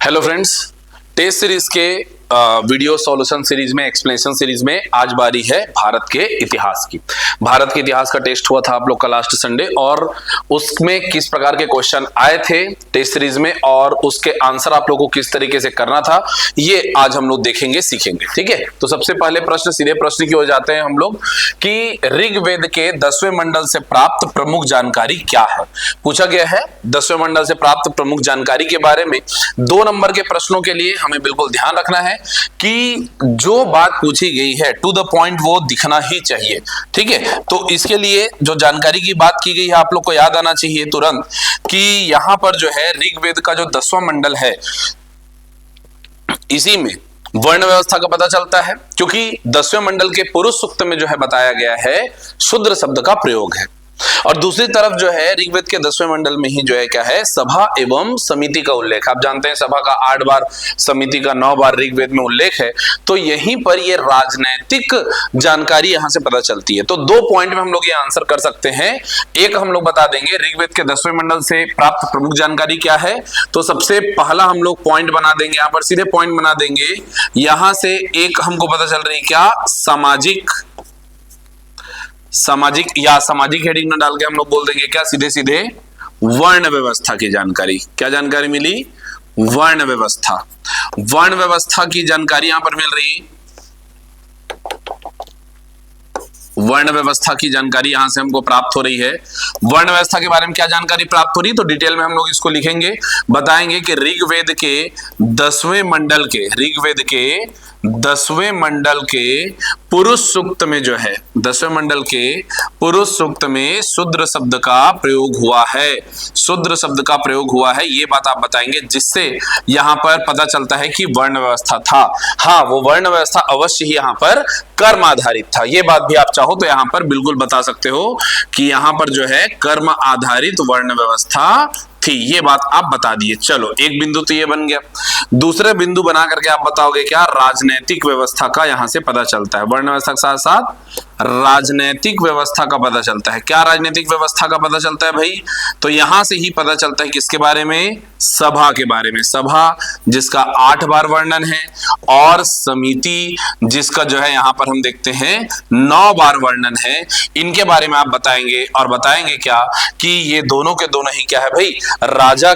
Hello friends, test series के video solution series में, explanation series में आज बारी है भारत के इतिहास की। भारत के इतिहास का टेस्ट हुआ था आप लोग का लास्ट संडे, और उसमें किस प्रकार के क्वेश्चन आए थे टेस्ट सीरीज में और उसके आंसर आप लोगों को किस तरीके से करना था, ये आज हम लोग देखेंगे, सीखेंगे। ठीक है, तो सबसे पहले प्रश्न, सीधे प्रश्न की हो जाते हैं हम लोग कि ऋग्वेद के 10वें मंडल से प्राप्त प्रमुख जानकारी क्या है। पूछा गया है 10वें मंडल से प्राप्त प्रमुख जानकारी के बारे में। 2 नंबर के प्रश्नों के लिए हमें बिल्कुल ध्यान रखना है कि जो बात पूछी गई है टू द पॉइंट वो दिखना ही चाहिए। ठीक है, तो इसके लिए जो जानकारी की बात की गई है आप लोग को याद आना चाहिए तुरंत कि यहां पर जो है ऋग्वेद का जो 10वां मंडल है, इसी में वर्ण व्यवस्था का पता चलता है, क्योंकि 10वें मंडल के पुरुष सूक्त में जो है बताया गया है शूद्र शब्द का प्रयोग है। और दूसरी तरफ जो है ऋग्वेद के 10वें मंडल में ही जो है क्या है, सभा एवं समिति का उल्लेख। आप जानते हैं सभा का 8 बार, समिति का 9 बार ऋग्वेद में उल्लेख है। तो यहीं पर ये राजनैतिक जानकारी यहां से पता चलती है। तो 2 पॉइंट में हम लोग ये आंसर कर सकते हैं। एक हम लोग बता देंगे ऋग्वेद के 10वें मंडल से प्राप्त प्रमुख जानकारी क्या है। तो सबसे पहला हम लोग पॉइंट बना देंगे, यहां पर सीधे पॉइंट बना देंगे। यहां से एक हमको पता चल रही क्या, सामाजिक या सामाजिक हेडिंग न डाल के हम लोग बोल देंगे क्या, सीधे सीधे वर्ण व्यवस्था की जानकारी। क्या जानकारी मिली? वर्ण व्यवस्था। वर्ण व्यवस्था की जानकारी यहां पर मिल रही, वर्ण व्यवस्था की जानकारी यहां से हमको प्राप्त हो रही है। वर्ण व्यवस्था के बारे में क्या जानकारी प्राप्त हो रही, तो डिटेल में हम लोग इसको लिखेंगे, बताएंगे कि ऋग्वेद के 10वें मंडल के, ऋग्वेद के 10वें मंडल के पुरुष सूक्त में जो है, 10वें मंडल के पुरुष सूक्त में शूद्र शब्द का प्रयोग हुआ है। शूद्र शब्द का प्रयोग हुआ है, ये बात आप बताएंगे, जिससे यहां पर पता चलता है कि वर्ण व्यवस्था था। हाँ, वो वर्ण व्यवस्था अवश्य ही यहां पर कर्म आधारित था। ये बात भी आप चाहो तो यहां पर बिल्कुल बता सकते हो कि यहां पर जो है कर्म आधारित वर्ण व्यवस्था थी। ये बात आप बता दिए। चलो, एक बिंदु तो ये बन गया। दूसरे बिंदु बना करके आप बताओगे क्या, राजनैतिक व्यवस्था का यहां से पता चलता है। वर्ण व्यवस्था के साथ साथ राजनैतिक व्यवस्था का पता चलता है। क्या राजनीतिक व्यवस्था का पता चलता है भाई? तो यहां से ही पता चलता है किसके बारे में, सभा के बारे में। सभा जिसका 8 बार वर्णन है, और समिति जिसका जो है यहां पर हम देखते हैं 9 बार वर्णन है। इनके बारे में आप बताएंगे, और बताएंगे क्या कि ये दोनों के दोनों ही क्या है भाई, राजा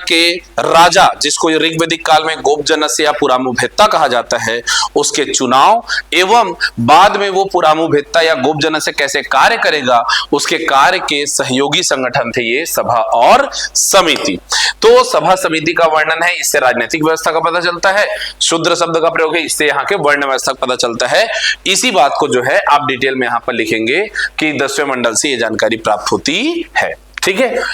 जिसको ऋग्वैदिक काल में गोपजनस्य या पुरामुभेत्ता कहा जाता है, उसके चुनाव एवं बाद में वो पुरामुभेत्ता या गोपजनस्य कैसे कार्य करेगा, उसके कार्य के सहयोगी संगठन थे ये सभा और समिति। तो सभा समिति का वर्णन है, इससे राजनीतिक व्यवस्था का पता चलता है। शूद्र शब्द का प्रयोग है, इससे यहाँ के वर्ण व्यवस्था का पता चलता है। इसी बात को जो है आप डिटेल में यहाँ पर लिखेंगे कि 10वें मंडल से ये जानकारी प्राप्त होती है। ठीक है,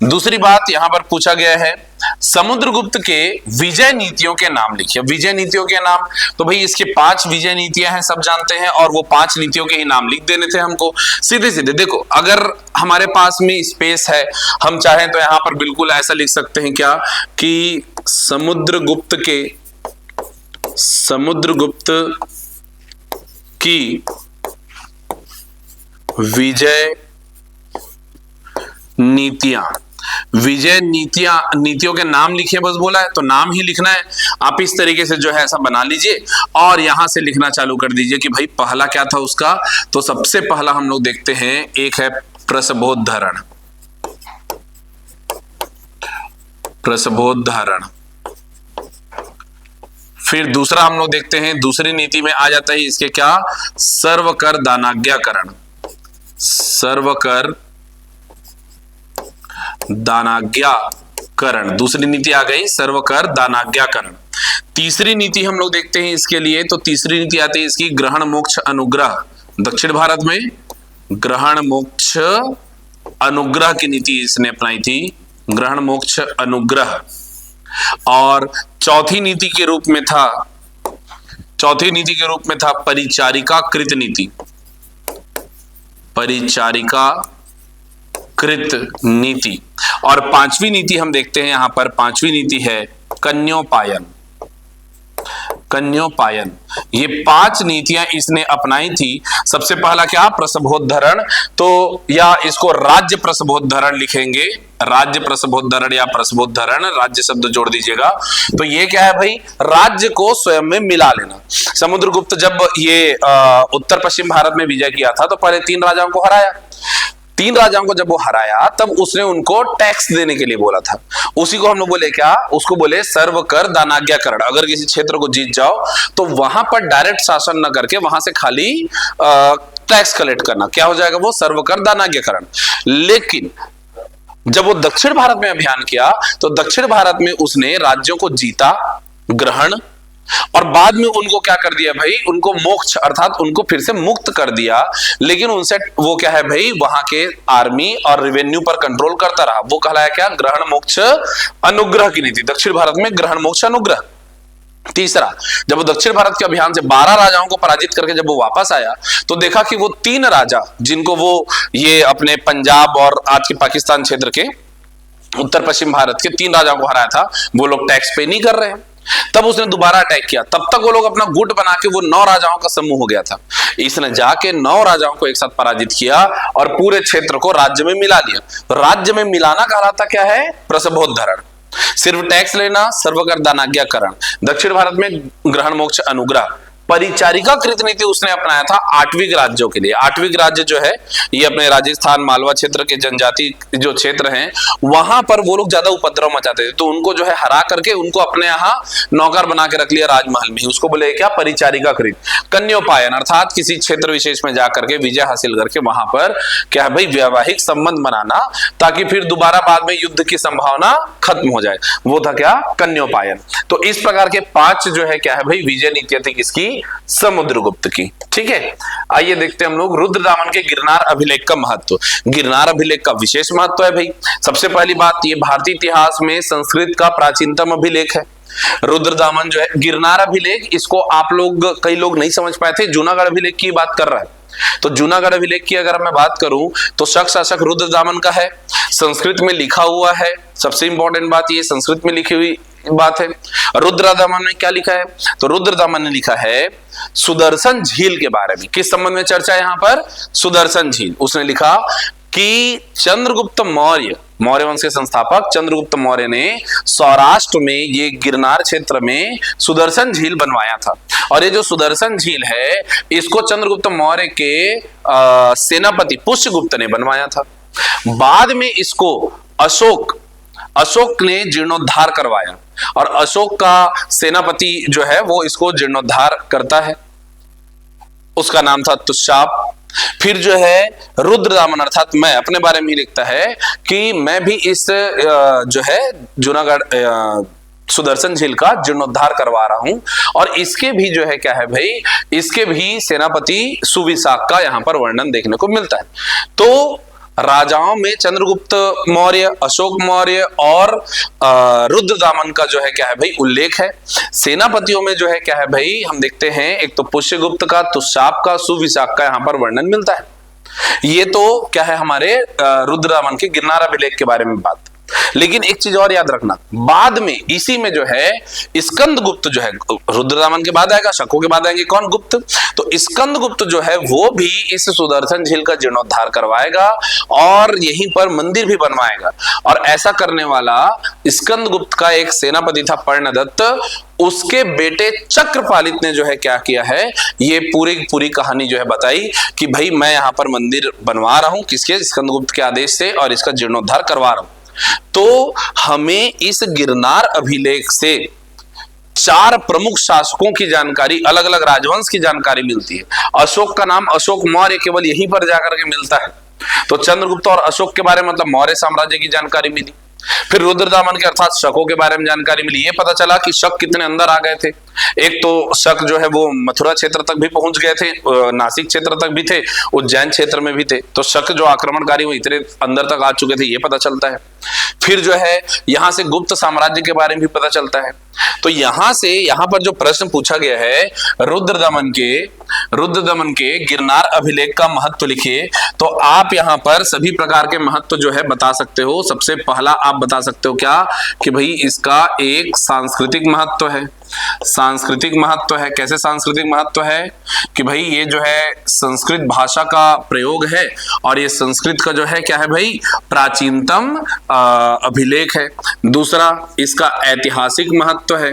दूसरी बात यहां पर पूछा गया है, समुद्रगुप्त के विजय नीतियों के नाम लिखिए। विजय नीतियों के नाम, तो भाई इसके 5 विजय नीतियां हैं, सब जानते हैं, और वो 5 नीतियों के ही नाम लिख देने थे हमको सीधे सीधे। देखो, अगर हमारे पास में स्पेस है, हम चाहें तो यहां पर बिल्कुल ऐसा लिख सकते हैं क्या कि समुद्रगुप्त की विजय नीतियों के नाम लिखिए, बस बोला है तो नाम ही लिखना है। आप इस तरीके से जो है ऐसा बना लीजिए, और यहां से लिखना चालू कर दीजिए कि भाई पहला क्या था उसका। तो सबसे पहला हम लोग देखते हैं, एक है प्रसवोद्धरण। फिर दूसरा हम लोग देखते हैं, दूसरी नीति में आ जाता है इसके क्या, सर्वकर दानाज्ञाकरण। दूसरी नीति आ गई, सर्वकर दानाज्ञाकरण। तीसरी नीति हम लोग देखते हैं इसके लिए, तो तीसरी नीति आती है इसकी ग्रहण मोक्ष अनुग्रह। दक्षिण भारत में ग्रहण मोक्ष अनुग्रह की नीति इसने अपनाई थी, ग्रहण मोक्ष अनुग्रह। और चौथी नीति के रूप में था परिचारिका कृत नीति। और 5वीं नीति हम देखते हैं यहां पर, 5वीं नीति है कन्योपायन। कन्योपायन। ये 5 नीतियां इसने अपनाई थी। सबसे पहला क्या? प्रसवोद्धरण। तो या इसको राज्य प्रसवोद्धरण लिखेंगे, राज्य प्रसवोद्धरण या प्रसवोद्धरण, राज्य शब्द जोड़ दीजिएगा। तो ये क्या है भाई? राज्य को स्वयं में मिला लेना। समुद्रगुप्त जब ये उत्तर पश्चिम भारत में विजय किया था तो पहले 3 राजाओं को हराया। 3 राजाओं को जब वो हराया तब उसने उनको टैक्स देने के लिए बोला था। उसी को हम लोग बोले क्या? उसको बोले सर्वकर दानाज्ञाकरण। अगर किसी क्षेत्र को जीत जाओ तो वहां पर डायरेक्ट शासन न करके वहां से खाली टैक्स कलेक्ट करना, क्या हो जाएगा वो? सर्वकर दानाज्ञाकरण। लेकिन जब वो दक्षिण भारत में अभियान किया तो दक्षिण भारत में उसने राज्यों को जीता, ग्रहण, और बाद में उनको क्या कर दिया भाई? उनको मोक्ष अर्थात उनको फिर से मुक्त कर दिया। लेकिन उनसे वो क्या है भाई? वहां के आर्मी और रेवेन्यू पर कंट्रोल करता रहा। वो कहलाया क्या? ग्रहण मोक्ष अनुग्रह की नीति। दक्षिण भारत में ग्रहण मोक्ष अनुग्रह। तीसरा, जब वो दक्षिण भारत के अभियान से 12 राजाओं को पराजित करके जब वो वापस आया तो देखा कि वो 3 राजा जिनको वो ये अपने पंजाब और आज के पाकिस्तान क्षेत्र के उत्तर पश्चिम भारत के 3 राजाओं को हराया था, वो लोग टैक्स पे नहीं कर रहे हैं। तब उसने दोबारा अटैक किया। तब तक वो लोग अपना गुट बना के वो 9 राजाओं का समूह हो गया था। इसने जाके 9 राजाओं को एक साथ पराजित किया और पूरे क्षेत्र को राज्य में मिला लिया। तो राज्य में मिलाना कहलाता क्या है? प्रसवोद्धरण। सिर्फ टैक्स लेना, सर्वकर दानाज्ञाकरण। दक्षिण भारत में ग्रहण मोक्ष अनुग्रह। परिचारिका कृत नीति उसने अपनाया था 8वीं राज्यों के लिए। 8वीं राज्य जो है ये अपने राजस्थान मालवा क्षेत्र के जनजाति जो क्षेत्र हैं वहां पर वो लोग ज्यादा उपद्रव मचाते थे, तो उनको जो है हरा करके उनको अपने यहाँ नौकर बना के रख लिया राजमहल में। उसको बोले क्या? परिचारिका कृत। कन्योपायन अर्थात किसी क्षेत्र विशेष में जाकर के विजय हासिल करके वहां पर क्या है भाई? वैवाहिक संबंध बनाना, ताकि फिर दोबारा बाद में युद्ध की संभावना खत्म हो जाए। वो था क्या? कन्योपायन। तो इस प्रकार के 5 जो है क्या है भाई? विजय नीतियां थी किसकी? समुद्रगुप्त की। ठीक है, आइए देखते हैं हम लोग रुद्रदामन के गिरनार अभिलेख का महत्व। गिरनार अभिलेख का विशेष महत्व है भाई। सबसे पहली बात, ये भारतीय इतिहास में संस्कृत का प्राचीनतम अभिलेख है। रुद्रदामन जो है गिरनार अभिलेख, इसको आप लोग कई लोग नहीं समझ पाए थे, जूनागढ़ अभिलेख की बात कर रहा है। तो जूनागढ़ अभिलेख की अगर मैं बात करूं तो शक शासक रुद्रदामन का है, संस्कृत में लिखा हुआ है। सबसे इंपॉर्टेंट बात ये संस्कृत में लिखी हुई बात है। रुद्रदामन ने क्या लिखा है? तो रुद्रदामन ने लिखा है सुदर्शन झील के बारे में। किस संबंध में चर्चा है यहाँ पर? सुदर्शन झील। उसने लिखा कि चंद्रगुप्त मौर्य, मौर्य वंश के संस्थापक चंद्रगुप्त मौर्य ने सौराष्ट्र में ये गिरनार क्षेत्र में सुदर्शन झील बनवाया था। और ये जो सुदर्शन झील है इसको चंद्रगुप्त मौर्य के सेनापति पुष्यगुप्त ने बनवाया था। बाद में इसको अशोक ने जीर्णोद्धार करवाया और अशोक का सेनापति जो है वो इसको जीर्णोद्धार करता है। उसका नाम था तुषाप। फिर जो है रुद्रदामन अर्थात मैं अपने बारे में ही लिखता है कि मैं भी इस जो है जूनागढ़ सुदर्शन झील का जीर्णोद्धार करवा रहा हूं। और इसके भी जो है क्या है भाई? इसके भी सेनापति सुविशाख का यहां पर वर्णन देखने को मिलता है। तो राजाओं में चंद्रगुप्त मौर्य, अशोक मौर्य और रुद्रदामन का जो है क्या है भाई? उल्लेख है। सेनापतियों में जो है क्या है भाई? हम देखते हैं एक तो पुष्यगुप्त का, तुषाप का, सुविशाख का यहां पर वर्णन मिलता है। ये तो क्या है हमारे रुद्रदामन के गिरनार अभिलेख के बारे में बात। लेकिन एक चीज और याद रखना, बाद में इसी में जो है स्कंदगुप्त जो है, रुद्रदामन के बाद आएगा, शकों के बाद आएंगे कौन? गुप्त। तो स्कंदगुप्त जो है वो भी इस सुदर्शन झील का जीर्णोद्धार करवाएगा और यहीं पर मंदिर भी बनवाएगा। और ऐसा करने वाला स्कंदगुप्त का एक सेनापति था पर्णदत्त। उसके बेटे चक्रपालित ने जो है क्या किया है? ये पूरी कहानी जो है बताई कि भाई मैं यहां पर मंदिर बनवा रहा हूं, किसके? स्कंदगुप्त के आदेश से, और इसका जीर्णोद्धार करवा रहा हूं। तो हमें इस गिरनार अभिलेख से 4 प्रमुख शासकों की जानकारी, अलग अलग राजवंश की जानकारी मिलती है। अशोक का नाम अशोक मौर्य केवल यहीं पर जाकर के मिलता है। तो चंद्रगुप्त और अशोक के बारे में मतलब मौर्य साम्राज्य की जानकारी मिली। फिर रुद्रदामन के अर्थात शकों के बारे में जानकारी मिली। ये पता चला कि शक कितने अंदर आ गए थे। एक तो शक जो है वो मथुरा क्षेत्र तक भी पहुंच गए थे, नासिक क्षेत्र तक भी थे, उज्जैन क्षेत्र में भी थे। तो शक जो आक्रमणकारी वो इतने अंदर तक आ चुके थे, ये पता चलता है। फिर जो है यहां से गुप्त साम्राज्य के बारे में भी पता चलता है। तो यहां पर जो प्रश्न पूछा गया है रुद्रदमन के गिरनार अभिलेख का महत्व लिखिए, तो आप यहां पर सभी प्रकार के महत्व जो है बता सकते हो। सबसे पहला आप बता सकते हो क्या? कि भाई इसका एक सांस्कृतिक महत्व है। सांस्कृतिक महत्व है। कैसे सांस्कृतिक महत्व है कि भाई ये जो है संस्कृत भाषा का प्रयोग है और ये संस्कृत का जो है क्या है भाई, प्राचीनतम अभिलेख है। दूसरा, इसका ऐतिहासिक महत्व है।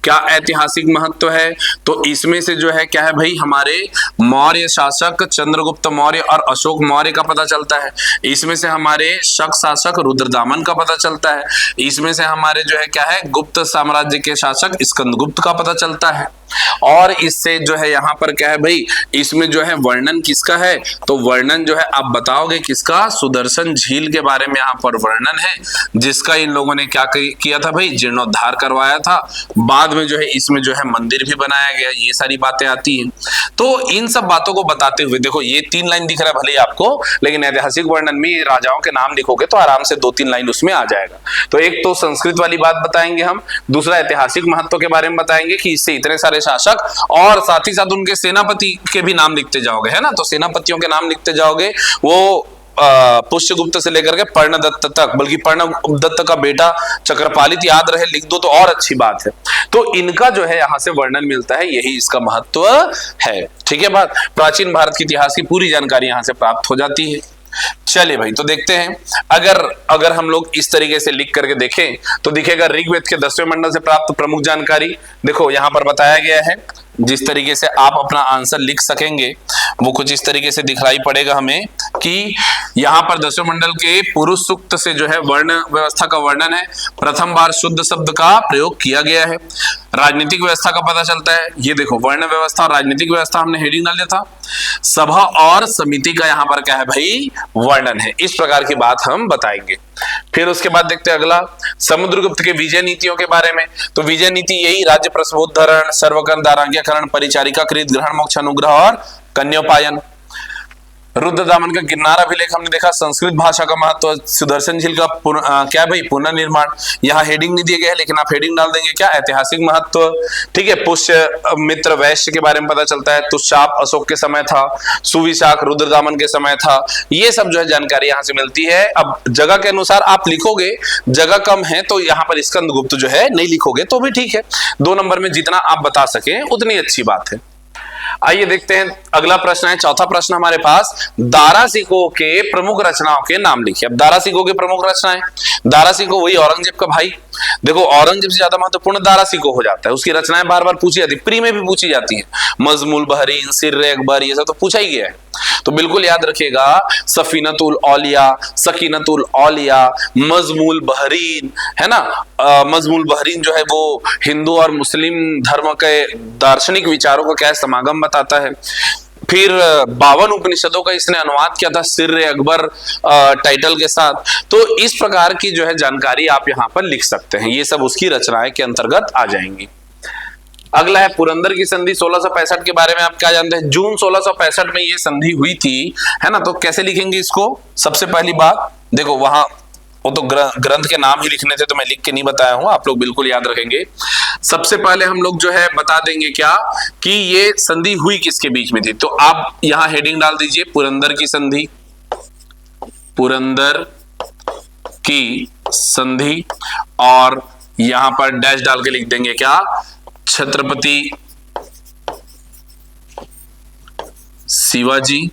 क्या ऐतिहासिक महत्व है, तो इसमें से जो है क्या है भाई, हमारे मौर्य शासक चंद्रगुप्त मौर्य और अशोक मौर्य का पता चलता है। इसमें से हमारे शक शासक रुद्रदामन का पता चलता है। इसमें से हमारे जो है क्या है, गुप्त साम्राज्य के शासक स्कंदगुप्त का पता चलता है। और इससे जो है यहाँ पर क्या है भाई, इसमें जो है वर्णन किसका है, तो वर्णन जो है आप बताओगे किसका, सुदर्शन झील के बारे में यहाँ पर वर्णन है, जिसका इन लोगों ने क्या किया था भाई, जीर्णोद्धार करवाया था। बाद में जो है इसमें जो है मंदिर भी बनाया गया, ये सारी बातें आती हैं। तो इन सब बातों को बताते हुए देखो, ये 3 लाइन दिख रहा है भले आपको, लेकिन ऐतिहासिक वर्णन में राजाओं के नाम लिखोगे तो आराम से 2-3 लाइन उसमें आ जाएगा। तो एक तो संस्कृत वाली बात बताएंगे हम, दूसरा ऐतिहासिक महत्व के बारे में बताएंगे कि इससे इतने सारे शासक, और साथ ही साथ उनके सेनापति के भी नाम लिखते जाओगे, है ना। तो सेनापतियों के नाम लिखते जाओगे, वो पुष्यगुप्त से लेकर के पर्णदत्त तक, बल्कि पर्णदत्त का बेटा चक्रपालित याद रहे लिख दो तो और अच्छी बात है। तो इनका जो है यहां से वर्णन मिलता है, यही इसका महत्व है। ठीक है बात, प्राचीन भारत के इतिहास की पूरी जानकारी यहां से प्राप्त हो जाती है। चलिए भाई, तो देखते हैं, अगर हम लोग इस तरीके से लिख करके देखें तो दिखेगा ऋग्वेद के 10वें मंडल से प्राप्त प्रमुख जानकारी। देखो यहां पर बताया गया है, जिस तरीके से आप अपना आंसर लिख सकेंगे वो कुछ इस तरीके से दिखलाई पड़ेगा हमें कि यहाँ पर 10वें मंडल के पुरुष सूक्त से जो है वर्ण व्यवस्था का वर्णन है। प्रथम बार शुद्ध शब्द का प्रयोग किया गया है। राजनीतिक व्यवस्था का पता चलता है, ये देखो वर्ण व्यवस्था और राजनीतिक व्यवस्था हमने हेडिंग डाल दिया था। सभा और समिति का यहाँ पर क्या है भाई, वर्णन है। इस प्रकार की बात हम बताएंगे। फिर उसके बाद देखते हैं अगला, समुद्रगुप्त के विजय नीतियों के बारे में। तो विजय नीति यही राज्य प्रसवोद्धरण, सर्वकर दाराज्ञाकरण, परिचारिका कृत, ग्रहण मोक्ष अनुग्रह और कन्योपायन। रुद्रदामन का गिरनार अभिलेख हमने देखा। संस्कृत भाषा का महत्व, सुदर्शन झील का क्या भाई, पुनर्निर्माण। यहाँ हेडिंग नहीं दिए गए, लेकिन आप हेडिंग डाल देंगे क्या, ऐतिहासिक महत्व। ठीक है, पुष्य मित्र वैश्य के बारे में पता चलता है। तुषाप अशोक के समय था, सुविशाख रुद्रदामन के समय था। ये सब जो है जानकारी यहाँ से मिलती है। अब जगह के अनुसार आप लिखोगे, जगह कम है तो यहाँ पर स्कंदगुप्त जो है नहीं लिखोगे तो भी ठीक है। 2 नंबर में जितना आप बता सके उतनी अच्छी बात है। आइए देखते हैं अगला प्रश्न है, चौथा प्रश्न हमारे पास, दारासिकों के प्रमुख रचनाओं के नाम लिखिए। अब दारासिकों की प्रमुख रचनाएं, दारासिकों वही औरंगजेब का भाई। देखो औरंगजेब से ज्यादा महत्वपूर्ण दारासिकों हो जाता है, उसकी रचनाएं बार बार पूछी जाती है, प्री में भी पूछी जाती है। मजमूल बहरीन, सिर्रे अकबर, ये सब तो पूछा ही गया है। तो बिल्कुल याद रखिएगा, सफीनतुल औलिया, सकीनतुल औलिया, मजमूल बहरीन, है ना। मजमूल बहरीन जो है वो हिंदू और मुस्लिम धर्म के दार्शनिक विचारों का क्या समागम बताता है। फिर 52 उपनिषदों का इसने अनुवाद किया था सिर्रे अकबर टाइटल के साथ। तो इस प्रकार की जो है जानकारी आप यहाँ पर लिख सकते हैं, ये सब उसकी रचनाएं के अंतर्गत आ जाएंगी। अगला है पुरंदर की संधि 1665 के बारे में आप क्या जानते हैं। जून 1665 में ये संधि हुई थी, है ना। तो कैसे लिखेंगे इसको, सबसे पहली बात देखो, वहां वो तो ग्रंथ के नाम ही लिखने थे तो मैं लिख के नहीं बताया हूं, आप लोग बिल्कुल याद रखेंगे। सबसे पहले हम लोग जो है बता देंगे क्या कि ये संधि हुई किसके बीच में थी। तो आप यहां हेडिंग डाल दीजिए, पुरंदर की संधि, पुरंदर की संधि, और यहां पर डैश डाल के लिख देंगे क्या, छत्रपति शिवाजी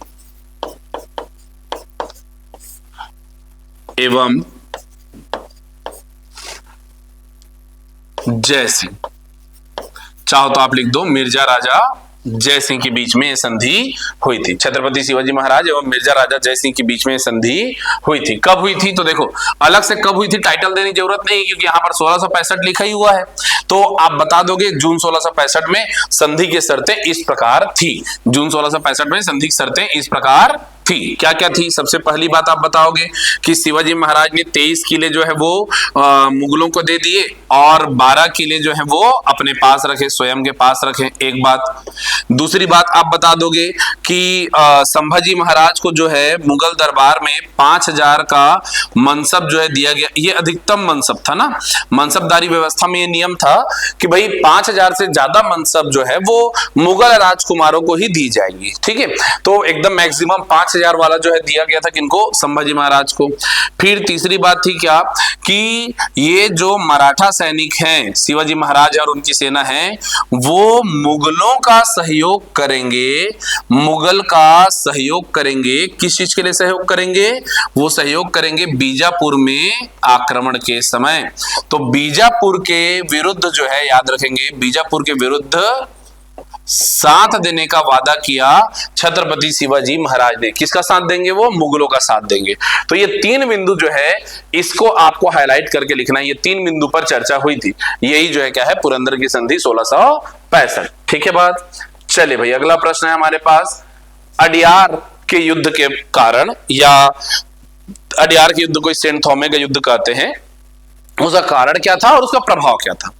एवं जय सिंह। चाहो तो आप लिख दो मिर्जा राजा जय सिंह के बीच में संधि हुई थी। छत्रपति शिवाजी महाराज एवं मिर्जा राजा जय सिंह के बीच में संधि हुई थी। कब हुई थी, तो देखो अलग से कब हुई थी टाइटल देने की जरूरत नहीं, क्योंकि यहाँ पर 1665 लिखा ही हुआ है। तो आप बता दोगे जून 1665 में संधि की शर्तें इस प्रकार थी। जून 1665 में संधि की शर्तें इस प्रकार थी। क्या क्या थी, सबसे पहली बात आप बताओगे कि शिवाजी महाराज ने 23 किले जो है वो मुगलों को दे दिए और 12 किले जो है वो अपने पास रखे, स्वयं के पास रखे, एक बात। दूसरी बात आप बता दोगे कि संभाजी महाराज को जो है मुगल दरबार में 5000 का मनसब जो है दिया गया। ये अधिकतम मनसब था ना, मनसबदारी व्यवस्था में ये नियम था कि भाई 5000 से ज्यादा मनसब जो है वो मुगल राजकुमारों को ही दी जाएंगी। ठीक है, तो एकदम मैक्सिमम 5000 50,000 वाला जो है दिया गया था किनको, संभाजी महाराज को। फिर तीसरी बात थी क्या कि ये जो मराठा सैनिक हैं, शिवाजी महाराज और उनकी सेना है, वो मुगलों का सहयोग करेंगे। मुगल का सहयोग करेंगे, किस चीज के लिए सहयोग करेंगे, वो सहयोग करेंगे बीजापुर में आक्रमण के समय। तो बीजापुर के विरुद्ध जो है, याद रखेंगे, बीजापुर के विरुद्ध साथ देने का वादा किया छत्रपति शिवाजी महाराज ने। किसका साथ देंगे, वो मुगलों का साथ देंगे। तो ये 3 बिंदु जो है इसको आपको हाईलाइट करके लिखना है। ये 3 बिंदु पर चर्चा हुई थी। यही जो है क्या है, पुरंदर की संधि 1665। ठीक है बात। चलिए भाई, अगला प्रश्न है हमारे पास, अडियार के युद्ध के कारण, या अडियार के युद्ध को सेंट थॉमे का युद्ध कहते हैं, उसका कारण क्या था और उसका प्रभाव क्या था।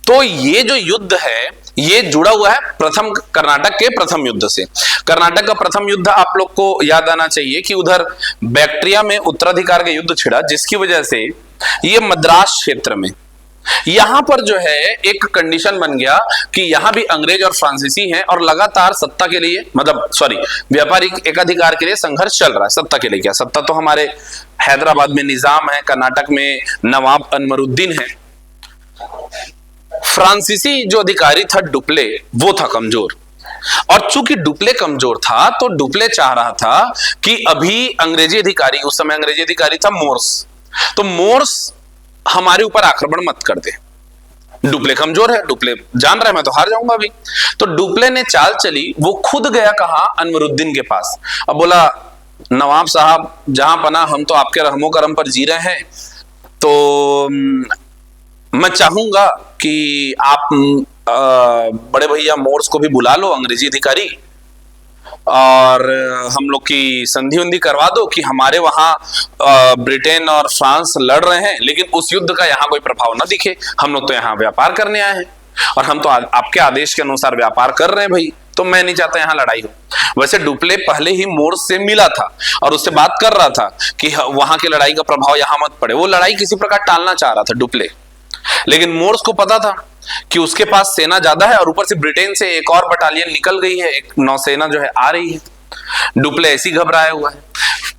तो ये जो युद्ध है ये जुड़ा हुआ है प्रथम कर्नाटक के प्रथम युद्ध से। कर्नाटक का प्रथम युद्ध आप लोग को याद आना चाहिए कि उधर बैक्ट्रिया में उत्तराधिकार का युद्ध छिड़ा, जिसकी वजह से ये मद्रास क्षेत्र में यहां पर जो है एक कंडीशन बन गया कि यहां भी अंग्रेज और फ्रांसीसी हैं और लगातार सत्ता के लिए, मतलब सॉरी, व्यापारिक एकाधिकार के लिए संघर्ष चल रहा है। सत्ता के लिए क्या, सत्ता तो हमारे हैदराबाद में निजाम है, कर्नाटक में नवाब अनवरुद्दीन है। फ्रांसीसी जो अधिकारी था डुप्ले, वो था कमजोर, और चूंकि डुप्ले कमजोर था तो डुप्ले चाह रहा था कि अभी अंग्रेजी अधिकारी, उस समय अंग्रेजी अधिकारी था मोर्स, तो मोर्स हमारे ऊपर आक्रमण मत कर दे। डुप्ले कमजोर है, डुप्ले जान रहा है मैं तो हार जाऊंगा अभी। तो डुप्ले ने चाल चली, वो खुद गया कहा, अनवरुद्दीन के पास। अब बोला, नवाब साहब जहां पना, हम तो आपके रहमो करम पर जी रहे हैं, तो मैं चाहूंगा कि आप बड़े भैया मोर्स को भी बुला लो, अंग्रेजी अधिकारी, और हम लोग की संधि उंधी करवा दो कि हमारे वहां ब्रिटेन और फ्रांस लड़ रहे हैं, लेकिन उस युद्ध का यहाँ कोई प्रभाव ना दिखे। हम लोग तो यहाँ व्यापार करने आए हैं और हम तो आपके आदेश के अनुसार व्यापार कर रहे हैं भाई, तो मैं नहीं चाहता यहाँ लड़ाई हो। वैसे डुप्ले पहले ही मोर्स से मिला था और उससे बात कर रहा था कि वहां की लड़ाई का प्रभाव यहाँ मत पड़े। वो लड़ाई किसी प्रकार टालना चाह रहा था डुप्ले, लेकिन मोर्स को पता था कि उसके पास सेना ज्यादा है और ऊपर से ब्रिटेन से एक और बटालियन निकल गई है, एक नौसेना जो है आ रही है। डुप्ले ऐसी घबराया हुआ है।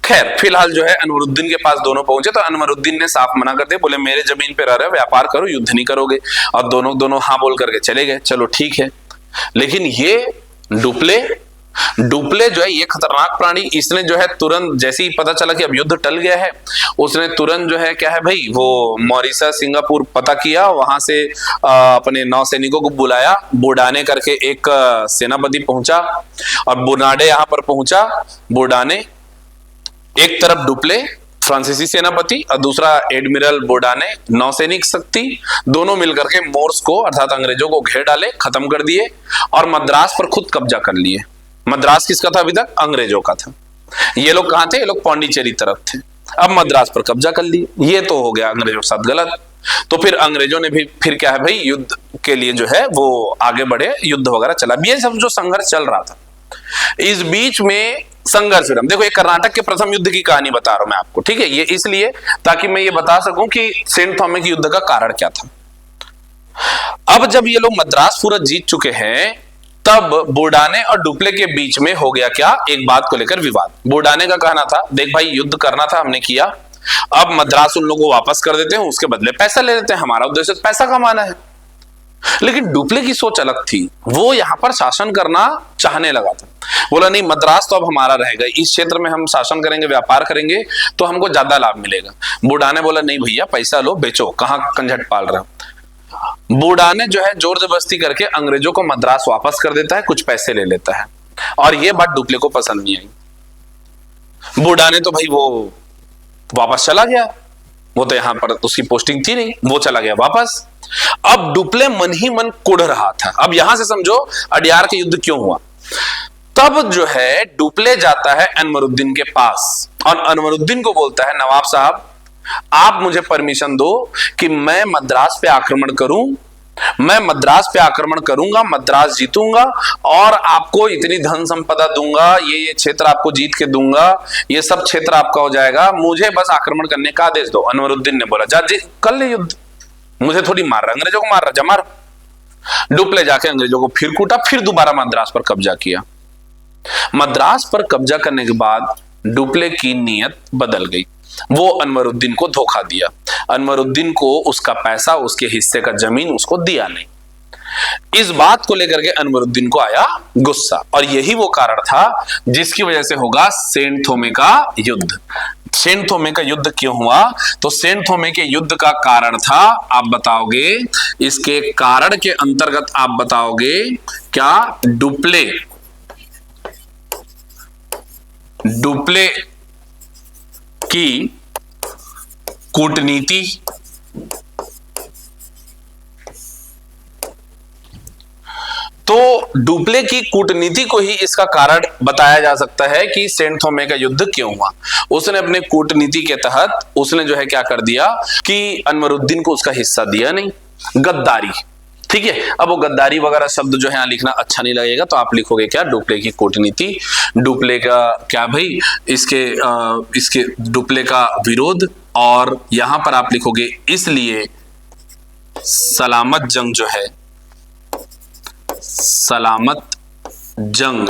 खैर फिलहाल जो है अनवरुद्दीन के पास दोनों पहुंचे, तो अनवरुद्दीन ने साफ मना कर दिया, बोले मेरे जमीन पे रह रहे, व्यापार करो, युद्ध नहीं करोगे। और दोनों हाँ बोल करके चले गए। चलो ठीक है, लेकिन ये डुप्ले जो है ये खतरनाक प्राणी, इसने जो है तुरंत जैसे ही पता चला कि अब युद्ध टल गया है, उसने तुरंत जो है क्या है भाई, वो मॉरिशस सिंगापुर पता किया, वहां से अपने नौसैनिकों को बुलाया। बोडाने करके एक सेनापति पहुंचा और बोनाडे यहां पर पहुंचा। बोडाने एक तरफ डुप्ले फ्रांसीसी सेनापति और दूसरा एडमिरल बोडाने नौसैनिक शक्ति, दोनों मिलकर के मोर्स को अर्थात अंग्रेजों को घेर डाले, खत्म कर दिए और मद्रास पर खुद कब्जा कर लिए। मद्रास किसका था अभी तक, अंग्रेजों का था। ये लोग कहां थे, ये लोग पौंडीचेरी तरफ थे। अब मद्रास पर कब्जा कर लिए। ये तो हो गया अंग्रेजों के साथ गलत। तो फिर अंग्रेजों ने भी फिर क्या है भाई, युद्ध के लिए जो है वो आगे बढ़े, युद्ध वगैरह चला। ये सब जो संघर्ष चल रहा था, इस बीच में संघर्ष विराम। देखो ये कर्नाटक के प्रथम युद्ध की कहानी बता रहा हूं मैं आपको, ठीक है, ये इसलिए ताकि मैं ये बता सकूं कि सेंट थॉमे के युद्ध का कारण क्या था। अब जब ये लोग मद्रास पूरा जीत चुके हैं, तब बोडाने और डुप्ले के बीच में हो गया क्या, एक बात को लेकर विवाद। बोडाने का कहना था, देख भाई युद्ध करना था, हमने किया, अब मद्रास उन लोगों को वापस कर देते हैं, उसके बदले पैसा ले लेते हैं, हमारा उद्देश्य पैसा कमाना है। लेकिन डुप्ले की सोच अलग थी, वो यहां पर शासन करना चाहने लगा था। बोला नहीं, मद्रास तो अब हमारा रहेगा, इस क्षेत्र में हम शासन करेंगे, व्यापार करेंगे तो हमको ज्यादा लाभ मिलेगा। बोडाने बोला नहीं भैया, पैसा लो, बेचो, कहां कंझट पाल रहे हो। बोडाने जो है जोर जबरदस्ती करके अंग्रेजों को मद्रास वापस कर देता है, कुछ पैसे ले लेता है, और यह बात डुप्ले को पसंद नहीं आई। बोडाने तो भाई वो वापस चला गया, वो तो यहां पर उसकी पोस्टिंग थी नहीं, वो चला गया वापस। अब डुप्ले मन ही मन कुढ़ रहा था। अब यहां से समझो अडियार के युद्ध क्यों हुआ। तब जो है डुप्ले जाता है अनवरुद्दीन के पास और अनवरुद्दीन को बोलता है, नवाब साहब आप मुझे परमिशन दो कि मैं मद्रास पे आक्रमण करूं, मैं मद्रास पे आक्रमण करूंगा, मद्रास जीतूंगा और आपको इतनी धन संपदा दूंगा, ये क्षेत्र आपको जीत के दूंगा, ये सब क्षेत्र आपका हो जाएगा, मुझे बस आक्रमण करने का आदेश दो। अनवरुद्दीन ने बोला जा जी कर ले युद्ध, मुझे थोड़ी मार रहा, अंग्रेजों को मार रहा, जा मार। डुप्ले जाके अंग्रेजों को फिर कूटा, फिर दोबारा मद्रास पर कब्जा किया। मद्रास पर कब्जा करने के बाद डुप्ले की नीयत बदल गई। वो अनवरुद्दीन को धोखा दिया। अनवरुद्दीन को उसका पैसा, उसके हिस्से का जमीन उसको दिया नहीं। इस बात को लेकर के अनवरुद्दीन को आया गुस्सा, और यही वो कारण था जिसकी वजह से होगा सेंट थोमे का युद्ध। सेंट थोमे का युद्ध क्यों हुआ? तो सेंट थोमे के युद्ध का कारण था, आप बताओगे, इसके कारण के अंतर्गत आप बताओगे क्या? डुप्ले की कूटनीति, तो डुप्ले की कूटनीति को ही इसका कारण बताया जा सकता है कि सेंट थोमे का युद्ध क्यों हुआ। उसने अपने कूटनीति के तहत उसने जो है क्या कर दिया कि अनवरुद्दीन को उसका हिस्सा दिया नहीं। गद्दारी, ठीक है। अब वो गद्दारी वगैरह शब्द जो है यहाँ लिखना अच्छा नहीं लगेगा, तो आप लिखोगे क्या? डुप्ले की कूटनीति। डुप्ले का क्या भाई? इसके डुप्ले का विरोध, और यहां पर आप लिखोगे इसलिए सलामत जंग जो है, सलामत जंग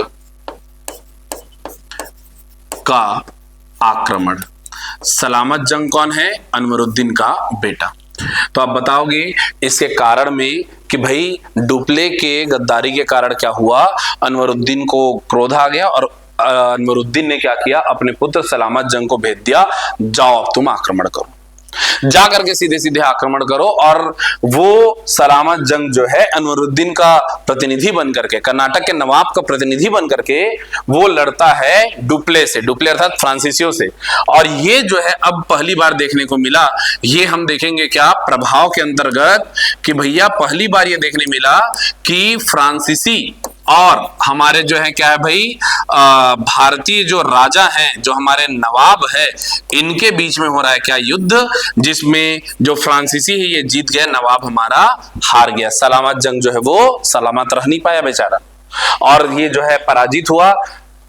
का आक्रमण। सलामत जंग कौन है? अनवरुद्दीन का बेटा। तो आप बताओगे इसके कारण में कि भाई डुप्ले के गद्दारी के कारण क्या हुआ? अनवरुद्दीन को क्रोध आ गया और अनवरुद्दीन ने क्या किया? अपने पुत्र सलामत जंग को भेज दिया, जाओ अब तुम आक्रमण करो, जा करके सीधे सीधे आक्रमण करो। और वो सलामत जंग जो है अनवरुद्दीन का प्रतिनिधि बन करके, कर्नाटक के नवाब का प्रतिनिधि बन करके वो लड़ता है डुप्ले से, डुप्ले अर्थात फ्रांसीसियों से। और ये जो है अब पहली बार देखने को मिला, ये हम देखेंगे क्या प्रभाव के अंतर्गत कि भैया पहली बार ये देखने मिला कि फ्रांसीसी और हमारे जो है क्या है भाई भारतीय जो राजा हैं, जो हमारे नवाब है, इनके बीच में हो रहा है क्या? युद्ध, जिसमें जो फ्रांसीसी है ये जीत गया, नवाब हमारा हार गया। सलामत जंग जो है वो सलामत रह नहीं पाया बेचारा, और ये जो है पराजित हुआ।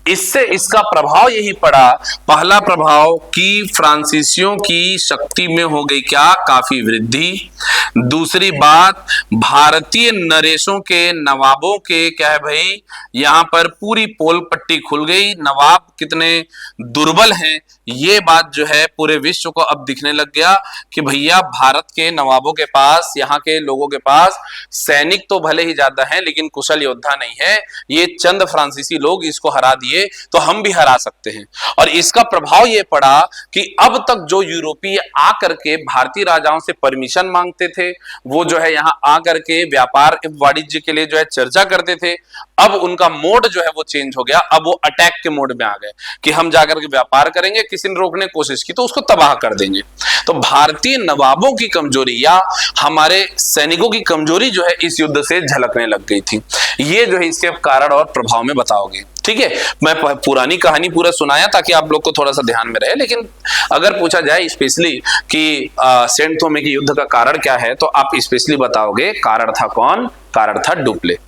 इससे इसका प्रभाव यही पड़ा, पहला प्रभाव कि फ्रांसीसियों की शक्ति में हो गई क्या? काफी वृद्धि। दूसरी बात, भारतीय नरेशों के, नवाबों के क्या है भाई, यहां पर पूरी पोल पट्टी खुल गई। नवाब कितने दुर्बल हैं ये बात जो है पूरे विश्व को अब दिखने लग गया कि भैया भारत के नवाबों के पास, यहाँ के लोगों के पास सैनिक तो भले ही ज्यादा हैं लेकिन कुशल योद्धा नहीं है। ये चंद फ्रांसीसी लोग इसको हरा दिए तो हम भी हरा सकते हैं। और इसका प्रभाव ये पड़ा कि अब तक जो यूरोपीय आकर के भारतीय राजाओं से परमिशन मांगते थे, वो जो है यहाँ आकर के व्यापार वाणिज्य के लिए जो है चर्चा करते थे, अब उनका मोड जो है वो चेंज हो गया। अब वो अटैक के मोड में आ गए कि हम जाकर के व्यापार करेंगे, किसी ने रोकने की कोशिश की तो उसको तबाह कर देंगे। तो भारतीय नवाबों की कमजोरी या हमारे सैनिकों की कमजोरी जो है इस युद्ध से झलकने लग गई थी। ये जो है इसके कारण और प्रभाव में बताओगे, ठीक है। मैं पुरानी कहानी पूरा सुनाया ताकि आप लोग को थोड़ा सा ध्यान में रहे, लेकिन अगर पूछा जाए स्पेशली कि सेंट थोमे के युद्ध का कारण क्या है, तो आप स्पेशली बताओगे कारण था कौन? कारण था डुप्ले,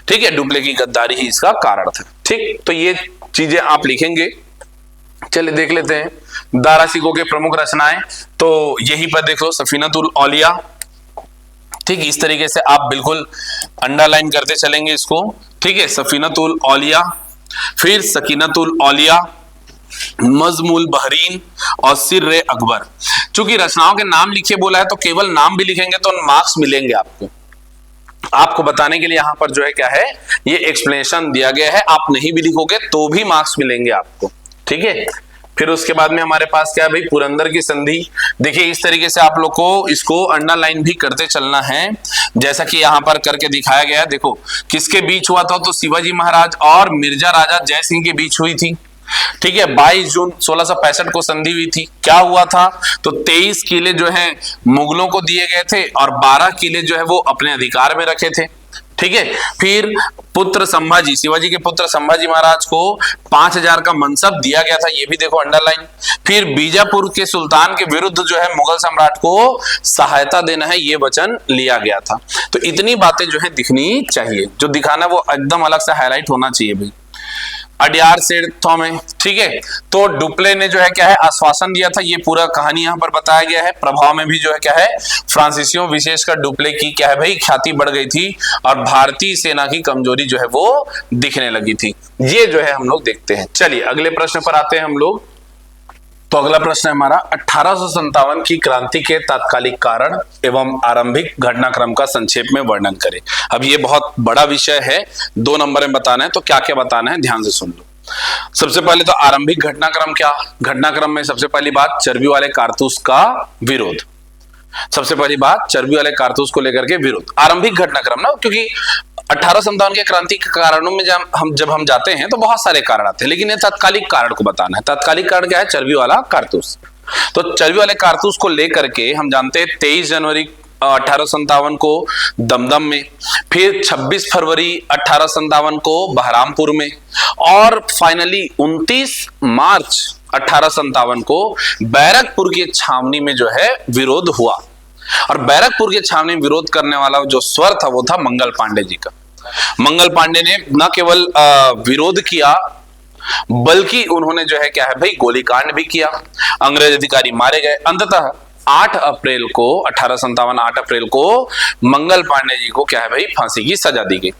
ठीक है। डुप्ले की गद्दारी ही इसका कारण था, ठीक। तो ये चीजें आप लिखेंगे। चलिए देख लेते हैं दारा शिकोह के प्रमुख रचनाएं। तो यहीं पर देखो सफीनतुल औलिया, ठीक। इस तरीके से आप बिल्कुल अंडरलाइन करते चलेंगे इसको, ठीक है। सफीनतुल औलिया, फिर सकीनतुल औलिया, मजमुल बहरीन और सिर्रे अकबर। चूंकि रचनाओं के नाम लिखे बोला है तो केवल नाम भी लिखेंगे तो मार्क्स मिलेंगे आपको। आपको बताने के लिए यहां पर जो है क्या है, ये एक्सप्लेनेशन दिया गया है। आप नहीं भी लिखोगे तो भी मार्क्स मिलेंगे आपको, ठीक है। फिर उसके बाद में हमारे पास क्या है भाई, पुरंदर की संधि। देखिए इस तरीके से आप लोग को इसको अंडरलाइन भी करते चलना है, जैसा कि यहाँ पर करके दिखाया गया है। देखो किसके बीच हुआ था, तो शिवाजी महाराज और मिर्जा राजा जय सिंह के बीच हुई थी, ठीक है। 22 जून 1665 को संधि हुई थी। क्या हुआ था, तो 23 किले जो है मुगलों को दिए गए थे और 12 किले जो है वो अपने अधिकार में रखे थे, ठीक है। फिर पुत्र संभाजी, शिवाजी के पुत्र संभाजी महाराज को 5000 का मनसब दिया गया था, ये भी देखो अंडरलाइन। फिर बीजापुर के सुल्तान के विरुद्ध जो है मुगल सम्राट को सहायता देना है, ये वचन लिया गया था। तो इतनी बातें जो है दिखनी चाहिए, जो दिखाना वो एकदम अलग से हाईलाइट होना चाहिए भाई। अडयार सिर में, ठीक है। तो डुप्ले ने जो है क्या है आश्वासन दिया था, ये पूरा कहानी यहाँ पर बताया गया है। प्रभाव में भी जो है क्या है फ्रांसीसियों विशेषकर डुप्ले की क्या है भाई ख्याति बढ़ गई थी और भारतीय सेना की कमजोरी जो है वो दिखने लगी थी। ये जो है हम लोग देखते हैं। चलिए अगले प्रश्न पर आते हैं हम लोग। तो अगला प्रश्न है हमारा 1857 की क्रांति के तात्कालिक कारण एवं आरंभिक घटनाक्रम का संक्षेप में वर्णन करें। अब ये बहुत बड़ा विषय है, 2 नंबर में बताना है, तो क्या क्या बताना है ध्यान से सुन लो। सबसे पहले तो आरंभिक घटनाक्रम क्या, घटनाक्रम में सबसे पहली बात चर्बी वाले कारतूस का विरोध। सबसे पहली बात चर्बी वाले कारतूस को लेकर के विरोध, आरंभिक घटनाक्रम ना, क्योंकि 1857 के क्रांति के कारणों में जब हम जाते हैं तो बहुत सारे कारण आते हैं, लेकिन ये तात्कालिक कारण को बताना है। तात्कालिक कारण क्या है, चर्बी वाला कारतूस। तो चर्बी वाले कारतूस को लेकर के हम जानते हैं 23 जनवरी 1857 को दमदम में, फिर 26 फरवरी 1857 को बहरामपुर में, और फाइनली 29 मार्च 1857 को बैरकपुर की छावनी में जो है विरोध हुआ। और बैरकपुर के छावनी में विरोध करने वाला जो स्वर था वो था मंगल पांडे जी का। मंगल पांडे ने न केवल विरोध किया बल्कि उन्होंने जो है क्या है भाई गोलीकांड भी किया, अंग्रेज अधिकारी मारे गए। अंततः 8 अप्रैल को 1857 8 अप्रैल को मंगल पांडे जी को क्या है भाई फांसी की सजा दी गई।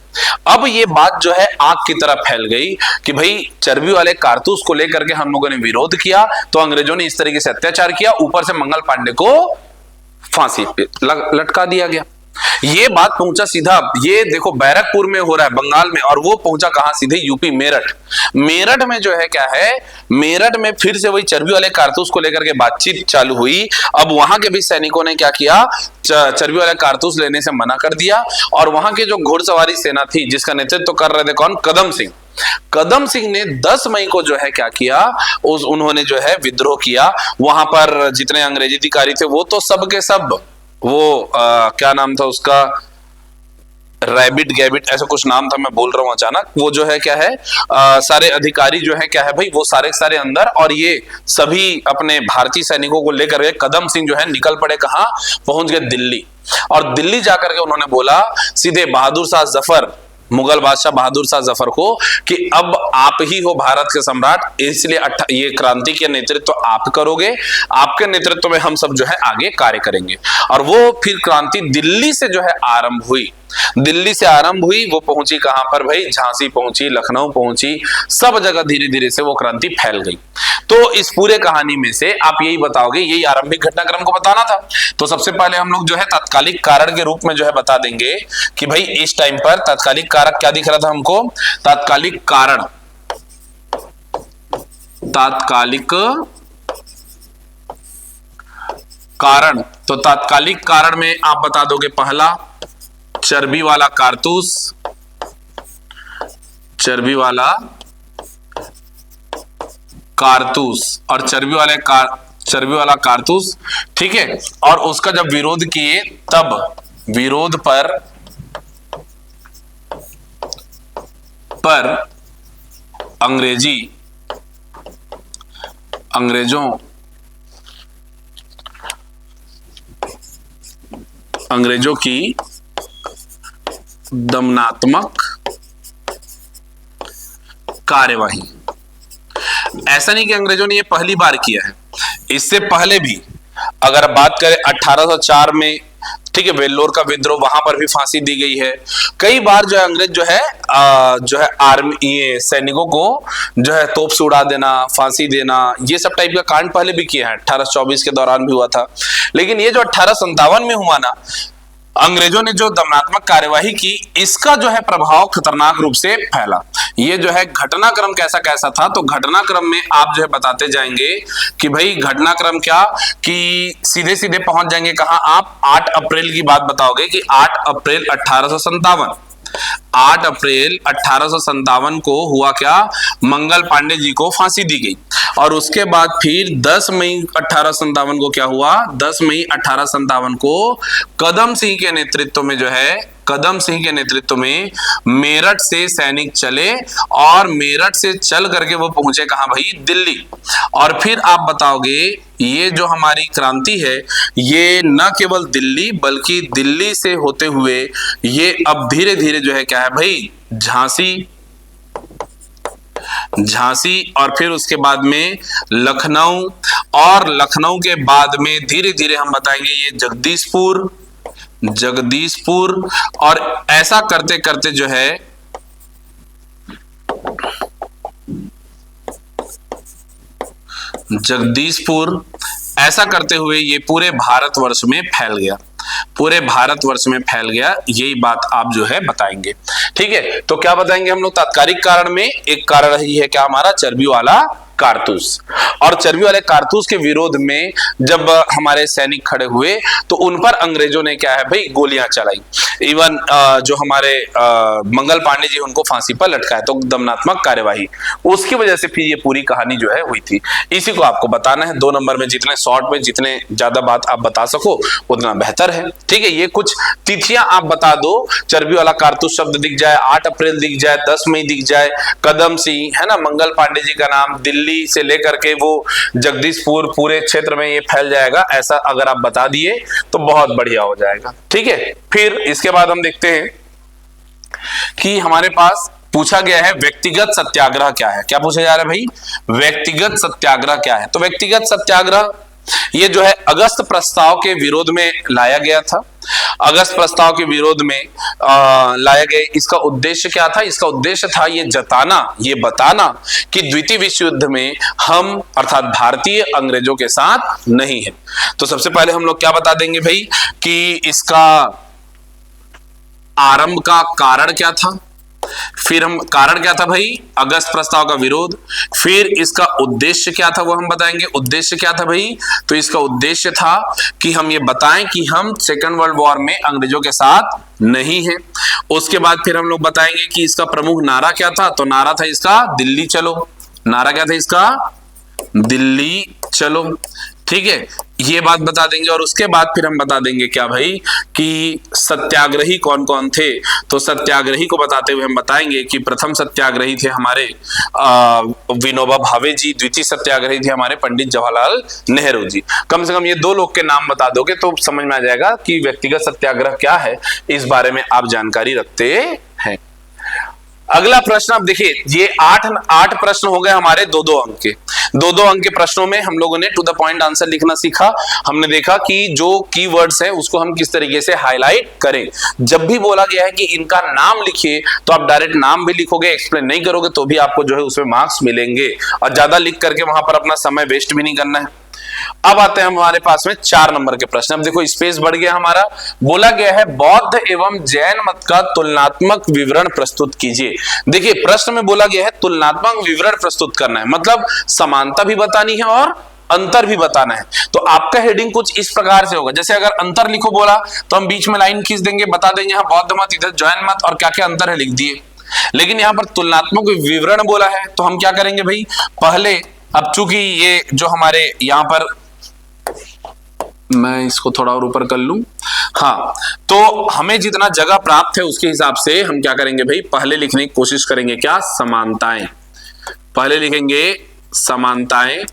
अब ये बात जो है आग की तरह फैल गई कि भाई चर्बी वाले कारतूस को लेकर के हम लोगों ने विरोध किया तो अंग्रेजों ने इस तरीके से अत्याचार किया, ऊपर से मंगल पांडे को फांसी पे लटका दिया गया। ये बात पहुंचा सीधा, ये देखो बैरकपुर में हो रहा है बंगाल में, और वो पहुंचा कहां सीधे यूपी मेरठ। मेरठ में जो है क्या है, मेरठ में फिर से वही चर्बी वाले कारतूस को लेकर के बातचीत चालू हुई। अब वहां के भी सैनिकों ने क्या किया, चर्बी वाले कारतूस लेने से मना कर दिया। और वहां के जो घुड़सवारी सेना थी जिसका नेतृत्व कर रहे थे कौन, कदम सिंह। कदम सिंह ने 10 मई को जो है क्या किया, उन्होंने जो है विद्रोह किया। वहां पर जितने अंग्रेजी अधिकारी थे वो तो सब के सब, वो क्या नाम था उसका, रैबिट गैबिट ऐसा कुछ नाम था, मैं बोल रहा हूं अचानक, वो जो है क्या है सारे अधिकारी जो है क्या है भाई वो सारे सारे अंदर, और ये सभी अपने भारतीय सैनिकों को लेकर के कदम सिंह जो है निकल पड़े, कहां पहुंच गए, दिल्ली। और दिल्ली जाकर के उन्होंने बोला सीधे बहादुर शाह जफर, मुगल बादशाह बहादुर शाह जफर को कि अब आप ही हो भारत के सम्राट, इसलिए ये क्रांति के नेतृत्व आप करोगे, आपके नेतृत्व में हम सब जो है आगे कार्य करेंगे। और वो फिर क्रांति दिल्ली से जो है आरंभ हुई, दिल्ली से आरंभ हुई। वो पहुंची कहां पर भाई, झांसी पहुंची, लखनऊ पहुंची, सब जगह धीरे धीरे से वो क्रांति फैल गई। तो इस पूरे कहानी में से आप यही बताओगे, यही आरंभिक घटनाक्रम को बताना था। तो सबसे पहले हम लोग जो है तात्कालिक कारण के रूप में जो है बता देंगे कि भाई इस टाइम पर तात्कालिक कारक क्या दिख रहा था हमको, तात्कालिक कारण, तात्कालिक कारण। तो तात्कालिक कारण में आप बता दोगे पहला चर्बी वाला कारतूस, चर्बी वाला कारतूस, और चर्बी वाला कारतूस, ठीक है। और उसका जब विरोध किए तब विरोध पर अंग्रेजों की दमनात्मक कार्यवाही। ऐसा नहीं कि अंग्रेजों ने ये पहली बार किया है, इससे पहले भी अगर बात करें 1804 में, ठीक है, वेल्लोर का विद्रोह, वहां पर भी फांसी दी गई है। कई बार जो है अंग्रेज जो है आर्मी, ये सैनिकों को जो है तोप से उड़ा देना, फांसी देना, ये सब टाइप का कांड पहले भी किया है, 1824 के दौरान भी हुआ था। लेकिन ये जो 1857 में हुआ ना, अंग्रेजों ने जो दमनात्मक कार्यवाही की, इसका जो है प्रभाव खतरनाक रूप से फैला। ये जो है घटनाक्रम कैसा कैसा था, तो घटनाक्रम में आप जो है बताते जाएंगे कि भाई घटनाक्रम क्या, कि सीधे सीधे पहुंच जाएंगे कहां आप, 8 अप्रैल की बात बताओगे कि 8 अप्रैल 1857, 8 अप्रैल 1857 को हुआ क्या, मंगल पांडे जी को फांसी दी गई। और उसके बाद फिर 10 मई 1857 को क्या हुआ, 10 मई 1857 को कदम सिंह के नेतृत्व में जो है, कदम सिंह के नेतृत्व में मेरठ से सैनिक चले, और मेरठ से चल करके वो पहुंचे कहां भाई, दिल्ली। और फिर आप बताओगे ये जो हमारी क्रांति है, ये न केवल दिल्ली बल्कि दिल्ली से होते हुए ये अब धीरे धीरे जो है क्या है भाई, झांसी, झांसी और फिर उसके बाद में लखनऊ, और लखनऊ के बाद में धीरे धीरे हम बताएंगे ये जगदीशपुर, जगदीशपुर, और ऐसा करते करते जो है जगदीशपुर, ऐसा करते हुए ये पूरे भारतवर्ष में फैल गया, पूरे भारतवर्ष में फैल गया। यही बात आप जो है बताएंगे। ठीक है, तो क्या बताएंगे हम लोग तात्कालिक कारण में? एक कारण रही है क्या हमारा? चर्बी वाला कारतूस। और चर्बी वाले कारतूस के विरोध में जब हमारे सैनिक खड़े हुए तो उन पर अंग्रेजों ने क्या है भाई, गोलियां चलाई। इवन जो हमारे मंगल पांडे जी उनको फांसी पर लटकाया, तो दमनात्मक कार्यवाही, उसकी वजह से फिर ये पूरी कहानी जो है हुई थी। इसी को आपको बताना है 2 नंबर में, जितने शॉर्ट में जितने ज्यादा बात आप बता सको उतना बेहतर है। ठीक है, ये कुछ तिथियां आप बता दो, चर्बी वाला कारतूस शब्द दिख जाए, 8 अप्रैल दिख जाए, 10 मई दिख जाए, कदम सिंह है ना, मंगल पांडे जी का नाम, दिल्ली से लेकर के वो जगदीशपुर पूरे क्षेत्र में ये फैल जाएगा, ऐसा अगर आप बता दिए तो बहुत बढ़िया हो जाएगा। ठीक है, फिर इसके बाद हम देखते हैं कि हमारे पास पूछा गया है व्यक्तिगत सत्याग्रह क्या है। क्या पूछा जा रहा है भाई? व्यक्तिगत सत्याग्रह क्या है? तो व्यक्तिगत सत्याग्रह ये जो है अगस्त प्रस्ताव के विरोध में लाया गया था। अगस्त प्रस्ताव के विरोध में लाया गया। इसका उद्देश्य क्या था? इसका उद्देश्य था ये जताना, ये बताना कि द्वितीय विश्व युद्ध में हम अर्थात भारतीय अंग्रेजों के साथ नहीं है। तो सबसे पहले हम लोग क्या बता देंगे भाई कि इसका आरंभ का कारण क्या था, फिर हम कारण क्या था भाई? अगस्त प्रस्ताव का विरोध। फिर इसका उद्देश्य क्या था वो हम बताएंगे। उद्देश्य क्या था भाई? तो इसका उद्देश्य था कि हम ये बताएं कि हम सेकेंड वर्ल्ड वॉर में अंग्रेजों के साथ नहीं है। उसके बाद फिर हम लोग बताएंगे कि इसका प्रमुख नारा क्या था। तो नारा था इसका दिल्ली चलो। नारा क्या था इसका? दिल्ली चलो। ठीक है, ये बात बता देंगे। और उसके बाद फिर हम बता देंगे क्या भाई कि सत्याग्रही कौन कौन थे। तो सत्याग्रही को बताते हुए हम बताएंगे कि प्रथम सत्याग्रही थे हमारे विनोबा भावे जी, द्वितीय सत्याग्रही थे हमारे पंडित जवाहरलाल नेहरू जी। कम से कम ये 2 लोग के नाम बता दोगे तो समझ में आ जाएगा कि व्यक्तिगत सत्याग्रह क्या है, इस बारे में आप जानकारी रखते हैं। अगला प्रश्न आप देखिए, ये 8 प्रश्न हो गए हमारे 2-2 अंक के। 2-2 अंक के प्रश्नों में हम लोगों ने टू द पॉइंट आंसर लिखना सीखा। हमने देखा कि जो कीवर्ड्स हैं उसको हम किस तरीके से हाईलाइट करें। जब भी बोला गया है कि इनका नाम लिखिए तो आप डायरेक्ट नाम भी लिखोगे, एक्सप्लेन नहीं करोगे तो भी आपको जो है उसमें मार्क्स मिलेंगे, और ज्यादा लिख करके वहां पर अपना समय वेस्ट भी नहीं करना है। अब आते हैं हमारे पास में 4 नंबर के प्रश्न। अब देखो स्पेस बढ़ गया हमारा। बोला गया है बौद्ध एवं जैन मत का तुलनात्मक विवरण प्रस्तुत कीजिए। देखिए प्रश्न में बोला गया है तुलनात्मक विवरण प्रस्तुत करना है, मतलब समानता भी बतानी है और अंतर भी बताना है। तो आपका हेडिंग कुछ इस प्रकार से होगा, जैसे अगर अंतर लिखो बोला तो हम बीच में लाइन खींच देंगे, बता देंगे यहाँ बौद्ध मत, इधर जैन मत और क्या क्या अंतर है लिख दिए। लेकिन यहाँ पर तुलनात्मक विवरण बोला है तो हम क्या करेंगे भाई, पहले अब चूंकि ये जो हमारे यहाँ पर, मैं इसको थोड़ा और ऊपर कर लूं, हाँ, तो हमें जितना जगह प्राप्त है उसके हिसाब से हम क्या करेंगे भाई, पहले लिखने की कोशिश करेंगे क्या, समानताएं। पहले लिखेंगे समानताएं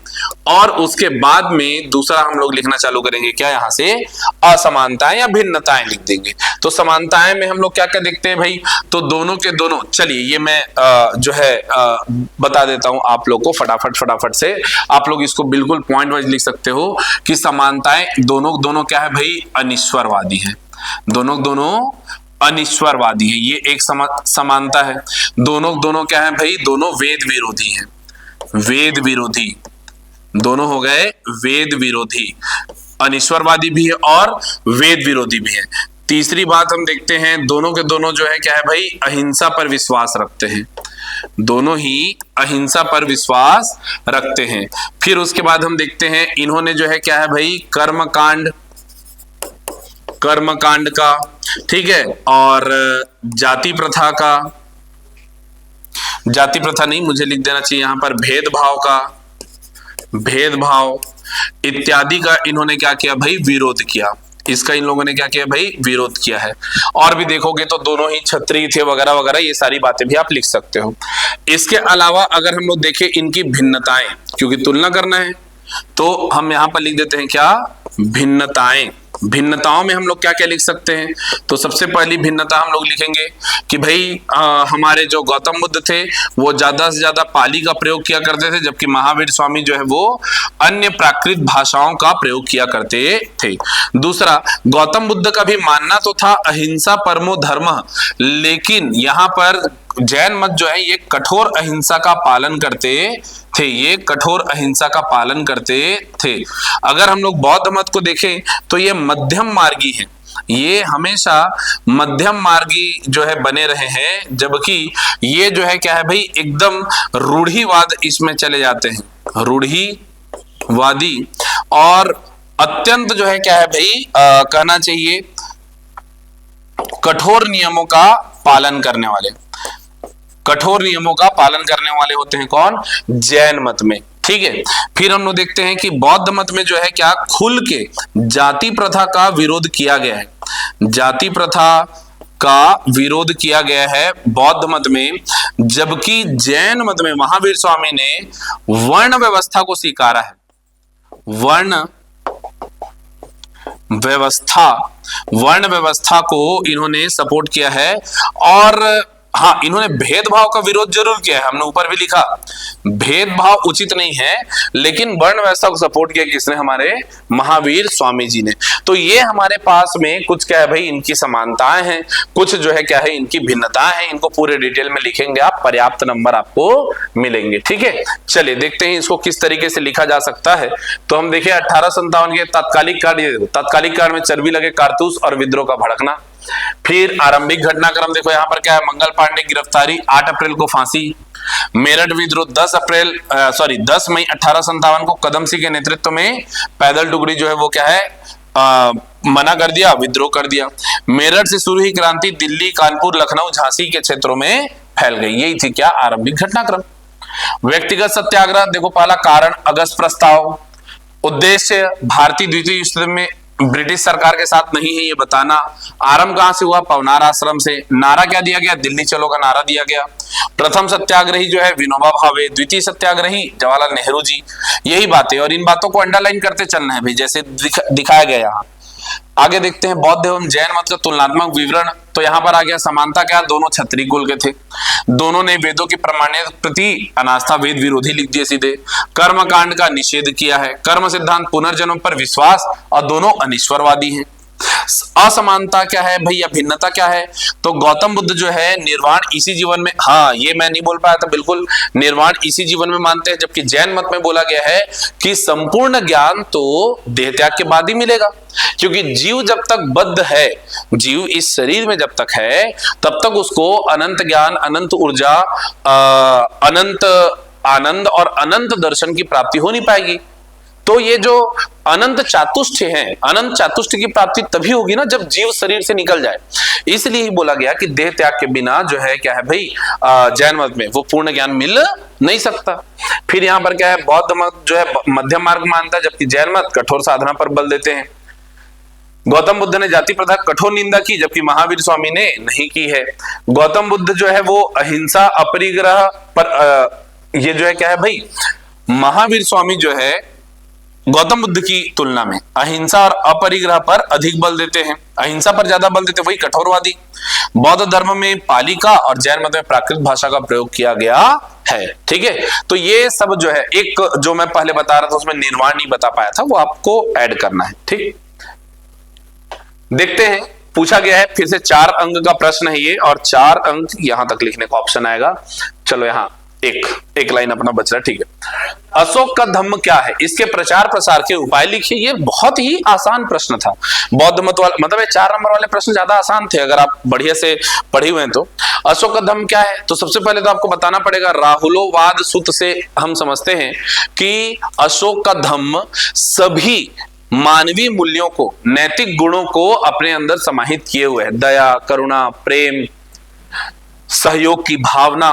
और उसके बाद में दूसरा हम लोग लिखना चालू करेंगे क्या, यहां से असमानताएं या भिन्नताएं लिख देंगे। तो समानताएं में हम लोग क्या क्या देखते हैं भाई, तो दोनों के दोनों, चलिए ये मैं जो है बता देता हूं आप लोग को फटाफट से। आप लोग इसको बिल्कुल पॉइंट वाइज लिख सकते हो कि समानताएं दोनों क्या है भाई, अनिश्वरवादी है। दोनों अनिश्वरवादी है, ये एक समानता है। दोनों क्या है भाई, दोनों वेद विरोधी है। वेद विरोधी, दोनों हो गए वेद विरोधी, अनिश्वरवादी भी है और वेद विरोधी भी है। तीसरी बात हम देखते हैं, दोनों के दोनों जो है क्या है भाई, अहिंसा पर विश्वास रखते हैं। दोनों ही अहिंसा पर विश्वास रखते हैं। फिर उसके बाद हम देखते हैं इन्होंने जो है क्या है भाई, कर्मकांड का, ठीक है, और जाति प्रथा नहीं, मुझे लिख देना चाहिए यहां पर, भेदभाव इत्यादि का इन्होंने क्या किया भाई, विरोध किया। इसका इन लोगों ने क्या किया भाई, विरोध किया है। और भी देखोगे तो दोनों ही क्षत्रिय थे वगैरह वगैरह, ये सारी बातें भी आप लिख सकते हो। इसके अलावा अगर हम लोग देखें इनकी भिन्नताएं, क्योंकि तुलना करना है तो हम यहां पर लिख देते हैं क्या, भिन्नताएं। भिन्नताओं में हम लोग क्या क्या लिख सकते हैं? तो सबसे पहली भिन्नता हम लोग लिखेंगे कि भाई हमारे जो गौतम बुद्ध थे वो ज्यादा से ज्यादा पाली का प्रयोग किया करते थे, जबकि महावीर स्वामी जो है वो अन्य प्राकृत भाषाओं का प्रयोग किया करते थे। दूसरा, गौतम बुद्ध का भी मानना तो था अहिंसा परमो धर्म, लेकिन यहाँ पर जैन मत जो है ये कठोर अहिंसा का पालन करते थे, ये कठोर अहिंसा का पालन करते थे। अगर हम लोग बौद्ध मत को देखें तो ये मध्यम मार्गी है, ये हमेशा मध्यम मार्गी जो है बने रहे हैं, जबकि ये जो है क्या है भाई एकदम रूढ़िवाद इसमें चले जाते हैं, रूढ़िवादी और अत्यंत जो है क्या है भाई कहना चाहिए कठोर नियमों का पालन करने वाले, कठोर नियमों का पालन करने वाले होते हैं कौन? जैन मत में। ठीक है, फिर हम लोग देखते हैं कि बौद्ध मत में जो है क्या खुल के जाति प्रथा का विरोध किया गया है, जाति प्रथा का विरोध किया गया है बौद्ध मत में, जबकि जैन मत में महावीर स्वामी ने वर्ण व्यवस्था को स्वीकारा है, वर्ण व्यवस्था को इन्होंने सपोर्ट किया है। और हाँ, इन्होंने भेदभाव का विरोध जरूर किया है, हमने ऊपर भी लिखा भेदभाव उचित नहीं है, लेकिन वर्ण व्यवस्था को सपोर्ट किया किसने? हमारे महावीर स्वामी जी ने। तो ये हमारे पास में कुछ क्या है भाई इनकी समानताएं हैं, कुछ जो है क्या है इनकी भिन्नताएं हैं, इनको पूरे डिटेल में लिखेंगे आप, पर्याप्त नंबर आपको मिलेंगे। ठीक है, चलिए देखते हैं इसको किस तरीके से लिखा जा सकता है। तो हम देखिए 1857 के तात्कालिक कांड, तात्कालिक कांड में चर्बी लगे कारतूस और विद्रोह का भड़कना। फिर आरंभिक घटनाक्रम देखो यहाँ पर क्या है, मंगल पांडे की गिरफ्तारी, 8 अप्रैल को फांसी, मेरठ विद्रोह 10 मई 1857 को कदम सिंह के नेतृत्व में पैदल टुकड़ी जो है वो क्या है मना कर दिया, विद्रोह कर दिया। मेरठ से शुरू हुई क्रांति दिल्ली, कानपुर, लखनऊ, झांसी के क्षेत्रों में फैल गई, यही थी क्या आरंभिक घटनाक्रम। व्यक्तिगत सत्याग्रह देखो, पहला कारण अगस्त प्रस्ताव, उद्देश्य भारतीय द्वितीय विश्व युद्ध में ब्रिटिश सरकार के साथ नहीं है ये बताना। आरंभ कहां से हुआ? पवनार आश्रम से। नारा क्या दिया गया? दिल्ली चलो का नारा दिया गया। प्रथम सत्याग्रही जो है विनोबा भावे, द्वितीय सत्याग्रही जवाहरलाल नेहरू जी। यही बातें, और इन बातों को अंडरलाइन करते चलना है भाई, जैसे दिखाया गया यहाँ। आगे देखते हैं बौद्ध एवं जैन मत का तुलनात्मक विवरण। तो यहाँ पर आ गया समानता क्या? दोनों क्षत्रिय कुल के थे, दोनों ने वेदों की प्रामाण्यता प्रति अनास्था, वेद विरोधी लिख दिए सीधे। कर्म कांड का निषेध किया है, कर्म सिद्धांत, पुनर्जन्म पर विश्वास, और दोनों अनिश्वरवादी हैं। असमानता क्या है भैया, भिन्नता क्या है? तो गौतम बुद्ध जो है निर्वाण इसी जीवन में, हाँ ये मैं नहीं बोल पाया था, बिल्कुल निर्वाण इसी जीवन में मानते हैं, जबकि जैन मत में बोला गया है कि संपूर्ण ज्ञान तो देह त्याग के बाद ही मिलेगा, क्योंकि जीव जब तक बद्ध है, जीव इस शरीर में जब तक है तब तक उसको अनंत ज्ञान, अनंत ऊर्जा, अनंत आनंद और अनंत दर्शन की प्राप्ति हो नहीं पाएगी। तो ये जो अनंत चातुष्ट है, अनंत चातुष्ट की प्राप्ति तभी होगी ना जब जीव शरीर से निकल जाए। इसलिए ही बोला गया कि देह त्याग के बिना जो है क्या है भाई जैन मत में वो पूर्ण ज्ञान मिल नहीं सकता। फिर यहाँ पर क्या है, बौद्ध मत जो है मध्यम मार्ग मानता है, जबकि जैन मत कठोर साधना पर बल देते हैं। गौतम बुद्ध ने जाति प्रथा कठोर निंदा की, जबकि महावीर स्वामी ने नहीं की है। गौतम बुद्ध जो है वो अहिंसा, अपरिग्रह पर ये जो है क्या है भाई महावीर स्वामी जो है गौतम बुद्ध की तुलना में अहिंसा और अपरिग्रह पर अधिक बल देते हैं, अहिंसा पर ज्यादा बल देते, वही कठोरवादी। बौद्ध धर्म में पाली का और जैन मत में प्राकृत भाषा का प्रयोग किया गया है। ठीक है, तो ये सब जो है, एक जो मैं पहले बता रहा था उसमें निर्वाण नहीं बता पाया था, वो आपको ऐड करना है। ठीक, देखते हैं, पूछा गया है फिर से 4 अंक का प्रश्न है ये, और 4 अंक यहां तक लिखने का ऑप्शन आएगा। चलो यहाँ एक लाइन अपना बच रहा है। ठीक है, अशोक का धम्म क्या है? इसके प्रचार प्रसार के उपाय लिखिए। ये बहुत ही आसान प्रश्न था, बौद्ध मत वाला, मतलब 4 नंबर वाले प्रश्न ज्यादा आसान थे अगर आप बढ़िया से पढ़े हुए हैं तो। अशोक का धम्म क्या है? तो सबसे पहले तो आपको बताना पड़ेगा, राहुलोवाद सूत्र से हम समझते हैं कि अशोक का धम्म सभी मानवीय मूल्यों को, नैतिक गुणों को अपने अंदर समाहित किए हुए है। दया, करुणा, प्रेम, सहयोग की भावना,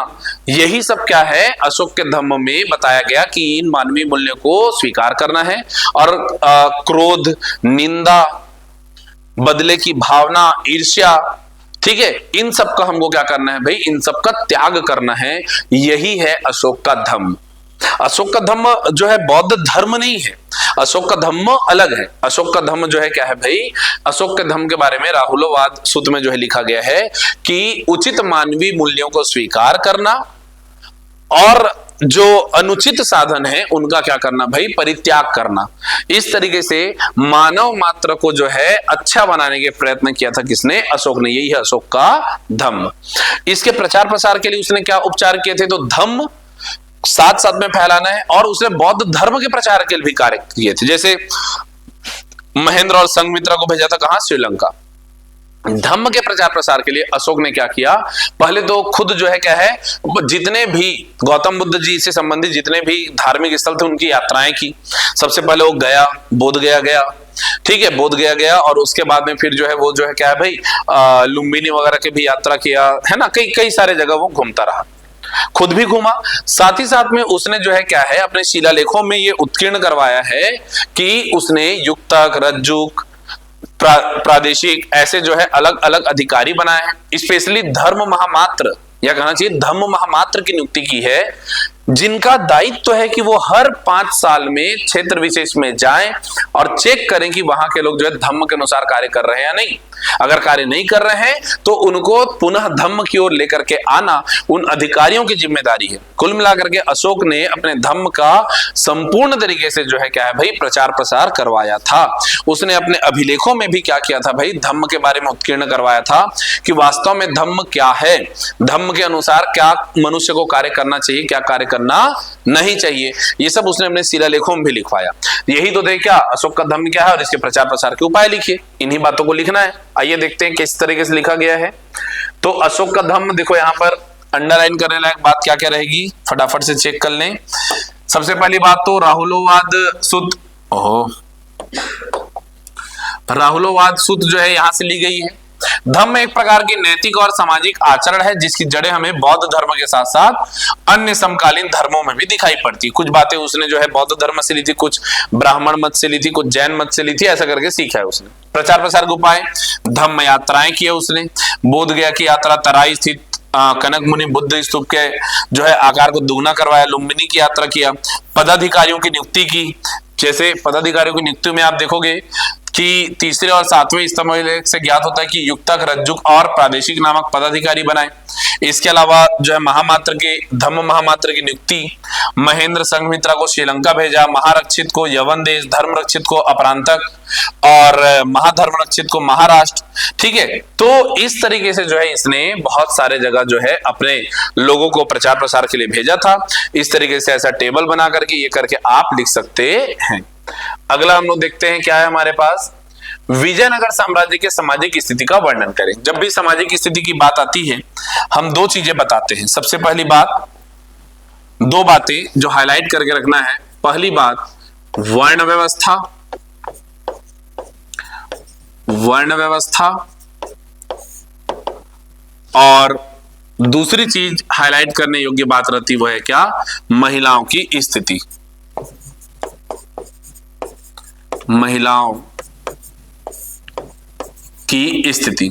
यही सब क्या है अशोक के धम्म में बताया गया कि इन मानवीय मूल्यों को स्वीकार करना है। और क्रोध, निंदा, बदले की भावना, ईर्ष्या, ठीक है, इन सब का हमको क्या करना है भाई, इन सब का त्याग करना है। यही है अशोक का धम्म। अशोक का धम्म जो है बौद्ध धर्म नहीं है, अशोक का धम्म अलग है। अशोक का धम्म जो है क्या है भाई, अशोक के धम्म के बारे में राहुलोवाद सूत्र में जो है लिखा गया है कि उचित मानवीय मूल्यों को स्वीकार करना और जो अनुचित साधन है उनका क्या करना भाई, परित्याग करना। इस तरीके से मानव मात्र को जो है अच्छा बनाने के प्रयत्न किया था किसने, अशोक ने। यही है अशोक का धम्म। इसके प्रचार प्रसार के लिए उसने क्या उपचार किए थे, तो धम्म साथ साथ में फैलाना है, और उसने बौद्ध धर्म के प्रचार के लिए भी कार्य किए थे। जैसे महेंद्र और संघमित्रा को भेजा था कहां, श्रीलंका। धम्म के प्रचार प्रसार के लिए अशोक ने क्या किया, पहले तो खुद जो है क्या है, जितने भी गौतम बुद्ध जी से संबंधित जितने भी धार्मिक स्थल थे उनकी यात्राएं की। सबसे पहले वो गया, बोध गया गया, ठीक है, बोध गया गया, और उसके बाद में फिर जो है वो जो है क्या है भाई, लुम्बिनी वगैरह की भी यात्रा किया है ना, कई कई सारे जगह वो घूमता रहा, खुद भी घूमा। साथ ही साथ में उसने जो है क्या है, अपने शिलालेखों में ये उत्कीर्ण करवाया है कि उसने युक्तक, रज्जुक, प्रादेशिक ऐसे जो है अलग अलग अधिकारी बनाए हैं। स्पेशली धर्म महामात्र या कहना चाहिए धम्म महामात्र की नियुक्ति की है, जिनका दायित्व है कि वो हर 5 साल में क्षेत्र विशेष में जाएं और चेक करें कि वहां के लोग जो है धम्म के अनुसार कार्य कर रहे हैं या नहीं। अगर कार्य नहीं कर रहे हैं तो उनको पुनः धम्म की ओर लेकर के आना उन अधिकारियों की जिम्मेदारी है। कुल मिलाकर के अशोक ने अपने धम्म का संपूर्ण तरीके से जो है क्या है भाई, प्रचार प्रसार करवाया था। उसने अपने अभिलेखों में भी क्या किया था भाई, धम्म के बारे में उत्कीर्ण करवाया था कि वास्तव में धम्म क्या है, धम्म के अनुसार क्या मनुष्य को कार्य करना चाहिए, क्या कार्य करना नहीं चाहिए। ये सब उसने अपने शिलालेखों में भी लिखवाया। यही तो देखिए अशोक का धम्म क्या है और इसके प्रचार प्रसार के उपाय लिखिए। इन्हीं बातों को लिखना है। आइए देखते हैं किस तरीके से लिखा गया है। तो अशोक का धम्म देखो, यहां पर अंडरलाइन करने लायक बात क्या क्या रहेगी, फटाफट से चेक कर लें। सबसे पहली बात तो राहुलोवाद सूत्र, राहुलोवाद सूत्र जो है यहां से ली गई है। धम्म एक प्रकार की नैतिक और सामाजिक आचरण है जिसकी जड़ें हमें बौद्ध धर्म के साथ साथ अन्य समकालीन धर्मों में भी दिखाई पड़ती। कुछ बातें उसने जो है बौद्ध धर्म से ली थी, कुछ ब्राह्मण मत से ली थी, कुछ जैन मत से ली थी, ऐसा करके सीखा है उसने। प्रचार प्रसार के उपाय, धम्म यात्राएं किए उसने। बोध गया की यात्रा, तराई स्थित कनक मुनि बुद्ध स्तूप के जो है आकार को दुगना करवाया। लुम्बिनी की यात्रा किया। पदाधिकारियों की नियुक्ति की। जैसे पदाधिकारियों की नियुक्ति में आप देखोगे कि तीसरे और 7वें स्तंभ से ज्ञात होता है कि युक्तक, रज्जुक और प्रादेशिक नामक पदाधिकारी बनाए। इसके अलावा जो है महामात्र के धम्म महामात्र की नियुक्ति, महेंद्र संघमित्रा को श्रीलंका भेजा, महारक्षित को यवन देश, धर्मरक्षित को अपरांतक और महाधर्मरक्षित को महाराष्ट्र। ठीक है, तो इस तरीके से जो है इसने बहुत सारे जगह जो है अपने लोगों को प्रचार प्रसार के लिए भेजा था। इस तरीके से ऐसा टेबल बना करके ये करके आप लिख सकते हैं। अगला हम लोग देखते हैं क्या है हमारे पास, विजयनगर साम्राज्य के सामाजिक स्थिति का वर्णन करें। जब भी सामाजिक स्थिति की बात आती है हम दो चीजें बताते हैं। सबसे पहली बात, दो बातें जो हाईलाइट करके रखना है। पहली बात वर्ण व्यवस्था, वर्ण व्यवस्था, और दूसरी चीज हाईलाइट करने योग्य बात रहती वो है क्या, महिलाओं की स्थिति। महिलाओं की स्थिति,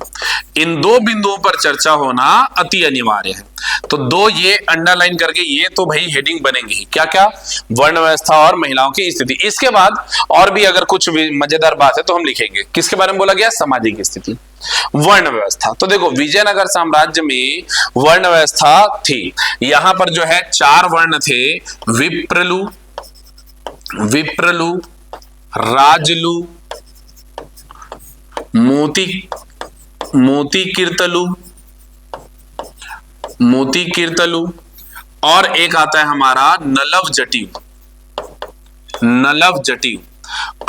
इन दो बिंदुओं पर चर्चा होना अति अनिवार्य है। तो दो ये अंडरलाइन करके ये तो भाई हेडिंग बनेंगे ही, क्या क्या, वर्ण व्यवस्था और महिलाओं की स्थिति। इसके बाद और भी अगर कुछ मजेदार बात है तो हम लिखेंगे। किसके बारे में बोला गया, सामाजिक स्थिति, वर्ण व्यवस्था। तो देखो विजयनगर साम्राज्य में वर्ण व्यवस्था थी। यहां पर जो है 4 वर्ण थे, विप्रलु, विप्रलु, राजलु, मोती कीर्तलु, मोती कीर्तलु, और एक आता है हमारा नलव जटिव, नलव जटिव।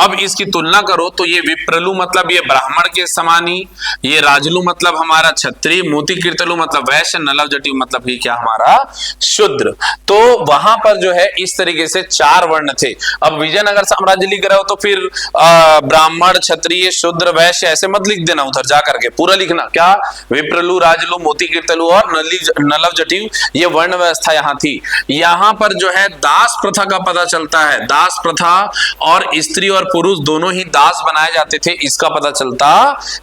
अब इसकी तुलना करो तो ये विप्रलु मतलब ये ब्राह्मण के समानी, ये राजलु मतलब हमारा क्षत्रिय, मोती कीर्तलु मतलब वैश्य, नलव जटिव मतलब ये क्या हमारा शूद्र। तो वहां पर जो है इस तरीके से 4 वर्ण थे। अब विजयनगर साम्राज्य लिख रहे हो तो फिर ब्राह्मण, क्षत्रिय, शूद्र, वैश्य ऐसे मत लिख देना, उधर जा करके पूरा लिखना क्या, विप्रलु, राजलु, मोती कीर्तलु और नलव जटिव, ये वर्ण व्यवस्था यहाँ थी। यहाँ पर जो है दास प्रथा का पता चलता है। दास प्रथा और स्त्री और पुरुष दोनों ही दास बनाए जाते थे, इसका पता चलता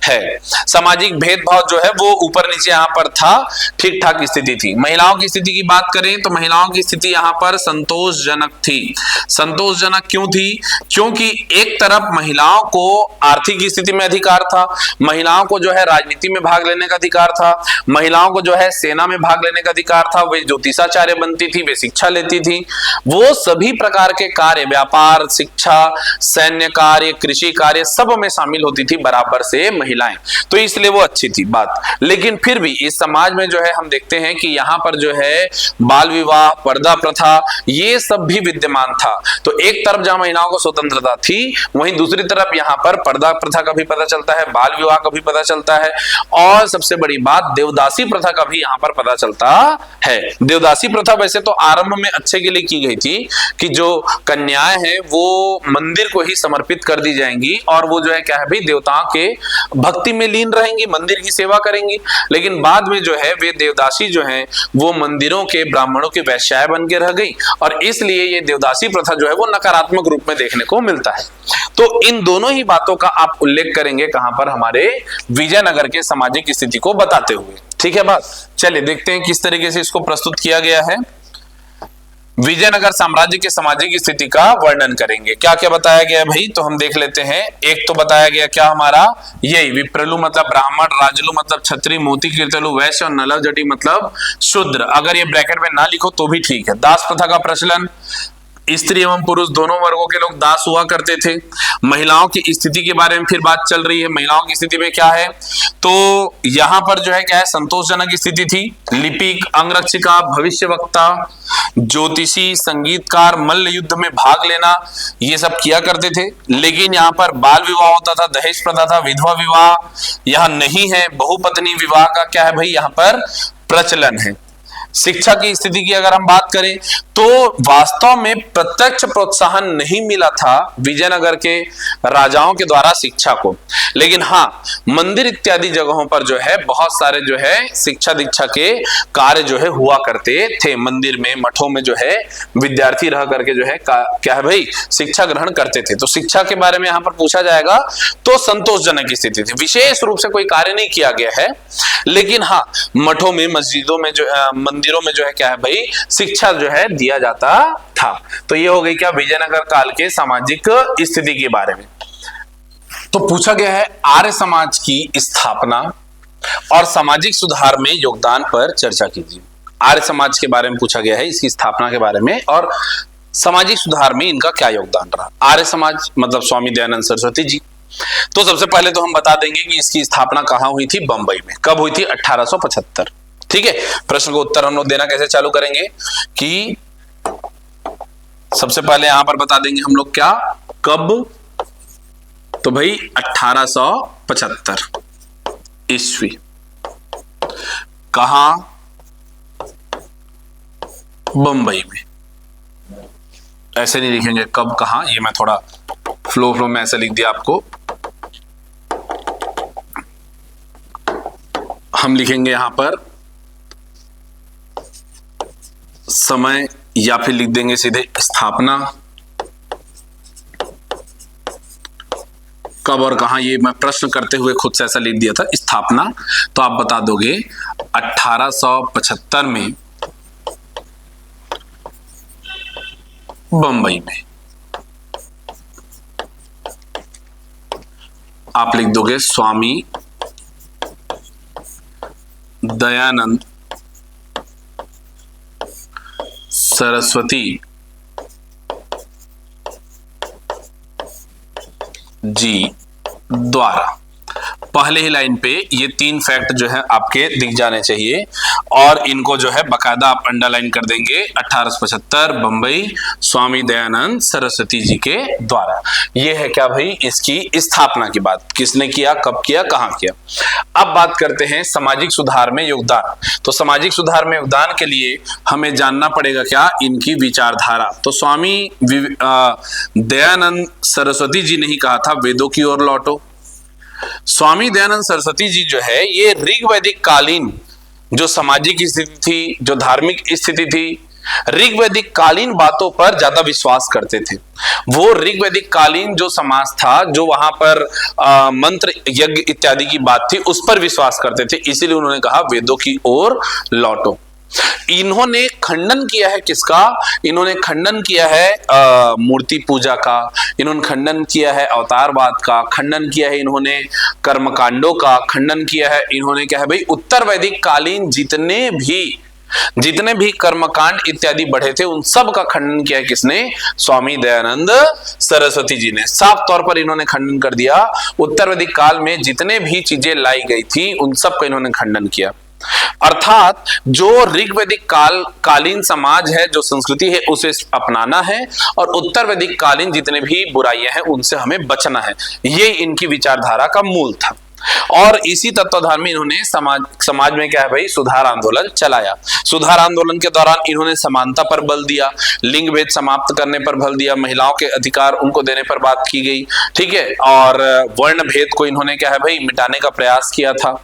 है। सामाजिक भेदभाव जो है वो ऊपर नीचे यहाँ पर था, ठीक ठाक स्थिति थी। महिलाओं की स्थिति की बात करें तो महिलाओं की स्थिति यहाँ पर संतोषजनक थी। संतोषजनक क्यों थी? क्योंकि एक तरफ महिलाओं को आर्थिक स्थिति में अधिकार था, महिलाओं को जो है राजनीति में भाग लेने का अधिकार था, महिलाओं को जो है सेना में भाग लेने का अधिकार था, वे ज्योतिषाचार्य बनती थी, वे शिक्षा लेती थी, वो सभी प्रकार के कार्य, व्यापार, शिक्षा, सैन्य कार्य, कृषि कार्य, सब में शामिल होती थी बराबर से महिलाएं, तो इसलिए वो अच्छी थी बात। लेकिन फिर भी इस समाज में जो है हम देखते हैं कि यहाँ पर जो है बाल विवाह, पर्दा प्रथा, ये सब भी विद्यमान था। तो एक तरफ जहां महिलाओं को स्वतंत्रता थी, वहीं दूसरी तरफ यहाँ पर पर्दा प्रथा का भी पता चलता है, बाल विवाह का भी पता चलता है, और सबसे बड़ी बात देवदासी प्रथा का भी यहाँ पर पता चलता है। देवदासी प्रथा वैसे तो आरंभ में अच्छे के लिए की गई थी कि जो कन्याएं हैं वो मंदिर को ही समर्पित कर दी जाएंगी और वो जो है क्या है भाई देवताओं के भक्ति में लीन रहेंगी, मंदिर की सेवा करेंगी। लेकिन बाद में जो है वे देवदासी जो हैं वो मंदिरों के ब्राह्मणों के वैश्याएं बन के रह गई, और इसलिए ये देवदासी प्रथा जो है वो नकारात्मक रूप में देखने को मिलता है। तो इन दोनों ही बातों का आप उल्लेख करेंगे कहां पर? हमारे विजयनगर के सामाजिक स्थिति को बताते हुए। ठीक है बात, चलिए देखते हैं किस तरीके से इसको प्रस्तुत किया गया है। विजयनगर साम्राज्य के सामाजिक स्थिति का वर्णन करेंगे। क्या क्या बताया गया है भाई, तो हम देख लेते हैं। एक तो बताया गया क्या हमारा, यही विप्रलु मतलब ब्राह्मण, राजलु मतलब क्षत्रिय, मोती कीर्तलु वैश्य और नलव जटी मतलब शूद्र। अगर ये ब्रैकेट में ना लिखो तो भी ठीक है। दास प्रथा का प्रचलन, स्त्री एवं पुरुष दोनों वर्गों के लोग दास हुआ करते थे। महिलाओं की स्थिति के बारे में फिर बात चल रही है। महिलाओं की स्थिति में क्या है, तो यहां पर जो है क्या है, संतोषजनक स्थिति थी। लिपिक, अंगरक्षिका, भविष्यवक्ता, ज्योतिषी, संगीतकार, मल्ल युद्ध में भाग लेना, ये सब किया करते थे। लेकिन यहाँ पर बाल विवाह होता था, दहेज प्रथा था, विधवा विवाह यहाँ नहीं है। बहुपत्नी विवाह का क्या है भाई यहाँ पर प्रचलन है। शिक्षा की स्थिति की अगर हम बात करें तो वास्तव में प्रत्यक्ष प्रोत्साहन नहीं मिला था विजयनगर के राजाओं के द्वारा शिक्षा को, लेकिन हाँ मंदिर इत्यादि जगहों पर जो है बहुत सारे जो है शिक्षा दीक्षा के कार्य जो है हुआ करते थे। मंदिर में, मठों में जो है विद्यार्थी रह करके जो है क्या है भाई शिक्षा ग्रहण करते थे। तो शिक्षा के बारे में यहाँ पर पूछा जाएगा तो संतोषजनक स्थिति थी। विशेष रूप से कोई कार्य नहीं किया गया है, लेकिन हाँ मठों में, मस्जिदों में जो मंदिरों में जो है क्या है भाई शिक्षा जो है दिया जाता था। तो ये हो गई क्या विजयनगर काल के सामाजिक स्थिति के बारे में। तो पूछा गया है आर्य समाज की स्थापना और सामाजिक सुधार में योगदान पर चर्चा कीजिए। आर्य समाज के बारे में पूछा गया है, इसकी स्थापना के बारे में और सामाजिक सुधार में इनका क्या योगदान रहा। आर्य समाज मतलब स्वामी दयानंद सरस्वती जी। तो सबसे पहले तो हम बता देंगे कि इसकी स्थापना कहां हुई थी, बंबई में। कब हुई थी? 1875। ठीक है, प्रश्न को उत्तर हम लोग देना कैसे चालू करेंगे कि सबसे पहले यहां पर बता देंगे हम लोग क्या, कब, तो भाई 1875 ईस्वी। कहां? बंबई में। ऐसे नहीं लिखेंगे कब कहां, ये मैं थोड़ा फ्लो में ऐसे लिख दिया आपको। हम लिखेंगे यहां पर समय या फिर लिख देंगे सीधे स्थापना। कब और कहां ये मैं प्रश्न करते हुए खुद से ऐसा लिख दिया था, स्थापना। तो आप बता दोगे 1875 में बंबई में। आप लिख दोगे स्वामी दयानंद सरस्वती जी द्वारा। पहले ही लाइन पे ये 3 फैक्ट जो है आपके दिख जाने चाहिए और इनको जो है बकायदा आप अंडरलाइन कर देंगे। 1875 बंबई, स्वामी दयानंद सरस्वती जी के द्वारा। ये है क्या भाई इसकी स्थापना की बात, किसने किया, कब किया, कहां किया। अब बात करते हैं सामाजिक सुधार में योगदान। तो सामाजिक सुधार में योगदान के लिए हमें जानना पड़ेगा क्या, इनकी विचारधारा। तो स्वामी दयानंद सरस्वती जी ने ही कहा था वेदों की ओर लौटो। स्वामी दयानंद सरस्वती जी जो है ये ऋग वैदिक कालीन जो सामाजिक स्थिति थी, जो धार्मिक स्थिति थी, ऋग्वैदिक कालीन बातों पर ज्यादा विश्वास करते थे। वो ऋग्वैदिक कालीन जो समाज था, जो वहां पर मंत्र यज्ञ इत्यादि की बात थी, उस पर विश्वास करते थे। इसीलिए उन्होंने कहा वेदों की ओर लौटो। इन्होंने खंडन किया है किसका? इन्होंने खंडन किया है मूर्ति पूजा का, इन्होंने खंडन किया है अवतारवाद का, खंडन किया है इन्होंने कर्मकांडों का, खंडन किया है इन्होंने क्या है भाई, उत्तर वैदिक कालीन जितने भी कर्मकांड इत्यादि बढ़े थे उन सब का खंडन किया है किसने? स्वामी दयानंद सरस्वती जी ने। साफ तौर पर इन्होंने खंडन कर दिया, उत्तर वैदिक काल में जितने भी चीजें लाई गई थी उन सब का इन्होंने खंडन किया। अर्थात जो ऋग्वैदिक कालीन समाज है, जो संस्कृति है, उसे अपनाना है और उत्तर वैदिक कालीन जितने भी बुराइयां हैं उनसे हमें बचना है। ये इनकी विचारधारा का मूल था। और इसी तत्वाधान में इन्होंने समाज में क्या है भाई, सुधार आंदोलन चलाया। सुधार आंदोलन के दौरान इन्होंने समानता पर बल दिया, लिंग भेद समाप्त करने पर बल दिया, महिलाओं के अधिकार उनको देने पर बात की गई, ठीक है, और वर्ण भेद को इन्होंने क्या है भाई मिटाने का प्रयास किया था।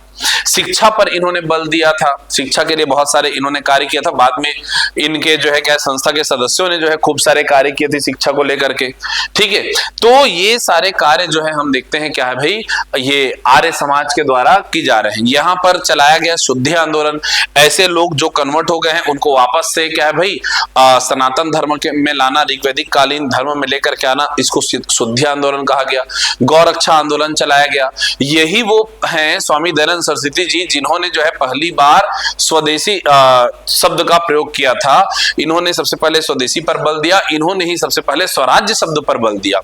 शिक्षा पर इन्होंने बल दिया था, शिक्षा के लिए बहुत सारे इन्होंने कार्य किया था। बाद में इनके जो है क्या संस्था के सदस्यों ने जो है खूब सारे कार्य किए थे शिक्षा को लेकर के, ठीक है। तो ये सारे कार्य जो है हम देखते हैं क्या है भाई, ये आर्य समाज के द्वारा की जा रहे हैं। यहाँ पर चलाया गया शुद्धि आंदोलन, ऐसे लोग जो कन्वर्ट हो गए हैं उनको वापस से क्या है भाई सनातन धर्म के में लाना, ऋग्वैदिक कालीन धर्म में लेकर के आना, इसको शुद्धि आंदोलन कहा गया। गौरक्षा आंदोलन चलाया गया। यही वो हैं स्वामी दयानंद सरस्वती जी जिन्होंने जो है पहली बार स्वदेशी शब्द का प्रयोग किया था। इन्होंने सबसे पहले स्वदेशी पर बल दिया, इन्होंने ही सबसे पहले स्वराज्य शब्द पर बल दिया।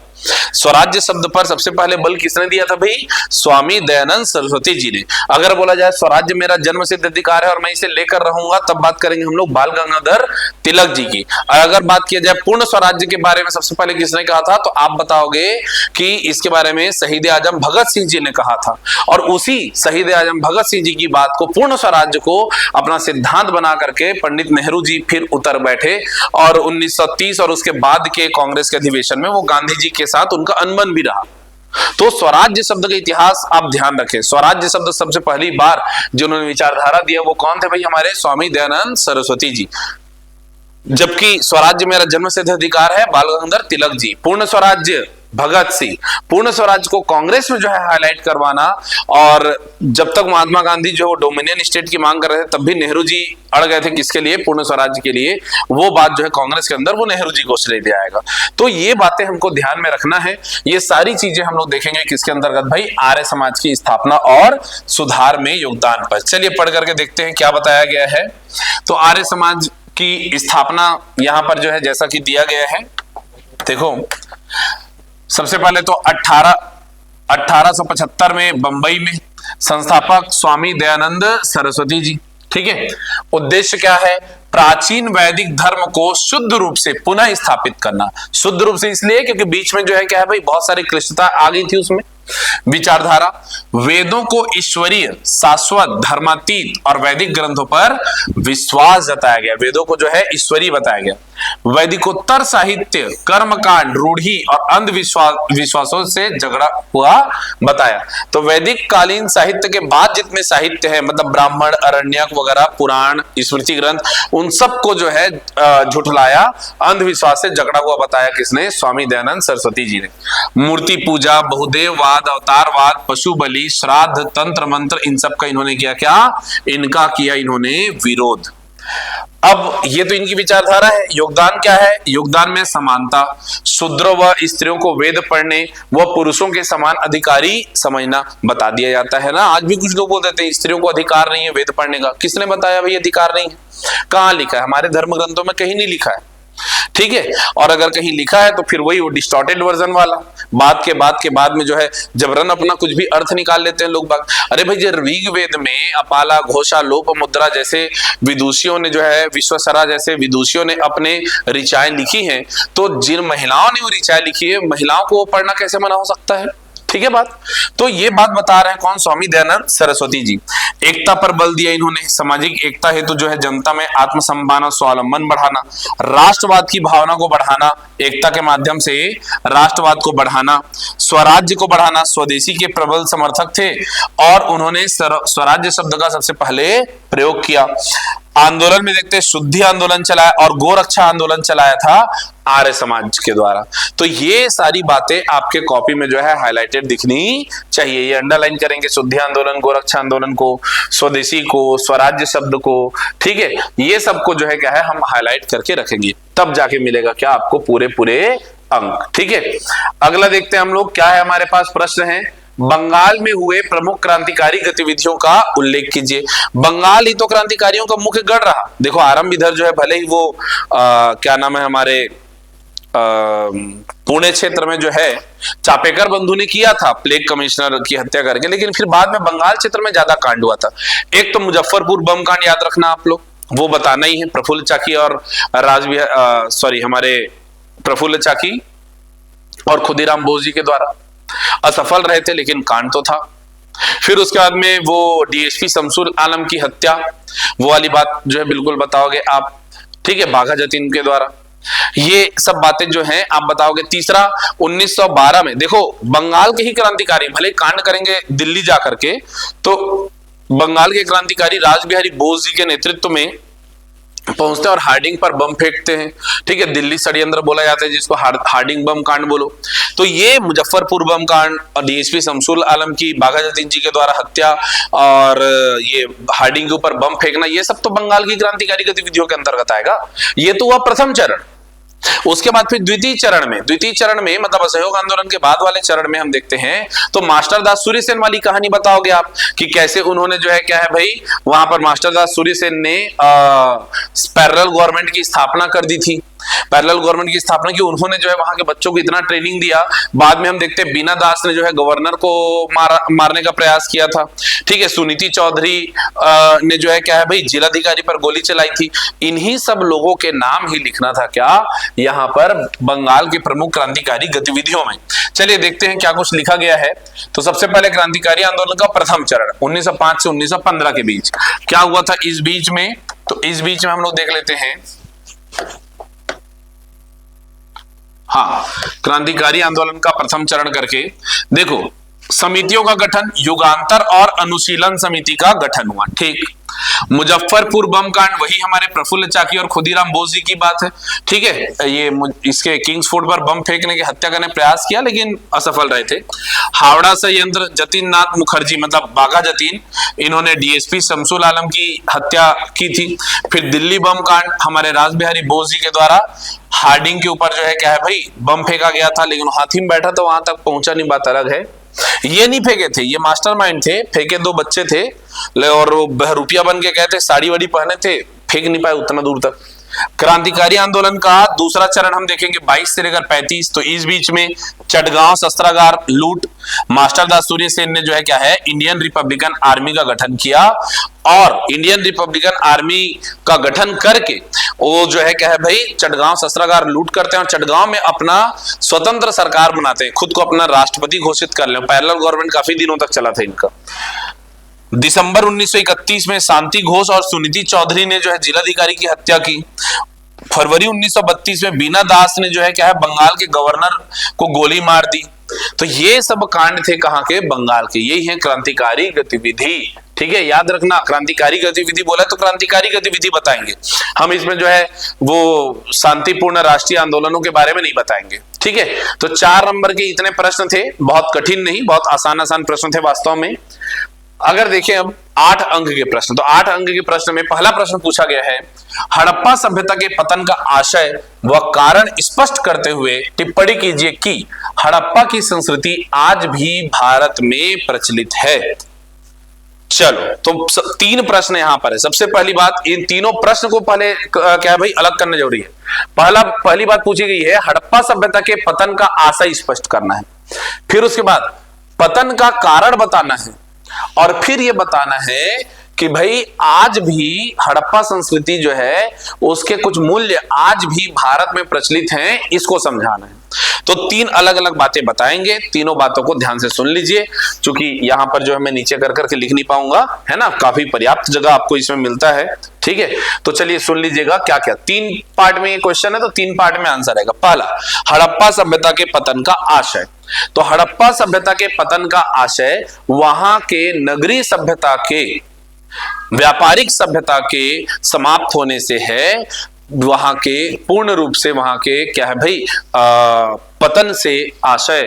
स्वराज्य शब्द पर सबसे पहले बल किसने दिया था भाई? स्वामी दयानंद सरस्वती जी ने। अगर बोला जाए स्वराज्य मेरा जन्म सिद्ध अधिकार है और मैं इसे लेकर रहूंगा, तब बात करेंगे हम लोग बाल गंगाधर तिलक जी की। और अगर बात किया जाए पूर्ण स्वराज्य के बारे में सबसे पहले किसने कहा था, तो आप बताओगे कि इसके बारे में शहीद आजम भगत सिंह जी ने कहा था। और उसी शहीद आजम भगत सिंह जी की बात को, पूर्ण स्वराज्य को अपना सिद्धांत बना करके पंडित नेहरू जी फिर उतर बैठे और 1930 और उसके बाद के कांग्रेस के अधिवेशन में वो गांधी जी के साथ उनका अनबन भी रहा। तो स्वराज्य शब्द का इतिहास आप ध्यान रखें। स्वराज्य शब्द सबसे पहली बार जिन्होंने विचारधारा दिया वो कौन थे भाई? हमारे स्वामी दयानंद सरस्वती जी। जबकि स्वराज्य मेरा जन्म सिद्ध अधिकार है बाल गंगाधर तिलक जी। पूर्ण स्वराज्य भगत सिंह। पूर्ण स्वराज्य को कांग्रेस में जो है हाईलाइट करवाना, और जब तक महात्मा गांधी जो डोमिनियन स्टेट की मांग कर रहे थे तब भी नेहरू जी अड़ गए थे किसके लिए? पूर्ण स्वराज्य के लिए। वो बात जो है कांग्रेस के अंदर वो नेहरू जी को श्रेय दिया जाएगा। तो ये बातें हमको ध्यान में रखना है। ये सारी चीजें हम लोग देखेंगे किसके अंतर्गत भाई? आर्य समाज की स्थापना और सुधार में योगदान पर। चलिए पढ़ करके देखते हैं क्या बताया गया है। तो आर्य समाज की स्थापना यहां पर जो है जैसा कि दिया गया है, देखो सबसे पहले तो 1875 में बंबई में संस्थापक स्वामी दयानंद सरस्वती जी, ठीक है। उद्देश्य क्या है? प्राचीन वैदिक धर्म को शुद्ध रूप से पुनः स्थापित करना। शुद्ध रूप से इसलिए क्योंकि बीच में जो है क्या है भाई बहुत सारी क्लिष्टता आ गई थी उसमें। विचारधारा, वेदों को ईश्वरीय, शाश्वत, धर्मातीत और वैदिक ग्रंथों पर विश्वास जताया गया। वेदों को जो है ईश्वरीय बताया गया। वैदिकोत्तर साहित्य, कर्मकांड, रूढ़ी और अंधविश्वासों से झगड़ा हुआ बताया। तो वैदिक कालीन साहित्य के बाद जितने साहित्य है, मतलब ब्राह्मण, अरण्यक वगैरह, पुराण, स्मृति ग्रंथ, उन सब को जो है झुठलाया, अंधविश्वास से झगड़ा हुआ बताया किसने? स्वामी दयानंद सरस्वती जी ने। मूर्ति पूजा, बहुदेववाद, अवतारवाद, पशु बलि, श्राद्ध, तंत्र मंत्र, इन सब का इन्होंने क्या? इनका किया इन्होंने विरोध। अब ये तो इनकी विचारधारा है। योगदान क्या है? योगदान में समानता, शूद्रों व स्त्रियों को वेद पढ़ने व पुरुषों के समान अधिकारी समझना बता दिया जाता है ना। आज भी कुछ लोग बोल देते हैं स्त्रियों को अधिकार नहीं है वेद पढ़ने का। किसने बताया भाई अधिकार नहीं है? कहां लिखा है? हमारे धर्म ग्रंथों में कहीं नहीं लिखा है, ठीक है। और अगर कहीं लिखा है तो फिर वही वो डिस्टॉर्टेड वर्जन वाला, बात के बाद में जो है जबरन अपना कुछ भी अर्थ निकाल लेते हैं लोग बाग। अरे भाई जो ऋग्वेद में अपाला, घोषा, लोप मुद्रा जैसे विदुषियों ने जो है, विश्वसरा जैसे विदुषियों ने अपने ऋचाएं लिखी हैं, तो जिन महिलाओं ने वो ऋचाएं लिखी है, महिलाओं को वो पढ़ना कैसे मना हो सकता है? ठीक है बात। तो ये बात बता रहे हैं कौन? स्वामी दयानंद सरस्वती जी। एकता पर बल दिया इन्होंने। सामाजिक एकता हेतु जो है जनता में आत्मसम्मान और स्वावलंबन बढ़ाना, राष्ट्रवाद की भावना को बढ़ाना, एकता के माध्यम से राष्ट्रवाद को बढ़ाना, स्वराज्य को बढ़ाना। स्वदेशी के प्रबल समर्थक थे और उन्होंने स्वराज्य शब्द का सबसे पहले प्रयोग किया। आंदोलन में देखते हैं शुद्धि आंदोलन चलाया और गोरक्षा आंदोलन चलाया था आर्य समाज के द्वारा। तो ये सारी बातें आपके कॉपी में जो है हाईलाइटेड दिखनी चाहिए। ये अंडरलाइन करेंगे, शुद्धि आंदोलन, गोरक्षा आंदोलन को, स्वदेशी को, स्वराज्य शब्द को, ठीक है, ये सबको जो है क्या है हम हाईलाइट करके रखेंगे, तब जाके मिलेगा क्या आपको पूरे पूरे अंक। ठीक है, अगला देखते हैं हम लोग, क्या है हमारे पास प्रश्न है, बंगाल में हुए प्रमुख क्रांतिकारी गतिविधियों का उल्लेख कीजिए। बंगाल ही तो क्रांतिकारियों का मुख्य गढ़ रहा। देखो आरंभ इधर जो है भले ही वो क्या नाम है हमारे पुणे क्षेत्र में जो है चापेकर बंधु ने किया था प्लेग कमिश्नर की हत्या करके, लेकिन फिर बाद में बंगाल क्षेत्र में ज्यादा कांड हुआ था। एक तो मुजफ्फरपुर बम कांड याद रखना आप लोग, वो बताना ही है, प्रफुल्ल चाकी और हमारे प्रफुल्ल चाकी और खुदीराम बोस जी के द्वारा असफल रहे थे, लेकिन कांड तो था। फिर उसके बाद में वो डीएसपी शमसुल आलम की हत्या, वो वाली बात जो है बिल्कुल बताओगे आप, ठीक है, बाघा जतीन के द्वारा। ये सब बातें जो हैं आप बताओगे। तीसरा 1912 में देखो बंगाल के ही क्रांतिकारी भले कांड करेंगे दिल्ली जाकर के, तो बंगाल के क्रांतिकारी रासबिहारी बोस जी के नेतृत्व में पहुंचते हैं और हार्डिंग पर बम फेंकते हैं। ठीक है, दिल्ली षड्यंत्र बोला जाता है जिसको हार्डिंग बम कांड बोलो। तो ये मुजफ्फरपुर बम कांड और डीएसपी शमसुल आलम की बाघा जतीन जी के द्वारा हत्या और ये हार्डिंग के ऊपर बम फेंकना, ये सब तो बंगाल की क्रांतिकारी गतिविधियों के अंतर्गत आएगा। ये तो हुआ प्रथम चरण। उसके बाद फिर द्वितीय चरण में मतलब असहयोग आंदोलन के बाद वाले चरण में हम देखते हैं तो मास्टर दास सूर्यसेन वाली कहानी बताओगे आप कि कैसे उन्होंने जो है क्या है भाई वहां पर मास्टर दास सूर्यसेन ने पैरेलल गवर्नमेंट की स्थापना कर दी थी। पैरेलल गवर्नमेंट की स्थापना की, उन्होंने जो है वहां के बच्चों को इतना ट्रेनिंग दिया। बाद में हम देखते हैं बीना दास ने जो है गवर्नर को मारने का प्रयास किया था। ठीक है, सुनीति चौधरी ने जो है क्या है भाई जिलाधिकारी पर गोली चलाई थी। इन्हीं सब लोगों के नाम ही लिखना था क्या यहाँ पर बंगाल के प्रमुख क्रांतिकारी गतिविधियों में। चलिए देखते हैं क्या कुछ लिखा गया है। तो सबसे पहले क्रांतिकारी आंदोलन का प्रथम चरण 1905 से 1915 के बीच क्या हुआ था इस बीच में, तो इस बीच में हम लोग देख लेते हैं। हाँ, क्रांतिकारी आंदोलन का प्रथम चरण करके देखो समितियों का गठन, युगांतर और अनुशीलन समिति का गठन हुआ। ठीक, मुजफ्फरपुर बम कांड वही हमारे प्रफुल्ल चाकी और खुदीराम बोस जी की बात है। ठीक है, ये इसके किंग्स फोर्ट पर बम फेंकने की हत्या करने प्रयास किया लेकिन असफल रहे थे। हावड़ा संयंत्र जतीन नाथ मुखर्जी मतलब बाघा जतीन, इन्होंने डीएसपी शमसुल आलम की हत्या की थी। फिर दिल्ली बम कांड हमारे रासबिहारी बोस जी के द्वारा हार्डिंग के ऊपर जो है क्या है भाई बम फेंका गया था, लेकिन हाथी में बैठा तो वहां तक पहुंचा नहीं, बात अलग है। ये नहीं फेंके थे, ये मास्टरमाइंड थे, फेंके दो बच्चे थे और वो बहरूपिया बन के कहते साड़ी वाड़ी पहने थे, फेंक नहीं पाए उतना दूर तक। क्रांतिकारी आंदोलन का दूसरा चरण हम देखेंगे 22 से लेकर 35। तो इस बीच में चटगांव शस्त्रागार लूट, मास्टर दास सूर्यसेन ने जो है क्या है इंडियन रिपब्लिकन आर्मी का गठन किया और इंडियन रिपब्लिकन आर्मी का गठन करके वो जो है क्या है भाई चटगांव शस्त्रागार लूट करते हैं और चटगांव में अपना स्वतंत्र सरकार बनाते हैं, खुद को अपना राष्ट्रपति घोषित कर ले। पैरेलल गवर्नमेंट काफी दिनों तक चला था इनका। दिसंबर 1931 में शांति घोष और सुनीति चौधरी ने जो है जिलाधिकारी की हत्या की। फरवरी 1932 में बीना दास ने जो है क्या है बंगाल के गवर्नर को गोली मार दी। तो ये सब कांड थे कहां के, बंगाल के। यही है क्रांतिकारी गतिविधि। ठीक है, याद रखना क्रांतिकारी गतिविधि बोला तो क्रांतिकारी गतिविधि बताएंगे हम, इसमें जो है वो शांतिपूर्ण राष्ट्रीय आंदोलनों के बारे में नहीं बताएंगे। ठीक है, तो 4 नंबर के इतने प्रश्न थे, बहुत कठिन नहीं, बहुत आसान प्रश्न थे वास्तव में। अगर देखें अब 8 अंक के प्रश्न, तो 8 अंक के प्रश्न में पहला प्रश्न पूछा गया है, हड़प्पा सभ्यता के पतन का आशय व कारण स्पष्ट करते हुए टिप्पणी कीजिए कि हड़प्पा की संस्कृति आज भी भारत में प्रचलित है। चलो, तो 3 प्रश्न यहां पर है। सबसे पहली बात, इन तीनों प्रश्न को पहले क्या है भाई अलग करना जरूरी है। पहली बात पूछी गई है हड़प्पा सभ्यता के पतन का आशय स्पष्ट करना है, फिर उसके बाद पतन का कारण बताना है और फिर यह बताना है कि भाई आज भी हड़प्पा संस्कृति जो है उसके कुछ मूल्य आज भी भारत में प्रचलित हैं, इसको समझाना है। तो 3 अलग अलग बातें बताएंगे, तीनों बातों को ध्यान से सुन लीजिए, क्योंकि यहां पर जो है मैं नीचे कर करके लिख नहीं पाऊंगा, है ना, काफी पर्याप्त जगह आपको इसमें मिलता है। ठीक है, तो चलिए सुन लीजिएगा क्या क्या। 3 पार्ट में ये क्वेश्चन है, तो 3 पार्ट में आंसर आएगा। पहला, हड़प्पा सभ्यता के पतन का आशय। तो हड़प्पा सभ्यता के पतन का आशय वहां के नगरीय सभ्यता के व्यापारिक सभ्यता के समाप्त होने से है, वहां के पूर्ण रूप से वहां के क्या है भाई पतन से आशय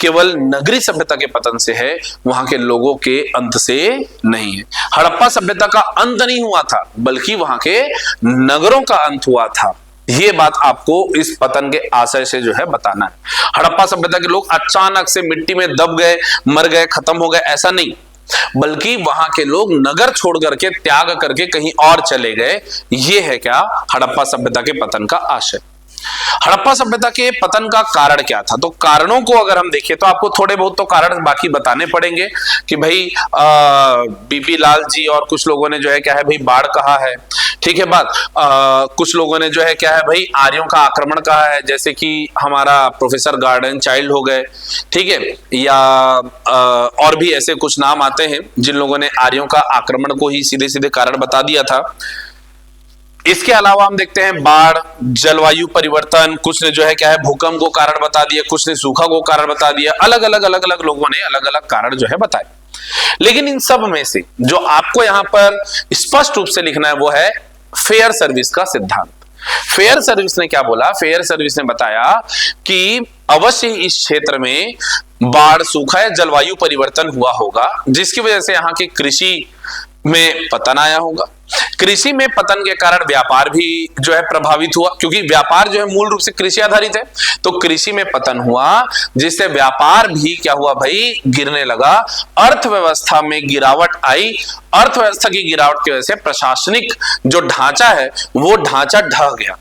केवल नगरीय सभ्यता के पतन से है, वहां के लोगों के अंत से नहीं है। हड़प्पा सभ्यता का अंत नहीं हुआ था, बल्कि वहां के नगरों का अंत हुआ था। ये बात आपको इस पतन के आशय से जो है बताना है। हड़प्पा सभ्यता के लोग अचानक से मिट्टी में दब गए, मर गए, खत्म हो गए, ऐसा नहीं, बल्कि वहां के लोग नगर छोड़ करके, त्याग करके कहीं और चले गए। ये है क्या हड़प्पा सभ्यता के पतन का आशय। हड़प्पा सभ्यता के पतन का कारण क्या था? तो कारणों को अगर हम देखें तो आपको थोड़े बहुत तो कारण बाकी बताने पड़ेंगे कि भाई बीपी लाल जी और कुछ लोगों ने जो है क्या है भाई बाढ़ कहा है, ठीक है बात। कुछ लोगों ने जो है क्या है भाई आर्यों का आक्रमण कहा है, जैसे कि हमारा प्रोफेसर गार्डन चाइल्ड हो गए, ठीक है, या और भी ऐसे कुछ नाम आते हैं जिन लोगों ने आर्यों का आक्रमण को ही सीधे सीधे कारण बता दिया था। इसके अलावा हम देखते हैं बाढ़, जलवायु परिवर्तन, कुछ ने जो है क्या है भूकंप को कारण बता दिया, कुछ ने सूखा को कारण बता दिया। अलग अलग लोगों ने अलग अलग कारण जो है बताए। लेकिन इन सब में से जो आपको यहां पर स्पष्ट रूप से लिखना है वो है फेयर सर्विस का सिद्धांत। फेयर सर्विस ने क्या बोला? फेयर सर्विस ने बताया कि अवश्य इस क्षेत्र में बाढ़, सूखा या जलवायु परिवर्तन हुआ होगा, जिसकी वजह से यहाँ की कृषि में पतन आया होगा। कृषि में पतन के कारण व्यापार भी जो है प्रभावित हुआ, क्योंकि व्यापार जो है मूल रूप से कृषि आधारित है। तो कृषि में पतन हुआ, जिससे व्यापार भी क्या हुआ भाई गिरने लगा, अर्थव्यवस्था में गिरावट आई। अर्थव्यवस्था की गिरावट की वजह से प्रशासनिक जो ढांचा है वो ढांचा ढह गया,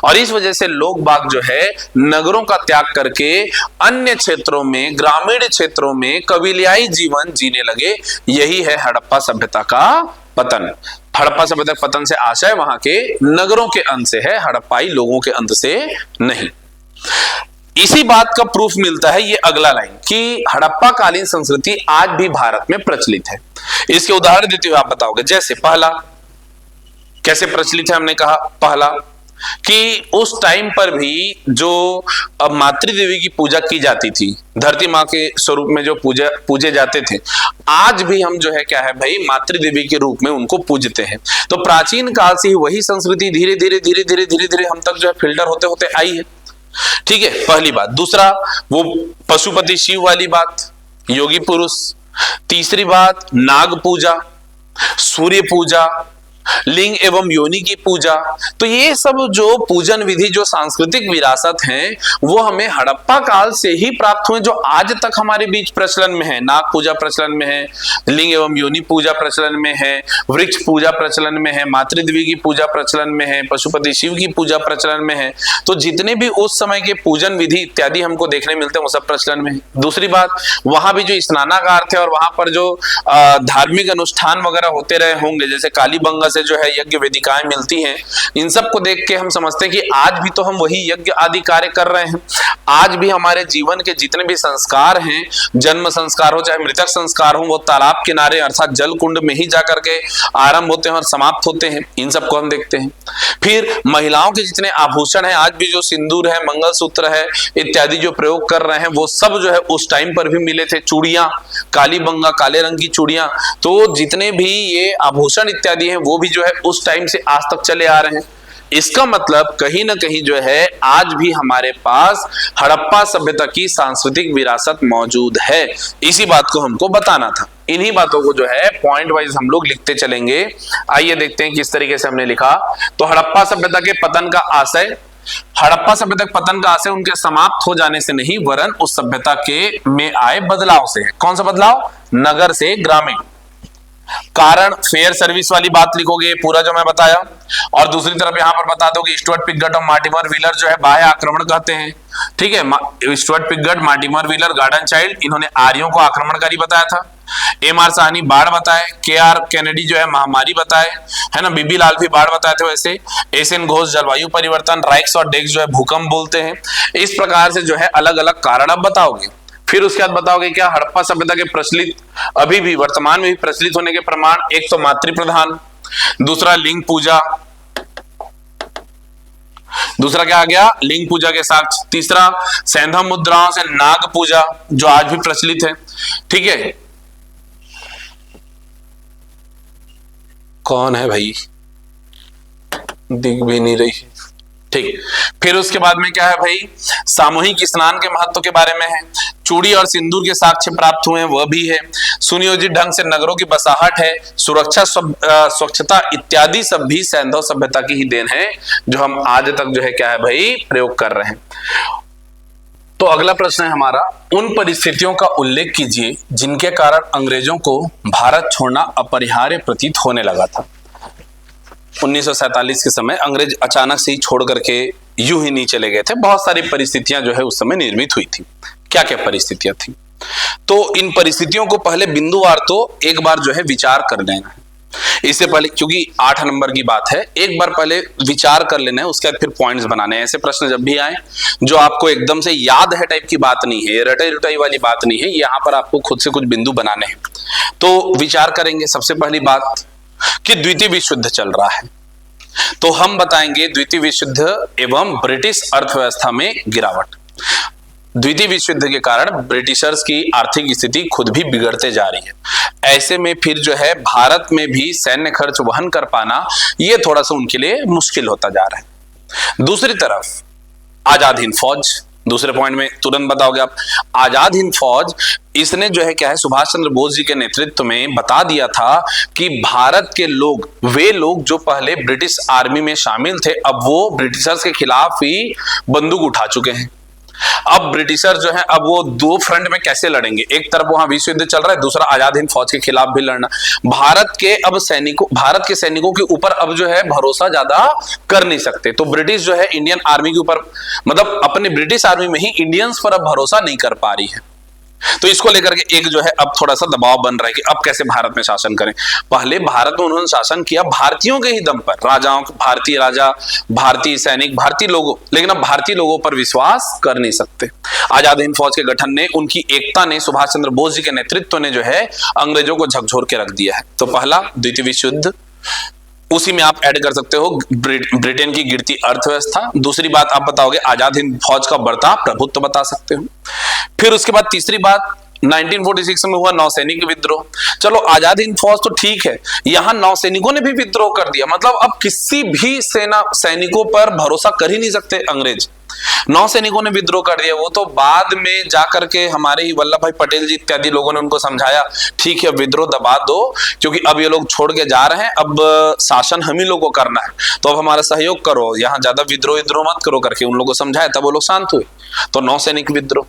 और इस वजह से लोग बाग जो है नगरों का त्याग करके अन्य क्षेत्रों में, ग्रामीण क्षेत्रों में कबीलियाई जीवन जीने लगे। यही है हड़प्पा सभ्यता का पतन। हड़प्पा सभ्यता के पतन से आशय वहां के नगरों के अंत से है, हड़प्पाई लोगों के अंत से नहीं। इसी बात का प्रूफ मिलता है ये अगला लाइन कि हड़प्पा कालीन संस्कृति आज भी भारत में प्रचलित है। इसके उदाहरण देते हुए आप बताओगे, जैसे पहला कैसे प्रचलित है? हमने कहा पहला कि उस टाइम पर भी जो मातृ देवी की पूजा की जाती थी, धरती माँ के स्वरूप में जो पूजे जाते थे, आज भी हम जो है क्या है भाई मातृ देवी के रूप में उनको पूजते हैं। तो प्राचीन काल से ही वही संस्कृति धीरे धीरे हम तक जो है फिल्टर होते होते आई है, ठीक है, पहली बात। दूसरा वो पशुपति शिव वाली बात, योगी पुरुष। तीसरी बात नाग पूजा, सूर्य पूजा, लिंग एवं योनि की पूजा। तो ये सब जो पूजन विधि, जो सांस्कृतिक विरासत हैं, वो हमें हड़प्पा काल से ही प्राप्त हुए, जो आज तक हमारे बीच प्रचलन में है। नाग पूजा प्रचलन में है, लिंग एवं योनि पूजा प्रचलन में है, वृक्ष पूजा प्रचलन में है, मातृदेवी की पूजा प्रचलन में है, पशुपति शिव की पूजा प्रचलन में है। तो जितने भी उस समय के पूजन विधि इत्यादि हमको देखने मिलते हैं वो सब प्रचलन में है। दूसरी बात, वहां भी जो स्नानागार थे और वहां पर जो धार्मिक अनुष्ठान वगैरह होते रहे होंगे, जैसे कालीबंगा से जो है यज्ञ वेदिकाएं मिलती हैं, इन सब को देख के हम समझते हैं कि आज भी तो हम वही यज्ञ आदि कार्य कर रहे हैं। आज भी हमारे जीवन के जितने भी संस्कार हैं, जन्म संस्कार हो चाहे मृतक संस्कार हो, वो तालाब किनारे अर्थात जल कुंड में ही जाकर के आरंभ होते हैं और समाप्त होते हैं। इन सबको हम देखते हैं। फिर महिलाओं के जितने आभूषण हैं, आज भी जो सिंदूर है, मंगलसूत्र है इत्यादि जो प्रयोग कर रहे हैं, वो सब जो है उस टाइम पर भी मिले थे। चूड़ियां, कालीबंगा काले रंग की चूड़ियां, तो जितने भी ये आभूषण इत्यादि हैं वो भी जो है उस टाइम से आज तक चले आ रहे हैं। इसका मतलब कहीं ना कहीं जो है आज भी हमारे पास हड़प्पा सभ्यता की सांस्कृतिक विरासत मौजूद है। इसी बात को हमको बताना था। इन्हीं बातों को जो है पॉइंट वाइज हम लोग लिखते चलेंगे। आइए देखते हैं किस तरीके से हमने लिखा। तो हड़प्पा सभ्यता के पतन का आशय, हड़प्पा सभ्यता के पतन का आशय उनके समाप्त हो जाने से नहीं, वरन उस सभ्यता के में आए बदलाव से है। कौन सा बदलाव? नगर से ग्रामीण। कारण फेयर सर्विस वाली बात लिखोगे पूरा जो मैं बताया, और दूसरी तरफ यहां पर बता दो कि स्टुअर्ट पिगट और मार्टिमर व्हीलर जो है बाह्य आक्रमण कहते हैं, ठीक है। Stuart Piggott, Mortimer wheeler, garden child, इन्होंने आर्यों को आक्रमणकारी बताया था। एम.आर. साहनी बाढ़ बताए, के.आर. कैनेडी जो है महामारी बताए, है ना, बीबी लाल भी बाढ़ बताए थे। वैसे एस.एन. घोष जलवायु परिवर्तन, राइक्स और डेक्स जो है भूकंप बोलते हैं। इस प्रकार से जो है अलग अलग कारण अब बताओगे। फिर उसके बाद बताओगे क्या हड़प्पा सभ्यता के प्रचलित, अभी भी वर्तमान में भी प्रचलित होने के प्रमाण, एक तो मातृ प्रधान, दूसरा लिंग पूजा, दूसरा क्या आ गया लिंग पूजा के साक्ष्य, तीसरा सैंधव मुद्राओं से नाग पूजा जो आज भी प्रचलित है, ठीक है। कौन है भाई, दिख भी नहीं रही। ठीक, फिर उसके बाद में क्या है भाई, सामूहिक स्नान के महत्व के बारे में है, चूड़ी और सिंदूर के साक्ष्य प्राप्त हुए हैं वह भी है, सुनियोजित ढंग से नगरों की बसाहट है, सुरक्षा स्वच्छता इत्यादि सब भी सैंधव सभ्यता की ही देन है, जो हम आज तक जो है क्या है भाई प्रयोग कर रहे हैं। तो अगला प्रश्न है हमारा, उन परिस्थितियों का उल्लेख कीजिए जिनके कारण अंग्रेजों को भारत छोड़ना अपरिहार्य प्रतीत होने लगा था। 1947 के समय अंग्रेज अचानक से ही छोड़ करके यूं ही नहीं चले गए थे, बहुत सारी परिस्थितियां जो है उस समय निर्मित हुई थी। क्या क्या परिस्थितियां थी, तो इन परिस्थितियों को पहले बिंदुवार तो एक बार जो है विचार कर लेना है। इससे पहले, क्योंकि 8 नंबर की बात है, एक बार पहले विचार कर लेना है, उसके बाद फिर पॉइंट्स बनाने हैं। ऐसे प्रश्न जब भी आए जो आपको एकदम से याद है टाइप की बात नहीं है, रटाई रुटाई वाली बात नहीं है, यहाँ पर आपको खुद से कुछ बिंदु बनाने हैं। तो विचार करेंगे, सबसे पहली बात कि द्वितीय विश्व युद्ध चल रहा है, तो हम बताएंगे द्वितीय विश्व युद्ध एवं ब्रिटिश अर्थव्यवस्था में गिरावट। द्वितीय विश्व युद्ध के कारण ब्रिटिशर्स की आर्थिक स्थिति खुद भी बिगड़ते जा रही है। ऐसे में फिर जो है भारत में भी सैन्य खर्च वहन कर पाना ये थोड़ा सा उनके लिए मुश्किल होता जा रहा है। दूसरी तरफ आजाद हिंद फौज, दूसरे पॉइंट में तुरंत बताओगे आप, आजाद हिंद फौज इसने जो है क्या है सुभाष चंद्र बोस जी के नेतृत्व में बता दिया था कि भारत के लोग, वे लोग जो पहले ब्रिटिश आर्मी में शामिल थे, अब वो ब्रिटिशर्स के खिलाफ ही बंदूक उठा चुके हैं। अब ब्रिटिशर जो है अब वो दो फ्रंट में कैसे लड़ेंगे, एक तरफ वहां विश्व युद्ध चल रहा है, दूसरा आजाद हिंद फौज के खिलाफ भी लड़ना। भारत के सैनिकों के ऊपर अब जो है भरोसा ज्यादा कर नहीं सकते, तो ब्रिटिश जो है इंडियन आर्मी के ऊपर, मतलब अपने ब्रिटिश आर्मी में ही इंडियंस पर अब भरोसा नहीं कर पा रही है। तो इसको लेकर के एक जो है अब थोड़ा सा दबाव बन रहा है कि अब कैसे भारत में शासन करें। पहले भारत में उन्होंने शासन किया भारतीयों के ही दम पर, राजाओं, भारतीय राजा, भारतीय सैनिक, भारतीय लोगों, लेकिन अब भारतीय लोगों पर विश्वास कर नहीं सकते। आजाद हिंद फौज के गठन ने, उनकी एकता ने, सुभाष चंद्र बोस जी के नेतृत्व ने जो है अंग्रेजों को झकझोर के रख दिया है। तो पहला द्वितीय विश्व युद्ध, उसी में आप ऐड कर सकते हो ब्रिटेन की गिरती अर्थव्यवस्था। दूसरी बात आप बताओगे आजाद हिंद फौज का बढ़ता प्रभुत्व बता सकते हो। फिर उसके बाद तीसरी बात 1946 में हुआ नौसैनिक विद्रोह। चलो आजाद हिंद फौज तो ठीक है, यहां नौसैनिकों ने भी विद्रोह कर दिया, मतलब अब किसी भी सैनिकों पर भरोसा कर ही नहीं सकते अंग्रेज। नौसैनिकों ने विद्रोह कर दिया, वो तो बाद में जाकर के हमारे ही वल्लभ भाई पटेल जी इत्यादि लोगों ने उनको समझाया, ठीक है विद्रोह दबा दो, क्योंकि अब ये लोग छोड़ के जा रहे हैं, अब शासन हम ही लोगों को करना है, तो अब हमारा सहयोग करो, यहाँ ज्यादा विद्रोह मत करो करके उन लोगों को समझाया, तब वो लोग शांत हुए। तो नौसैनिक विद्रोह,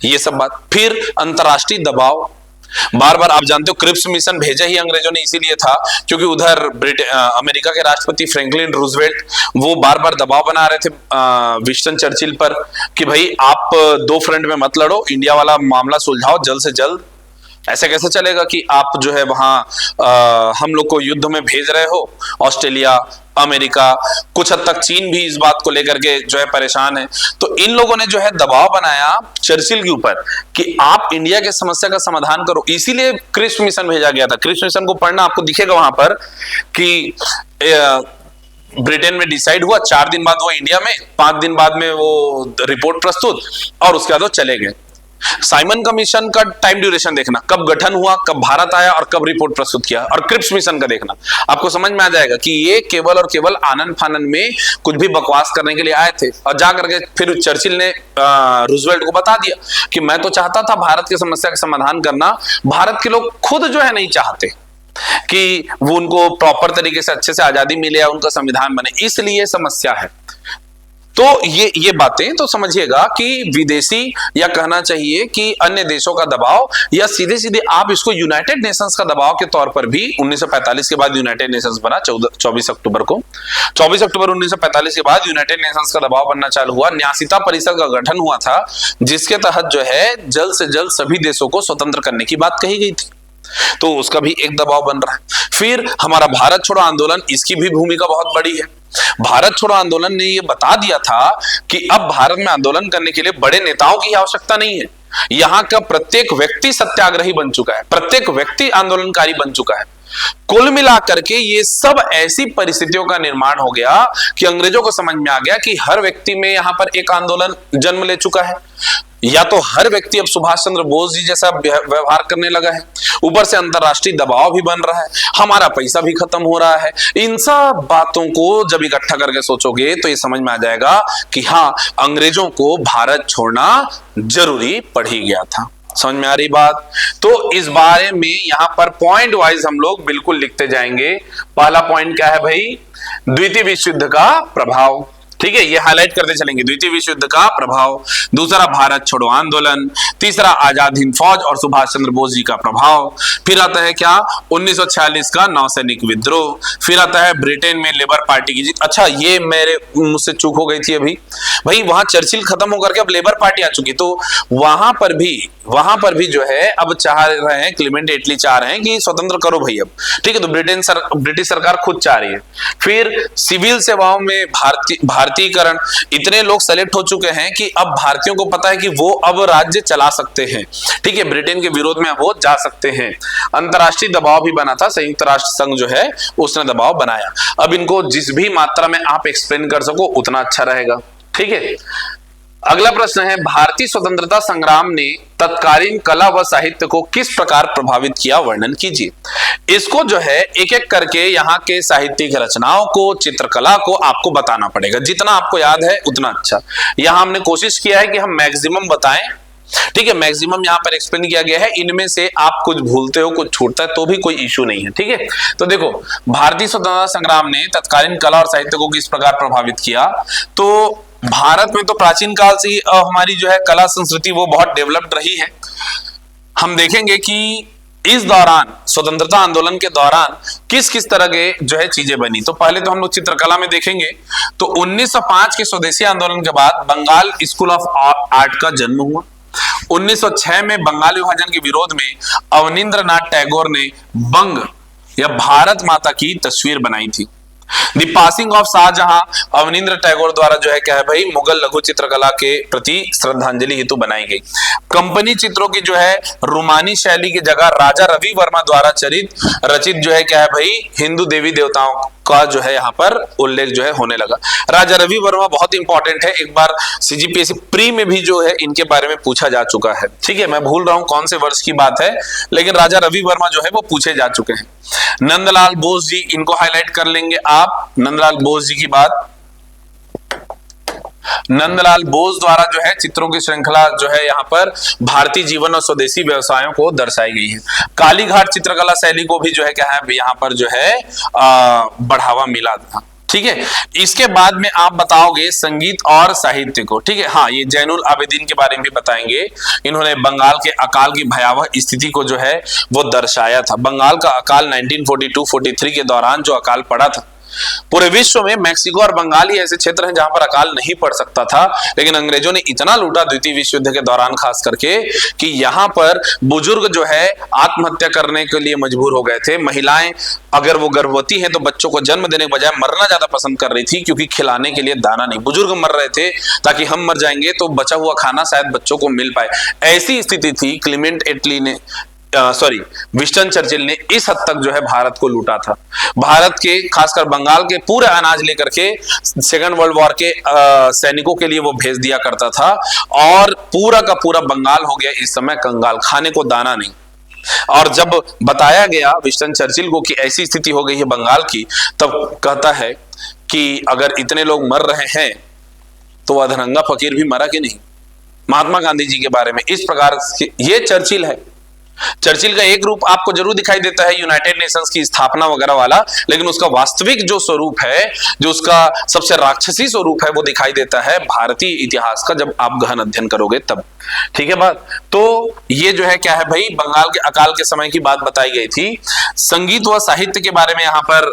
ये सब बात। फिर अंतरराष्ट्रीय दबाव, बार बार आप जानते हो क्रिप्स मिशन भेजा ही अंग्रेजों ने इसीलिए था क्योंकि उधर अमेरिका के राष्ट्रपति फ्रैंकलिन रूजवेल्ट वो बार बार दबाव बना रहे थे विंस्टन चर्चिल पर कि भाई आप दो फ्रंट में मत लड़ो, इंडिया वाला मामला सुलझाओ जल्द से जल्द। ऐसा कैसे चलेगा कि आप जो है वहां हम लोग को युद्ध में भेज रहे हो। ऑस्ट्रेलिया, अमेरिका, कुछ हद तक चीन भी इस बात को लेकर के जो है परेशान है। तो इन लोगों ने जो है दबाव बनाया चर्चिल के ऊपर कि आप इंडिया के समस्या का समाधान करो, इसीलिए क्रिप्स मिशन भेजा गया था। क्रिप्स मिशन को पढ़ना आपको दिखेगा वहां पर कि ब्रिटेन में डिसाइड हुआ, 4 दिन बाद वो इंडिया में, 5 दिन बाद में वो रिपोर्ट प्रस्तुत, और उसके बाद वो चले गए। साइमन कमीशन का टाइम ड्यूरेशन देखना, कब गठन हुआ, कब भारत आया और कब रिपोर्ट प्रस्तुत किया, और क्रिप्स मिशन का देखना, आपको समझ में आ जाएगा कि ये केवल और केवल आनंद फानन में कुछ भी बकवास करने के लिए आए थे। और जाकर के फिर चर्चिल ने रूजवेल्ट को बता दिया कि मैं तो चाहता था भारत की समस्या का समाधान करना, भारत के लोग खुद जो है नहीं चाहते कि वो उनको प्रॉपर तरीके से अच्छे से आजादी मिले या उनका संविधान बने, इसलिए समस्या है। तो ये बातें तो समझिएगा कि विदेशी, या कहना चाहिए कि अन्य देशों का दबाव, या सीधे सीधे आप इसको यूनाइटेड नेशंस का दबाव के तौर पर भी 1945 के बाद यूनाइटेड नेशंस बना 24 अक्टूबर को। 24 अक्टूबर 1945 के बाद यूनाइटेड नेशंस का दबाव बनना चालू हुआ। न्यासिता परिषद का गठन हुआ था जिसके तहत जो है जल्द से जल्द सभी देशों को स्वतंत्र करने की बात कही गई थी, तो उसका भी एक दबाव बन रहा है। फिर हमारा भारत छोड़ो आंदोलन, इसकी भी भूमिका बहुत बड़ी है। भारत छोड़ो आंदोलन ने यह बता दिया था कि अब भारत में आंदोलन करने के लिए बड़े नेताओं की आवश्यकता नहीं है, यहां का प्रत्येक व्यक्ति सत्याग्रही बन चुका है, प्रत्येक व्यक्ति आंदोलनकारी बन चुका है। कुल मिलाकर के ये सब ऐसी परिस्थितियों का निर्माण हो गया कि अंग्रेजों को समझ में आ गया कि हर व्यक्ति में यहां पर एक आंदोलन जन्म ले चुका है। या तो हर व्यक्ति अब सुभाष चंद्र बोस जी जैसा व्यवहार करने लगा है, ऊपर से अंतरराष्ट्रीय दबाव भी बन रहा है, हमारा पैसा भी खत्म हो रहा है। इन सब बातों को जब इकट्ठा करके सोचोगे तो ये समझ में आ जाएगा कि हाँ, अंग्रेजों को भारत छोड़ना जरूरी पड़ ही गया था। समझ में आ रही बात? तो इस बारे में यहां पर पॉइंट वाइज हम लोग बिल्कुल लिखते जाएंगे। पहला पॉइंट क्या है भाई? द्वितीय विश्व युद्ध का प्रभाव। ठीक है, ये हाईलाइट करते चलेंगे, द्वितीय विश्व युद्ध का प्रभाव। दूसरा, भारत छोड़ो आंदोलन। तीसरा, आजाद हिंद फौज और सुभाष चंद्र बोस जी का प्रभाव। फिर आता है क्या? 1946 का नौसैनिक विद्रोह। फिर आता है ब्रिटेन में लेबर पार्टी की जीत। अच्छा, ये मेरे मुझसे चूक हो गई थी अभी भाई, वहां चर्चिल खत्म होकर के अब लेबर पार्टी आ चुकी, तो वहां पर भी जो है अब चाह रहे हैं, क्लीमेंट एटली चाह रहे हैं कि स्वतंत्र करो भाई अब। ठीक है, तो ब्रिटिश सरकार खुद चाह रही है। फिर सिविल सेवाओं में भारतीयकरण, इतने लोग सेलेक्ट हो चुके हैं कि अब भारतीयों को पता है कि वो अब राज्य चला सकते हैं। ठीक है, ब्रिटेन के विरोध में अब वो जा सकते हैं। अंतरराष्ट्रीय दबाव भी बना था, संयुक्त राष्ट्र संघ जो है उसने दबाव बनाया। अब इनको जिस भी मात्रा में आप एक्सप्लेन कर सको उतना अच्छा रहेगा। ठीक है, अगला प्रश्न है, भारतीय स्वतंत्रता संग्राम ने तत्कालीन कला व साहित्य को किस प्रकार प्रभावित किया, वर्णन कीजिए। इसको जो है एक एक करके यहाँ के साहित्यिक रचनाओं को, चित्रकला को आपको बताना पड़ेगा। जितना आपको याद है उतना अच्छा। यहाँ हमने कोशिश किया है कि हम मैक्सिमम बताएं। ठीक है, मैक्सिमम यहाँ पर एक्सप्लेन किया गया है। इनमें से आप कुछ भूलते हो, कुछ छूटता है तो भी कोई इश्यू नहीं है। ठीक है, तो देखो, भारतीय स्वतंत्रता संग्राम ने तत्कालीन कला और साहित्य को किस प्रकार प्रभावित किया। तो भारत में तो प्राचीन काल से ही हमारी जो है कला संस्कृति वो बहुत डेवलप्ड रही है। हम देखेंगे कि इस दौरान, स्वतंत्रता आंदोलन के दौरान किस किस तरह के जो है चीजें बनी। तो पहले तो हम लोग चित्रकला में देखेंगे तो 1905 के स्वदेशी आंदोलन के बाद बंगाल स्कूल ऑफ आर्ट का जन्म हुआ। 1906 में बंगाल विभाजन के विरोध में अवनींद्रनाथ टैगोर ने बंग या भारत माता की तस्वीर बनाई थी। The passing of Shahjahan Abanindra Tagore द्वारा जो है क्या है भाई, मुगल लघु चित्रकला के प्रति श्रद्धांजलि हेतु बनाई गई। कंपनी चित्रों की जो है रूमानी शैली की जगह राजा रवि वर्मा द्वारा रचित जो है क्या है भाई, हिंदू देवी देवताओं का जो है यहाँ पर उल्लेख जो है होने लगा। राजा रवि वर्मा बहुत इंपॉर्टेंट है, एक बार सीजीपीएससी प्री में भी जो है इनके बारे में पूछा जा चुका है। ठीक है, मैं भूल रहा हूं कौन से वर्ष की बात है, लेकिन राजा रवि वर्मा जो है वो पूछे जा चुके हैं। नंदलाल बोस जी, इनको हाईलाइट कर लेंगे आप। नंदलाल बोस जी की बात, नंदलाल बोस द्वारा जो है चित्रों की श्रृंखला जो है यहाँ पर भारतीय जीवन और स्वदेशी व्यवसायों को दर्शाई गई है। कालीघाट चित्रकला शैली को भी जो है क्या है यहाँ पर जो है बढ़ावा मिला था। ठीक है, इसके बाद में आप बताओगे संगीत और साहित्य को। ठीक है, हाँ, ये जैनुल आबिदीन के बारे में भी बताएंगे। इन्होंने बंगाल के अकाल की भयावह स्थिति को जो है वो दर्शाया था। बंगाल का अकाल 1942-43 के दौरान जो अकाल पड़ा था, पूरे विश्व में मैक्सिको और बंगाल ही ऐसे क्षेत्र हैं जहां पर अकाल नहीं पड़ सकता था, लेकिन अंग्रेजों ने इतना लूटा द्वितीय विश्व युद्ध के दौरान खास करके कि यहां पर बुजुर्ग जो है आत्महत्या करने के लिए मजबूर हो गए थे। महिलाएं अगर वो गर्भवती हैं तो बच्चों को जन्म देने के बजाय मरना ज्यादा पसंद कर रही थी, क्योंकि खिलाने के लिए दाना नहीं। बुजुर्ग मर रहे थे ताकि हम मर जाएंगे तो बचा हुआ खाना शायद बच्चों को मिल पाए, ऐसी स्थिति थी। क्लीमेंट एटली ने विंस्टन चर्चिल ने इस हद तक जो है भारत को लूटा था। भारत के खासकर बंगाल के पूरे अनाज लेकर के सेकेंड वर्ल्ड वॉर के सैनिकों के लिए वो भेज दिया करता था, और पूरा का पूरा बंगाल हो गया इस समय कंगाल, खाने को दाना नहीं। और जब बताया गया विंस्टन चर्चिल को कि ऐसी स्थिति हो गई है बंगाल की, तब कहता है कि अगर इतने लोग मर रहे हैं तो अधरंगा फकीर भी मरा कि नहीं। महात्मा गांधी जी के बारे में इस प्रकार, ये चर्चिल है। चर्चिल का एक रूप आपको जरूर दिखाई देता है यूनाइटेड नेशंस की स्थापना वगैरह वाला, लेकिन उसका वास्तविक जो स्वरूप है, जो उसका सबसे राक्षसी स्वरूप है, वो दिखाई देता है भारतीय इतिहास का जब आप गहन अध्ययन करोगे तब। ठीक है बात। तो ये जो है क्या है भाई, बंगाल के अकाल के समय की बात बताई गई थी। संगीत व साहित्य के बारे में यहाँ पर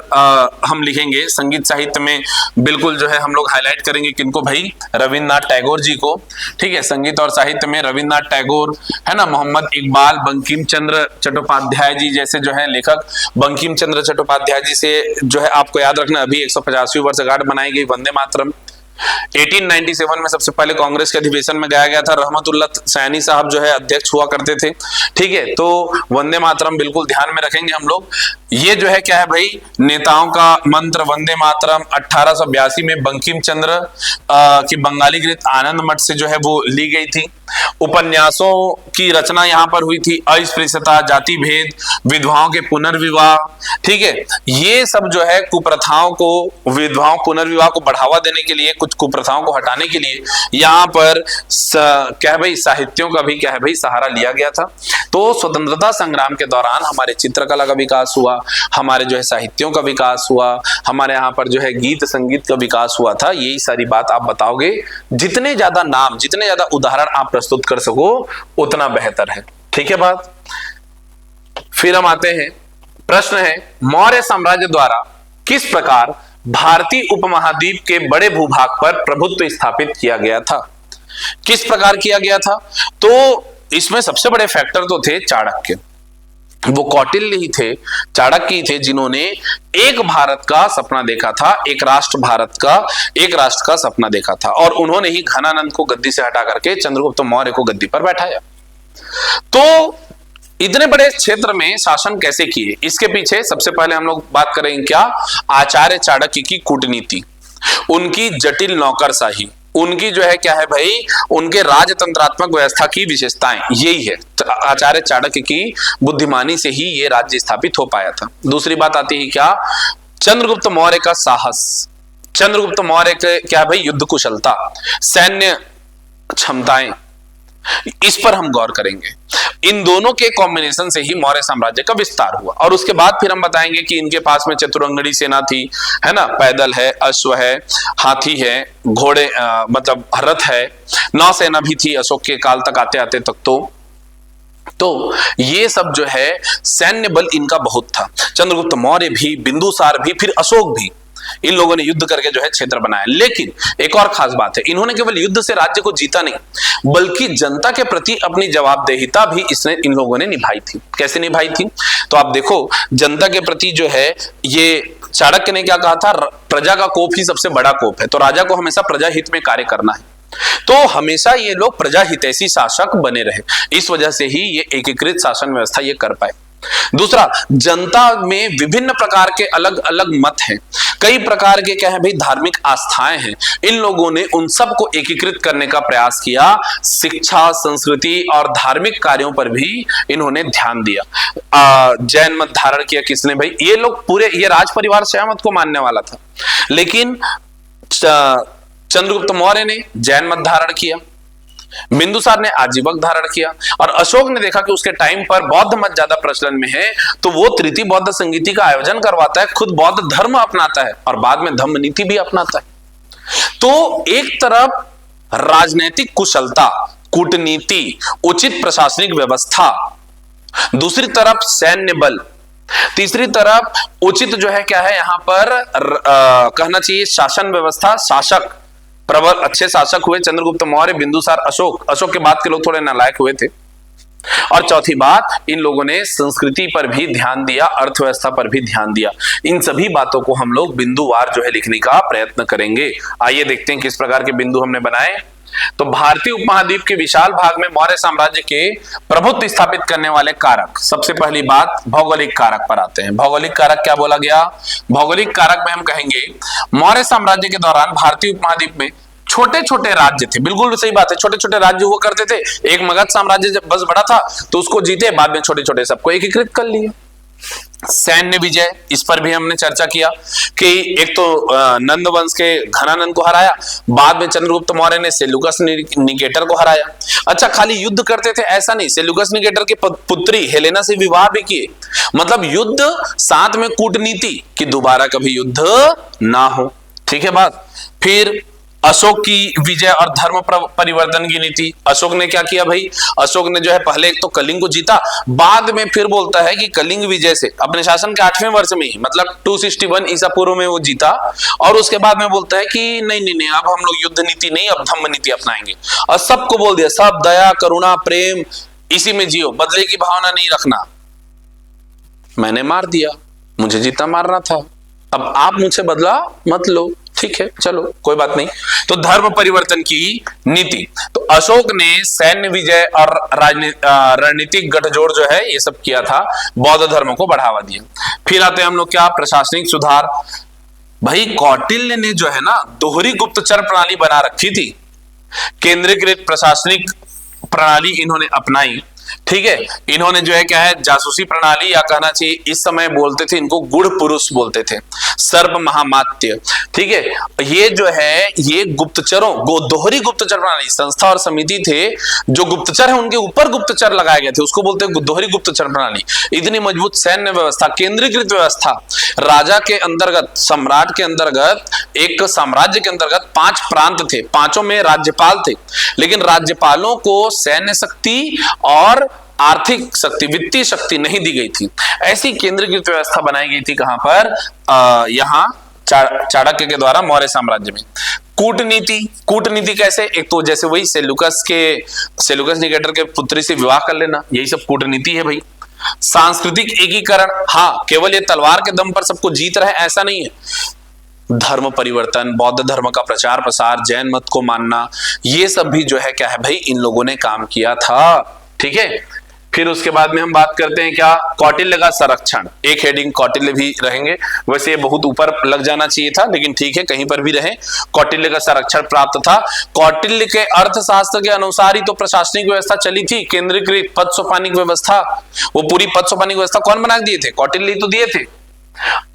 हम लिखेंगे। संगीत साहित्य में बिल्कुल जो है हम लोग हाईलाइट करेंगे किनको भाई, रविन्द्रनाथ टैगोर जी को। ठीक है, संगीत और साहित्य में रविन्द्रनाथ टैगोर है ना, मोहम्मद इकबाल, बंकिम चंद्र चट्टोपाध्याय जी जैसे जो है लेखक। बंकिम चंद्र चट्टोपाध्याय जी से जो है आपको याद रखना, अभी 150वीं वर्षगांठ मनाई गई वंदे मातरम। 1897 में सबसे पहले कांग्रेस के अधिवेशन में गाया गया था। रहमतुल्लाह सैनी साहब जो है अध्यक्ष हुआ करते थे। ठीक है, तो वंदे मातरम बिल्कुल ध्यान में रखेंगे हम लोग। ये जो है क्या है भाई, नेताओं का मंत्र वंदे मातरम 1882 में बंकिम चंद्र की बंगाली कृत आनंद मठ से जो है वो ली गई थी। उपन्यासों की रचना यहाँ पर हुई थी। अस्पृश्यता, जाति भेद, विधवाओं के पुनर्विवाह, ठीक है, ये सब जो है कुप्रथाओं को, विधवाओं पुनर्विवाह को बढ़ावा देने के लिए, कुछ कुप्रथाओं को हटाने के लिए यहाँ पर क्या है भाई, साहित्यों का भी क्या है भाई सहारा लिया गया था। तो स्वतंत्रता संग्राम के दौरान हमारे चित्रकला का विकास हुआ, हमारे जो है साहित्यों का विकास हुआ, हमारे यहाँ पर जो है गीत संगीत का विकास हुआ था। यही सारी बात आप बताओगे। जितने ज्यादा नाम, जितने ज्यादा उदाहरण आप प्रस्तुत कर सको उतना बेहतर है। ठीक है बात। फिर हम आते हैं, प्रश्न है मौर्य साम्राज्य द्वारा किस प्रकार भारतीय उपमहाद्वीप के बड़े भूभाग पर प्रभुत्व स्थापित किया गया था। किस प्रकार किया गया था? तो इसमें सबसे बड़े फैक्टर तो थे चाणक्य। वो कौटिल्य ही थे, चाणक्य ही थे जिन्होंने एक भारत का सपना देखा था, एक राष्ट्र भारत का, एक राष्ट्र का सपना देखा था, और उन्होंने ही घनानंद को गद्दी से हटा करके चंद्रगुप्त मौर्य को गद्दी पर बैठाया। तो इतने बड़े क्षेत्र में शासन कैसे किए, इसके पीछे सबसे पहले हम लोग बात करेंगे क्या, आचार्य चाणक्य की कूटनीति, उनकी जटिल नौकरशाही, उनकी जो है क्या है भाई, उनके राजतंत्रात्मक व्यवस्था की विशेषताएं, यही है। आचार्य चाणक्य की बुद्धिमानी से ही ये राज्य स्थापित हो पाया था। दूसरी बात आती है क्या, चंद्रगुप्त मौर्य का साहस, चंद्रगुप्त मौर्य के क्या भाई युद्ध कुशलता, सैन्य क्षमताएं, इस पर हम गौर करेंगे। इन दोनों के कॉम्बिनेशन से ही मौर्य साम्राज्य का विस्तार हुआ। और उसके बाद फिर हम बताएंगे कि इनके पास में चतुरंगड़ी सेना थी, है ना, पैदल है, अश्व है, हाथी है, घोड़े मतलब रथ है, नौसेना भी थी अशोक के काल तक आते आते तक। तो ये सब जो है सैन्य बल इनका बहुत था। चंद्रगुप्त मौर्य भी, बिंदुसार भी, फिर अशोक भी, इन लोगों ने युद्ध करके जो है क्षेत्र बनाया। लेकिन एक और खास बात है, इन्होंने केवल युद्ध से राज्य को जीता नहीं, बल्कि जनता के प्रति अपनी जवाबदेहिता भी इन लोगों ने निभाई थी। कैसे निभाई थी? तो आप देखो, जनता के प्रति जो है, ये चाणक्य ने क्या कहा था, प्रजा का कोप ही सबसे बड़ा कोप है, तो राजा को हमेशा प्रजा हित में कार्य करना है। तो हमेशा ये लोग प्रजा हितैषी शासक बने रहे, इस वजह से ही ये एकीकृत शासन व्यवस्था ये कर पाए। दूसरा, जनता में विभिन्न प्रकार के अलग अलग मत हैं, कई प्रकार के क्या है भाई धार्मिक आस्थाएं हैं। इन लोगों ने उन सबको एकीकृत करने का प्रयास किया। शिक्षा, संस्कृति और धार्मिक कार्यों पर भी इन्होंने ध्यान दिया। जैन मत धारण किया किसने भाई, ये लोग पूरे, ये राज परिवार शैव मत को मानने वाला था, लेकिन चंद्रगुप्त मौर्य ने जैन मत धारण किया, बिंदुसार ने आजीवक धारण किया, और अशोक ने देखा कि उसके टाइम पर बौद्ध मत ज्यादा प्रचलन में है, तो वो तृतीय बौद्ध संगीति का आयोजन करवाता है, खुद बौद्ध धर्म अपनाता है और बाद में धम्म नीति भी अपनाता है। तो एक तरफ राजनीतिक कुशलता, कूटनीति, उचित प्रशासनिक व्यवस्था, दूसरी तरफ सैन्य बल, तीसरी तरफ उचित जो है क्या है यहाँ पर कहना चाहिए शासन व्यवस्था, शासक प्रबल अच्छे शासक हुए चंद्रगुप्त मौर्य, बिंदुसार, अशोक। अशोक के बाद के लोग थोड़े नालायक हुए थे। और चौथी बात, इन लोगों ने संस्कृति पर भी ध्यान दिया, अर्थव्यवस्था पर भी ध्यान दिया। इन सभी बातों को हम लोग बिंदुवार जो है लिखने का प्रयत्न करेंगे। आइए देखते हैं किस प्रकार के बिंदु हमने बनाए। तो भारतीय उपमहाद्वीप के विशाल भाग में मौर्य साम्राज्य के प्रभुत्व स्थापित करने वाले कारक, सबसे पहली बात भौगोलिक कारक पर आते हैं। भौगोलिक कारक क्या बोला गया? भौगोलिक कारक में हम कहेंगे मौर्य साम्राज्य के दौरान भारतीय उपमहाद्वीप में छोटे छोटे राज्य थे। बिल्कुल सही बात है, छोटे छोटे राज्य हुआ करते थे। एक मगध साम्राज्य जब बस बड़ा था तो उसको जीते, बाद में छोटे छोटे सबको एकीकृत कर लिया। सैन्य विजय, इस पर भी हमने चर्चा किया कि एक तो नंद वंश के घनानंद को हराया, बाद में चंद्रगुप्त मौर्य ने सेल्यूकस निकेटर को हराया। अच्छा, खाली युद्ध करते थे ऐसा नहीं, सेल्यूकस निकेटर की पुत्री हेलेना से विवाह भी किए। मतलब युद्ध, साथ में कूटनीति कि दोबारा कभी युद्ध ना हो। ठीक है बात। फिर अशोक की विजय और धर्म परिवर्तन की नीति। अशोक ने क्या किया भाई? अशोक ने जो है पहले एक तो कलिंग को जीता, बाद में फिर बोलता है कि कलिंग विजय से अपने शासन के 8वें वर्ष में ही, मतलब 261 ईसा पूर्व में वो जीता, और उसके बाद में बोलता है कि नहीं, अब हम लोग युद्ध नीति नहीं, अब धम्म नीति अपनाएंगे। और सबको बोल दिया, सब दया, करुणा, प्रेम, इसी में जियो, बदले की भावना नहीं रखना। मैंने मार दिया, मुझे जीता मारना था, अब आप मुझसे बदला मत लो। ठीक है, चलो कोई बात नहीं। तो धर्म परिवर्तन की नीति, तो अशोक ने सैन्य विजय और रणनीतिक गठजोड़ जो है ये सब किया था, बौद्ध धर्म को बढ़ावा दिया। फिर आते हैं हम लोग क्या, प्रशासनिक सुधार। भाई कौटिल्य ने जो है ना दोहरी गुप्तचर प्रणाली बना रखी थी, केंद्रीकृत प्रशासनिक प्रणाली इन्होंने अपनाई, ठीक है। इन्होंने जो है क्या है, जासूसी प्रणाली, या कहना चाहिए इस समय बोलते थे इनको गुड़ पुरुष बोलते थे, सर्व महामात्य, ठीक है। ये जो है ये गुप्तचरों दोहरी गुप्तचर प्रणाली, संस्था और समिति थे जो गुप्तचर है उनके ऊपर गुप्तचर लगाए गए थे, उसको बोलते हैं दोहरी गुप्तचर प्रणाली। इतनी मजबूत सैन्य व्यवस्था, केंद्रीकृत व्यवस्था, राजा के अंतर्गत, सम्राट के अंतर्गत, एक साम्राज्य के अंतर्गत 5 प्रांत थे, 5 में राज्यपाल थे, लेकिन राज्यपालों को सैन्य शक्ति और आर्थिक शक्ति, वित्तीय शक्ति नहीं दी गई थी। ऐसी केंद्रीकृत व्यवस्था बनाई गई थी कहां पर, यहां चाणक्य के द्वारा मौर्य साम्राज्य में। कूटनीति, कूटनीति कैसे, एक तो जैसे वही सेल्यूकस निकेटर के पुत्री से विवाह कर लेना, यही सब कूटनीति है भाई। सांस्कृतिक एकीकरण, हाँ केवल ये तलवार के दम पर सबको जीत रहे ऐसा नहीं है, धर्म परिवर्तन, बौद्ध धर्म का प्रचार प्रसार, जैन मत को मानना, ये सब भी जो है क्या है भाई इन लोगों ने काम किया था, ठीक है। फिर उसके बाद में हम बात करते हैं क्या, कौटिल्य का संरक्षण, एक हेडिंग कौटिल्य भी रहेंगे, वैसे ये बहुत ऊपर लग जाना चाहिए था लेकिन ठीक है कहीं पर भी रहे। कौटिल्य का संरक्षण प्राप्त था। कौटिल्य के अर्थशास्त्र के अनुसार ही तो प्रशासनिक व्यवस्था चली थी, केंद्रीकृत पद सोपानिक व्यवस्था, वो पूरी पद सोपानिक व्यवस्था कौन बना दिए थे, कौटिल्य तो दिए थे।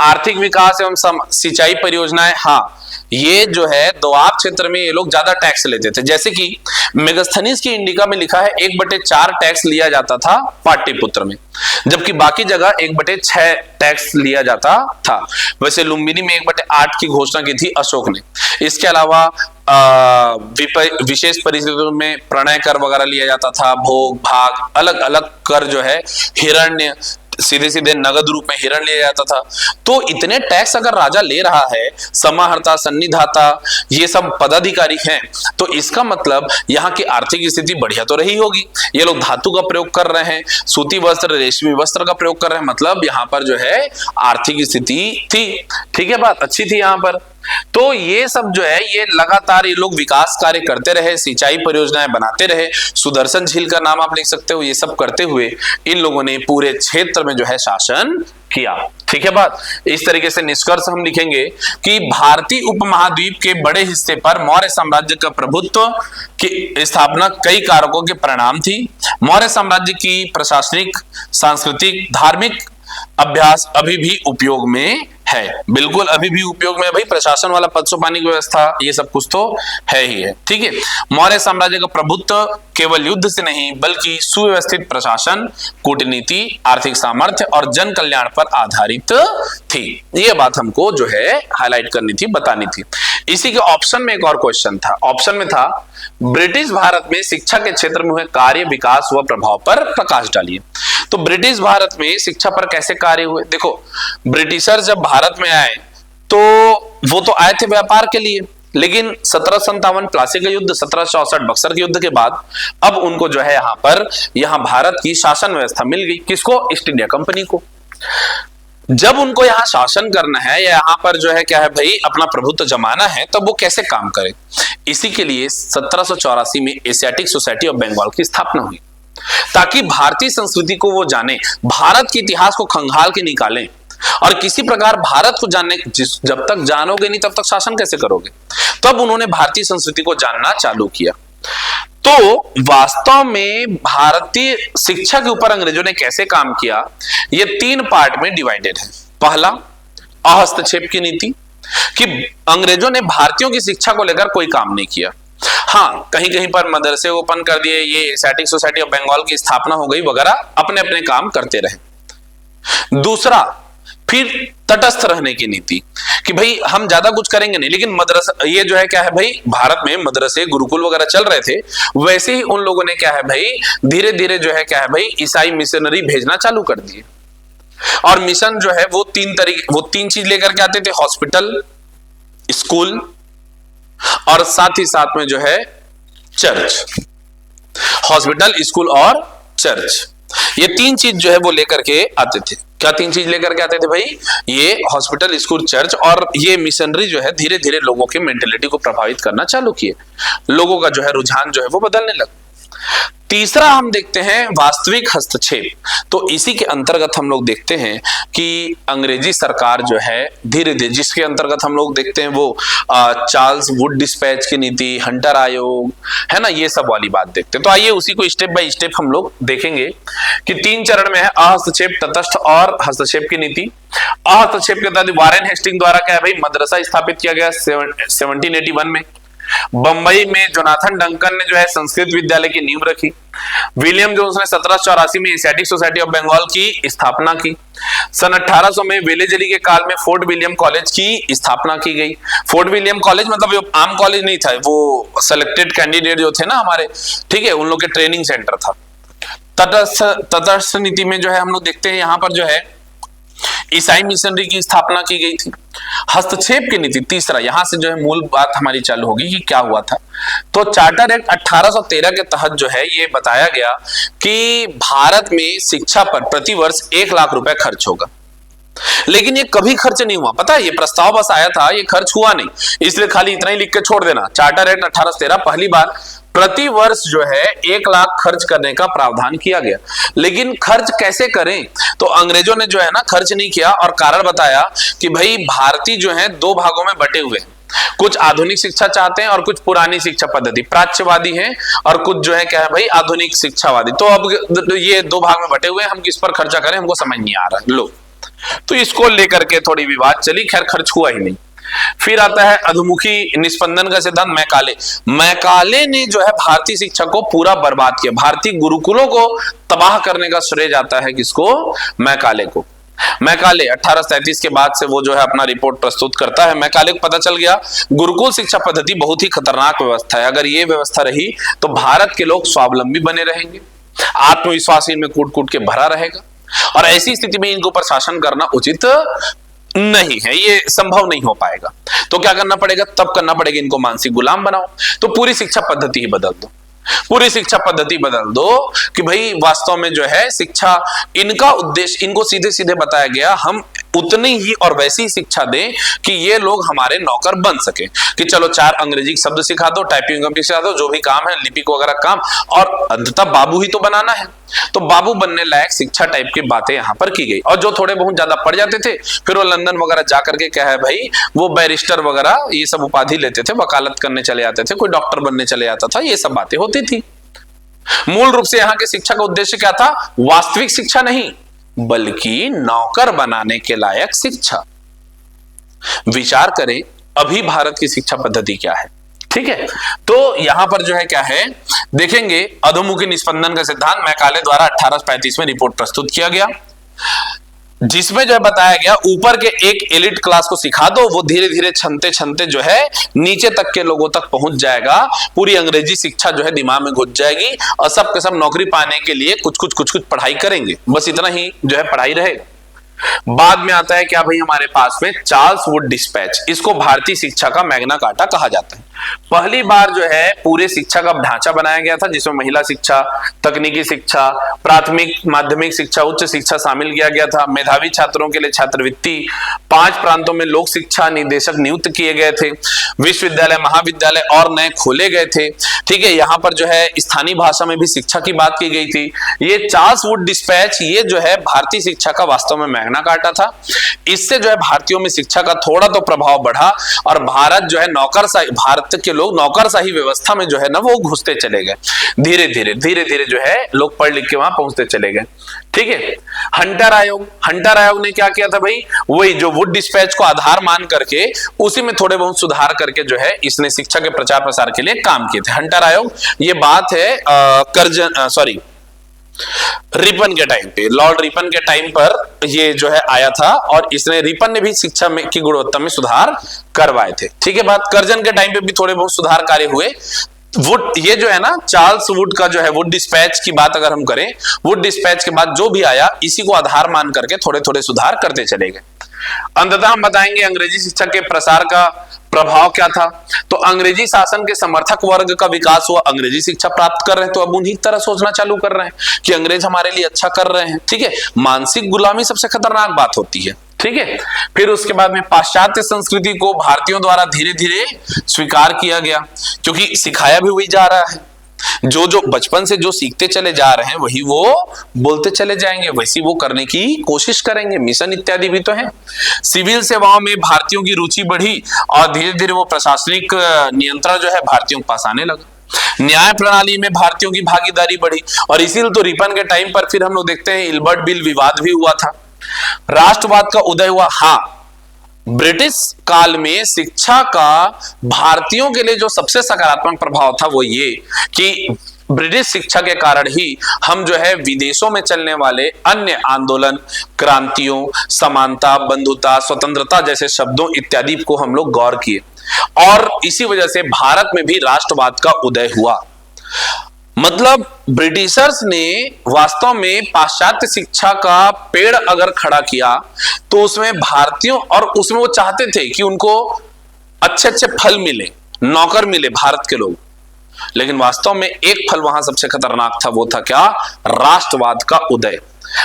आर्थिक विकास एवं सिंचाई परियोजनाएं, हाँ ये जो है दोआब क्षेत्र में ये लोग ज्यादा टैक्स लेते थे, जैसे कि मेगास्थनीज की इंडिका में लिखा है 1/4 टैक्स लिया जाता था पाटलिपुत्र में, जबकि बाकी जगह 1/6 टैक्स लिया जाता था। वैसे लुम्बिनी में 1/8 की घोषणा की थी अशोक ने। इसके अलावा विशेष परिस्थितियों में प्रणय कर वगैरह लिया जाता था, भोग भाग, अलग अलग कर जो है, हिरण्य, सीधे सीधे नगद रूप में हिरण लिया जाता था। तो इतने टैक्स अगर राजा ले रहा है, समाहर्ता, सन्निधाता, ये सब पदाधिकारी हैं, तो इसका मतलब यहाँ की आर्थिक स्थिति बढ़िया तो रही होगी। ये लोग धातु का प्रयोग कर रहे हैं, सूती वस्त्र, रेशमी वस्त्र का प्रयोग कर रहे हैं, मतलब यहाँ पर जो है आर्थिक स्थिति थी, ठीक है, बात अच्छी थी यहाँ पर। तो ये सब जो है ये लगातार ये लोग विकास कार्य करते रहे, सिंचाई परियोजनाएं बनाते रहे, सुदर्शन झील का नाम आप लिख सकते हो। ये सब करते हुए इन लोगों ने पूरे क्षेत्र में जो है शासन किया, ठीक है बात। इस तरीके से निष्कर्ष हम लिखेंगे कि भारतीय उपमहाद्वीप के बड़े हिस्से पर मौर्य साम्राज्य का प्रभुत्व की स्थापना कई कारकों के परिणाम थी। मौर्य साम्राज्य की प्रशासनिक, सांस्कृतिक, धार्मिक अभ्यास अभी भी उपयोग में है, बिल्कुल अभी भी उपयोग में भाई, प्रशासन वाला पद सोपानी की व्यवस्था, ये सब कुछ तो है ही है, ठीक है। मौर्य साम्राज्य का प्रभुत्व केवल युद्ध से नहीं बल्कि सुव्यवस्थित प्रशासन, कूटनीति, आर्थिक सामर्थ्य और जन कल्याण पर आधारित थी। ये बात हमको जो है हाईलाइट करनी थी, बतानी थी। इसी के ऑप्शन में एक और क्वेश्चन था, ऑप्शन में था ब्रिटिश भारत में शिक्षा के क्षेत्र में हुए कार्य, विकास व प्रभाव पर प्रकाश डालिए। तो ब्रिटिश भारत में शिक्षा पर कैसे कार्य हुए, देखो ब्रिटिशर जब भारत में आए तो वो तो आए थे व्यापार के लिए, लेकिन 1757 प्लासी का युद्ध, 1764 बक्सर के युद्ध के बाद अब उनको जो है यहाँ भारत की शासन व्यवस्था मिल गई, किसको, ईस्ट इंडिया कंपनी को। जब उनको यहाँ शासन करना है या यहाँ पर जो है क्या है भाई अपना प्रभुत्व जमाना है, तब वो कैसे काम करे। इसी के लिए 1784 में एशियाटिक सोसाइटी ऑफ बंगाल की स्थापना हुई, ताकि भारतीय संस्कृति को वो जाने, भारत के इतिहास को खंगाल के निकालें, और किसी प्रकार भारत को जानने, जब तक जानोगे नहीं तब तक शासन कैसे करोगे। तब उन्होंने भारतीय संस्कृति को जानना चालू किया। तो वास्तव में भारतीय शिक्षा के ऊपर अंग्रेजों ने कैसे काम किया, ये 3 पार्ट में डिवाइडेड है। पहला, अहस्तक्षेप की नीति, कि अंग्रेजों ने भारतीयों की शिक्षा को लेकर कोई काम नहीं किया। हाँ, कहीं कहीं पर मदरसे ओपन कर दिए, ये एशियाटिक सोसाइटी ऑफ बंगाल की स्थापना हो गई वगैरह, अपने अपने काम करते रहे। दूसरा, फिर तटस्थ रहने की नीति, कि भाई हम ज्यादा कुछ करेंगे नहीं, लेकिन मदरसा, ये जो है क्या है भाई भारत में मदरसे गुरुकुल वगैरह चल रहे थे, वैसे ही उन लोगों ने क्या है भाई धीरे धीरे जो है क्या है भाई ईसाई मिशनरी भेजना चालू कर दिए। और मिशन जो है वो 3 चीज लेकर के आते थे, हॉस्पिटल, स्कूल और साथ ही साथ में जो है चर्च। हॉस्पिटल, स्कूल और चर्च, ये 3 चीज जो है वो लेकर के आते थे। क्या 3 चीज लेकर के आते थे भाई? ये हॉस्पिटल, स्कूल, चर्च, और ये मिशनरी जो है धीरे धीरे लोगों के मेंटेलिटी को प्रभावित करना चालू किए, लोगों का जो है रुझान जो है वो बदलने लगा। तीसरा हम देखते हैं वास्तविक हस्तक्षेप। तो इसी के अंतर्गत हम लोग देखते हैं कि अंग्रेजी सरकार जो है धीरे धीरे, जिसके अंतर्गत हम लोग देखते हैं वो चार्ल्स वुड डिस्पैच की नीति, हंटर आयोग, है ना, ये सब वाली बात देखते हैं। तो आइए उसी को स्टेप बाय स्टेप हम लोग देखेंगे कि 3 चरण में है अहस्तक्षेप, तटस्थ और हस्तक्षेप की नीति। अहस्तक्षेप के तहत वारेन हेस्टिंग द्वारा क्या है भाई, मदरसा स्थापित किया गया 1781 में। बंबई में जोनाथन डंकन ने जो है संस्कृत विद्यालय की नींव रखी। विलियम जोन्स ने 1784 में एशियाटिक सोसाइटी ऑफ बंगाल की स्थापना की। सन 1800 में वेलेजली के काल में फोर्ट विलियम कॉलेज की स्थापना की गई। फोर्ट विलियम कॉलेज मतलब आम कॉलेज नहीं था, वो सिलेक्टेड कैंडिडेट जो थे ना हमारे, ठीक है, उन लोग के ट्रेनिंग सेंटर था। तटस्थ नीति में जो है हम लोग देखते हैं यहाँ पर जो है ईसाई मिशनरी की स्थापना की गई थी। हस्तक्षेप की नीति तीसरा, यहां से जो है मूल बात हमारी चालू होगी कि क्या हुआ था। तो चार्टर एक्ट 1813 के तहत जो है ये बताया गया कि भारत में शिक्षा पर प्रति वर्ष 1 लाख रुपए खर्च होगा। लेकिन ये कभी खर्च नहीं हुआ, पता है, ये प्रस्ताव बस आया था, ये खर्च हुआ नहीं, इसलिए खाली इतना ही लिख के छोड़ देना। चार्टर एक्ट 1813 पहली बार प्रति वर्ष जो है 1 लाख खर्च करने का प्रावधान किया गया। लेकिन खर्च कैसे करें? तो अंग्रेजों ने जो है ना खर्च नहीं किया, और कारण बताया कि भाई भारतीय जो है 2 भागों में बटे हुए हैं, कुछ आधुनिक शिक्षा चाहते हैं और कुछ पुरानी शिक्षा पद्धति प्राच्यवादी हैं, और कुछ जो है क्या है भाई आधुनिक शिक्षावादी। तो अब ये 2 भाग में बटे हुए हैं, हम किस पर खर्चा करें हमको समझ नहीं आ रहा है। लो, तो इसको लेकर के थोड़ी विवाद चली, खैर खर्च हुआ ही नहीं। फिर आता है अधोमुखी निस्पंदन का सिद्धांत, मैकाले ने जो है भारतीय शिक्षा को पूरा बर्बाद किया। भारतीय गुरुकुलों को तबाह करने का श्रेय जाता है किसको? मैकाले को। मैकाले 1837 के बाद से वो जो है अपना रिपोर्ट प्रस्तुत करता है। मैकाले को पता चल गया गुरुकुल शिक्षा पद्धति बहुत ही खतरनाक व्यवस्था है, अगर ये व्यवस्था रही तो भारत के लोग स्वावलंबी बने रहेंगे, आत्मविश्वास इनमें कूट कूट के भरा रहेगा, और ऐसी स्थिति में इनके ऊपर शासन करना उचित नहीं है, ये संभव नहीं हो पाएगा। तो क्या करना पड़ेगा? तब करना पड़ेगा इनको मानसिक गुलाम बनाओ। तो पूरी शिक्षा पद्धति ही बदल दो, पूरी शिक्षा पद्धति बदल दो कि भाई वास्तव में जो है शिक्षा, इनका उद्देश्य, इनको सीधे सीधे बताया गया हम उतनी ही और वैसी ही शिक्षा दें कि ये लोग हमारे नौकर बन सके, कि चलो 4 अंग्रेजी शब्द सिखा दो, टाइपिंग सिखा दो, जो भी काम है लिपिक वगैरह काम, और अंततः बाबू ही तो बनाना है। तो बाबू बनने लायक शिक्षा टाइप की बातें यहाँ पर की गई। और जो थोड़े बहुत ज्यादा पढ़ जाते थे फिर वो लंदन वगैरह जाकर के क्या है भाई वो बैरिस्टर वगैरह ये सब उपाधि लेते थे, वकालत करने चले जाते थे, कोई डॉक्टर बनने चले जाता था, ये सब बातें होती थी। मूल रूप से यहाँ के शिक्षा का उद्देश्य क्या था? वास्तविक शिक्षा नहीं, बल्कि नौकर बनाने के लायक शिक्षा। विचार करें अभी भारत की शिक्षा पद्धति क्या है, ठीक है। तो यहां पर जो है क्या है देखेंगे, अधोमुखी निस्पंदन का सिद्धांत मैकाले द्वारा 1835 में रिपोर्ट प्रस्तुत किया गया, जिसमें जो है बताया गया ऊपर के एक एलिट क्लास को सिखा दो, वो धीरे धीरे छनते छनते जो है नीचे तक के लोगों तक पहुंच जाएगा, पूरी अंग्रेजी शिक्षा जो है दिमाग में घुस जाएगी, और सब के सब नौकरी पाने के लिए कुछ कुछ पढ़ाई करेंगे, बस इतना ही जो है पढ़ाई रहेगा। बाद में आता है क्या भाई हमारे पास में चार्ल्स वुड डिस्पैच, इसको भारतीय शिक्षा का मैग्ना कार्टा कहा जाता है। पहली बार जो है पूरे शिक्षा का ढांचा बनाया गया था, जिसमें महिला शिक्षा, तकनीकी शिक्षा, प्राथमिक माध्यमिक शिक्षा, उच्च शिक्षा शामिल किया गया था। मेधावी छात्रों के लिए छात्रवृत्ति, 5 प्रांतों में लोक शिक्षा निदेशक नियुक्त किए गए थे, विश्वविद्यालय महाविद्यालय और नए खोले गए थे, ठीक है। यहाँ पर जो है स्थानीय भाषा में भी शिक्षा की बात की गई थी। ये चार्ल्स वुड डिस्पैच ये जो है भारतीय शिक्षा का वास्तव में मैग्ना कार्टा था। इससे जो है भारतीयों में शिक्षा का थोड़ा तो प्रभाव बढ़ा, और भारत जो है नौकरशाही, भारत के लोग नौकरशाही व्यवस्था में जो है ना वो घुसते चले गए, धीरे धीरे जो है लोग पढ़ लिख के वहां पहुंचते चले गए, ठीक है। हंटर आयोग ने क्या किया था भाई, वही जो वुड डिस्पैच को आधार मान करके उसी में थोड़े बहुत सुधार करके जो है इसने शिक्षा के प्रचार प्रसार के लिए काम किए थे। हंटर आयोग, ये बात है रिपन के टाइम पे, लॉर्ड रिपन के टाइम पर ये जो है आया था, और इसने रिपन ने भी शिक्षा में की गुणवत्ता में सुधार करवाए थे, ठीक है। बात कर्जन के टाइम पे भी थोड़े बहुत सुधार कार्य हुए। वुड, ये जो है ना चार्ल्स वुड का जो है वुड डिस्पैच की बात अगर हम करें, वुड डिस्पैच के बाद जो भी आया इसी को आधार मान करके थोड़े थोड़े सुधार करते चले गए। अंततः हम बताएंगे अंग्रेजी शिक्षा के प्रसार का प्रभाव क्या था? तो अंग्रेजी शासन के समर्थक वर्ग का विकास हुआ, अंग्रेजी शिक्षा प्राप्त कर रहे हैं तो अब उन्हीं तरह सोचना चालू कर रहे हैं कि अंग्रेज हमारे लिए अच्छा कर रहे हैं। ठीक है, मानसिक गुलामी सबसे खतरनाक बात होती है। ठीक है, फिर उसके बाद में पाश्चात्य संस्कृति को भारतीयों द्वारा धीरे धीरे स्वीकार किया गया, क्योंकि सिखाया भी वही जा रहा है। जो जो बचपन से जो सीखते चले जा रहे हैं वही वो बोलते चले जाएंगे, वैसी वो करने की कोशिश करेंगे। मिशन इत्यादि भी तो है। सिविल सेवाओं में भारतीयों की रुचि बढ़ी और धीरे धीरे वो प्रशासनिक नियंत्रण जो है भारतीयों के पास आने लगा। न्याय प्रणाली में भारतीयों की भागीदारी बढ़ी और इसीलिए तो रिपन के टाइम पर फिर हम लोग देखते हैं इल्बर्ट बिल विवाद भी हुआ था। राष्ट्रवाद का उदय हुआ। हाँ, ब्रिटिश काल में शिक्षा का भारतीयों के लिए जो सबसे सकारात्मक प्रभाव था वो ये कि ब्रिटिश शिक्षा के कारण ही हम जो है विदेशों में चलने वाले अन्य आंदोलन, क्रांतियों, समानता, बंधुता, स्वतंत्रता जैसे शब्दों इत्यादि को हम लोग गौर किए और इसी वजह से भारत में भी राष्ट्रवाद का उदय हुआ। मतलब ब्रिटिशर्स ने वास्तव में पाश्चात्य शिक्षा का पेड़ अगर खड़ा किया तो उसमें भारतीयों और उसमें वो चाहते थे कि उनको अच्छे अच्छे फल मिले, नौकर मिले भारत के लोग, लेकिन वास्तव में एक फल वहां सबसे खतरनाक था, वो था क्या? राष्ट्रवाद का उदय।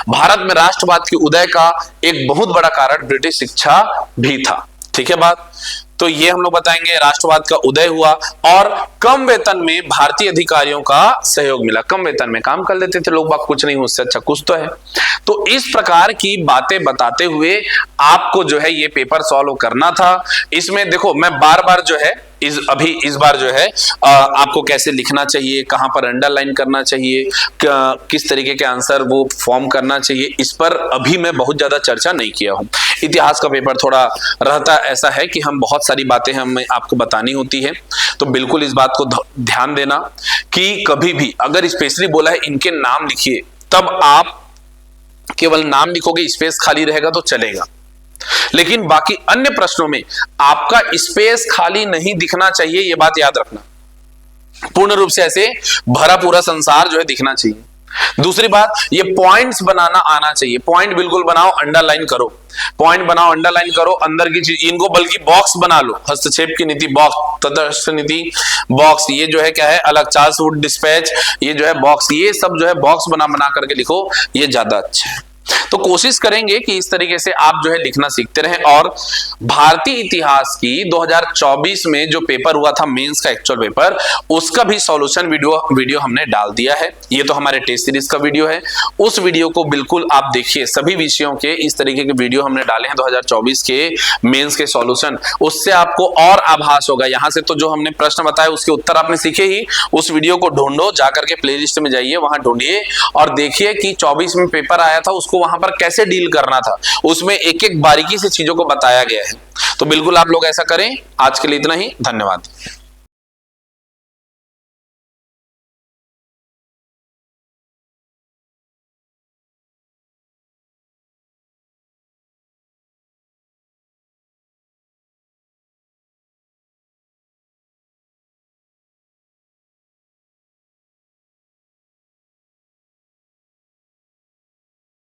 भारत में राष्ट्रवाद के उदय का एक बहुत बड़ा कारण ब्रिटिश शिक्षा भी था। ठीक है बात, तो ये हम लोग बताएंगे राष्ट्रवाद का उदय हुआ और कम वेतन में भारतीय अधिकारियों का सहयोग मिला। कम वेतन में काम कर लेते थे लोग बाग, कुछ नहीं उससे अच्छा कुछ तो है। तो इस प्रकार की बातें बताते हुए आपको जो है ये पेपर सॉल्व करना था। इसमें देखो मैं बार बार जो है इस बार जो है आपको कैसे लिखना चाहिए, कहां पर अंडरलाइन करना चाहिए, किस तरीके के आंसर वो फॉर्म करना चाहिए, इस पर अभी मैं बहुत ज्यादा चर्चा नहीं किया हूं। इतिहास का पेपर थोड़ा रहता ऐसा है कि हम बहुत सारी बातें हमें आपको बतानी होती है, तो बिल्कुल इस बात को ध्यान देना कि कभी भी अगर स्पेशली बोला है इनके नाम लिखिए, तब आप केवल नाम लिखोगे, स्पेस खाली रहेगा तो चलेगा, लेकिन बाकी अन्य प्रश्नों में आपका स्पेस खाली नहीं दिखना चाहिए, यह बात याद रखना। पूर्ण रूप से ऐसे भरा पूरा संसार जो है दिखना चाहिए। दूसरी बात, ये पॉइंट्स बनाना आना चाहिए। पॉइंट बिल्कुल बनाओ, अंडरलाइन करो, पॉइंट बनाओ, अंडरलाइन करो, अंदर की चीज इनको बल्कि बॉक्स बना लो। हस्तक्षेप की नीति बॉक्स, तटस्थ नीति बॉक्स, ये जो है क्या है अलग, चार्ल्स वुड डिस्पैच ये जो है बॉक्स, ये सब जो है बॉक्स बना करके लिखो, ये ज्यादा अच्छा है। तो कोशिश करेंगे कि इस तरीके से आप जो है लिखना सीखते रहें। और भारतीय इतिहास की 2024 में जो पेपर हुआ था मेंस का एक्चुअल पेपर, उसका भी सॉल्यूशन वीडियो हमने डाल दिया है। ये तो हमारे टेस्ट सीरीज का वीडियो है, उस वीडियो को बिल्कुल आप देखिए। सभी विषयों के इस तरीके के वीडियो हमने डाले हैं 2024 के मेंस के सॉल्यूशन, उससे आपको और आभास होगा। यहां से तो जो हमने प्रश्न बताए उसके उत्तर आपने सीखे ही, उस वीडियो को ढूंढो, जाकर के प्लेलिस्ट में जाइए, वहां ढूंढिए और देखिए कि 24 में पेपर आया था उसको वहां पर कैसे डील करना था, उसमें एक एक बारीकी से चीजों को बताया गया है। तो बिल्कुल आप लोग ऐसा करें। आज के लिए इतना ही, धन्यवाद।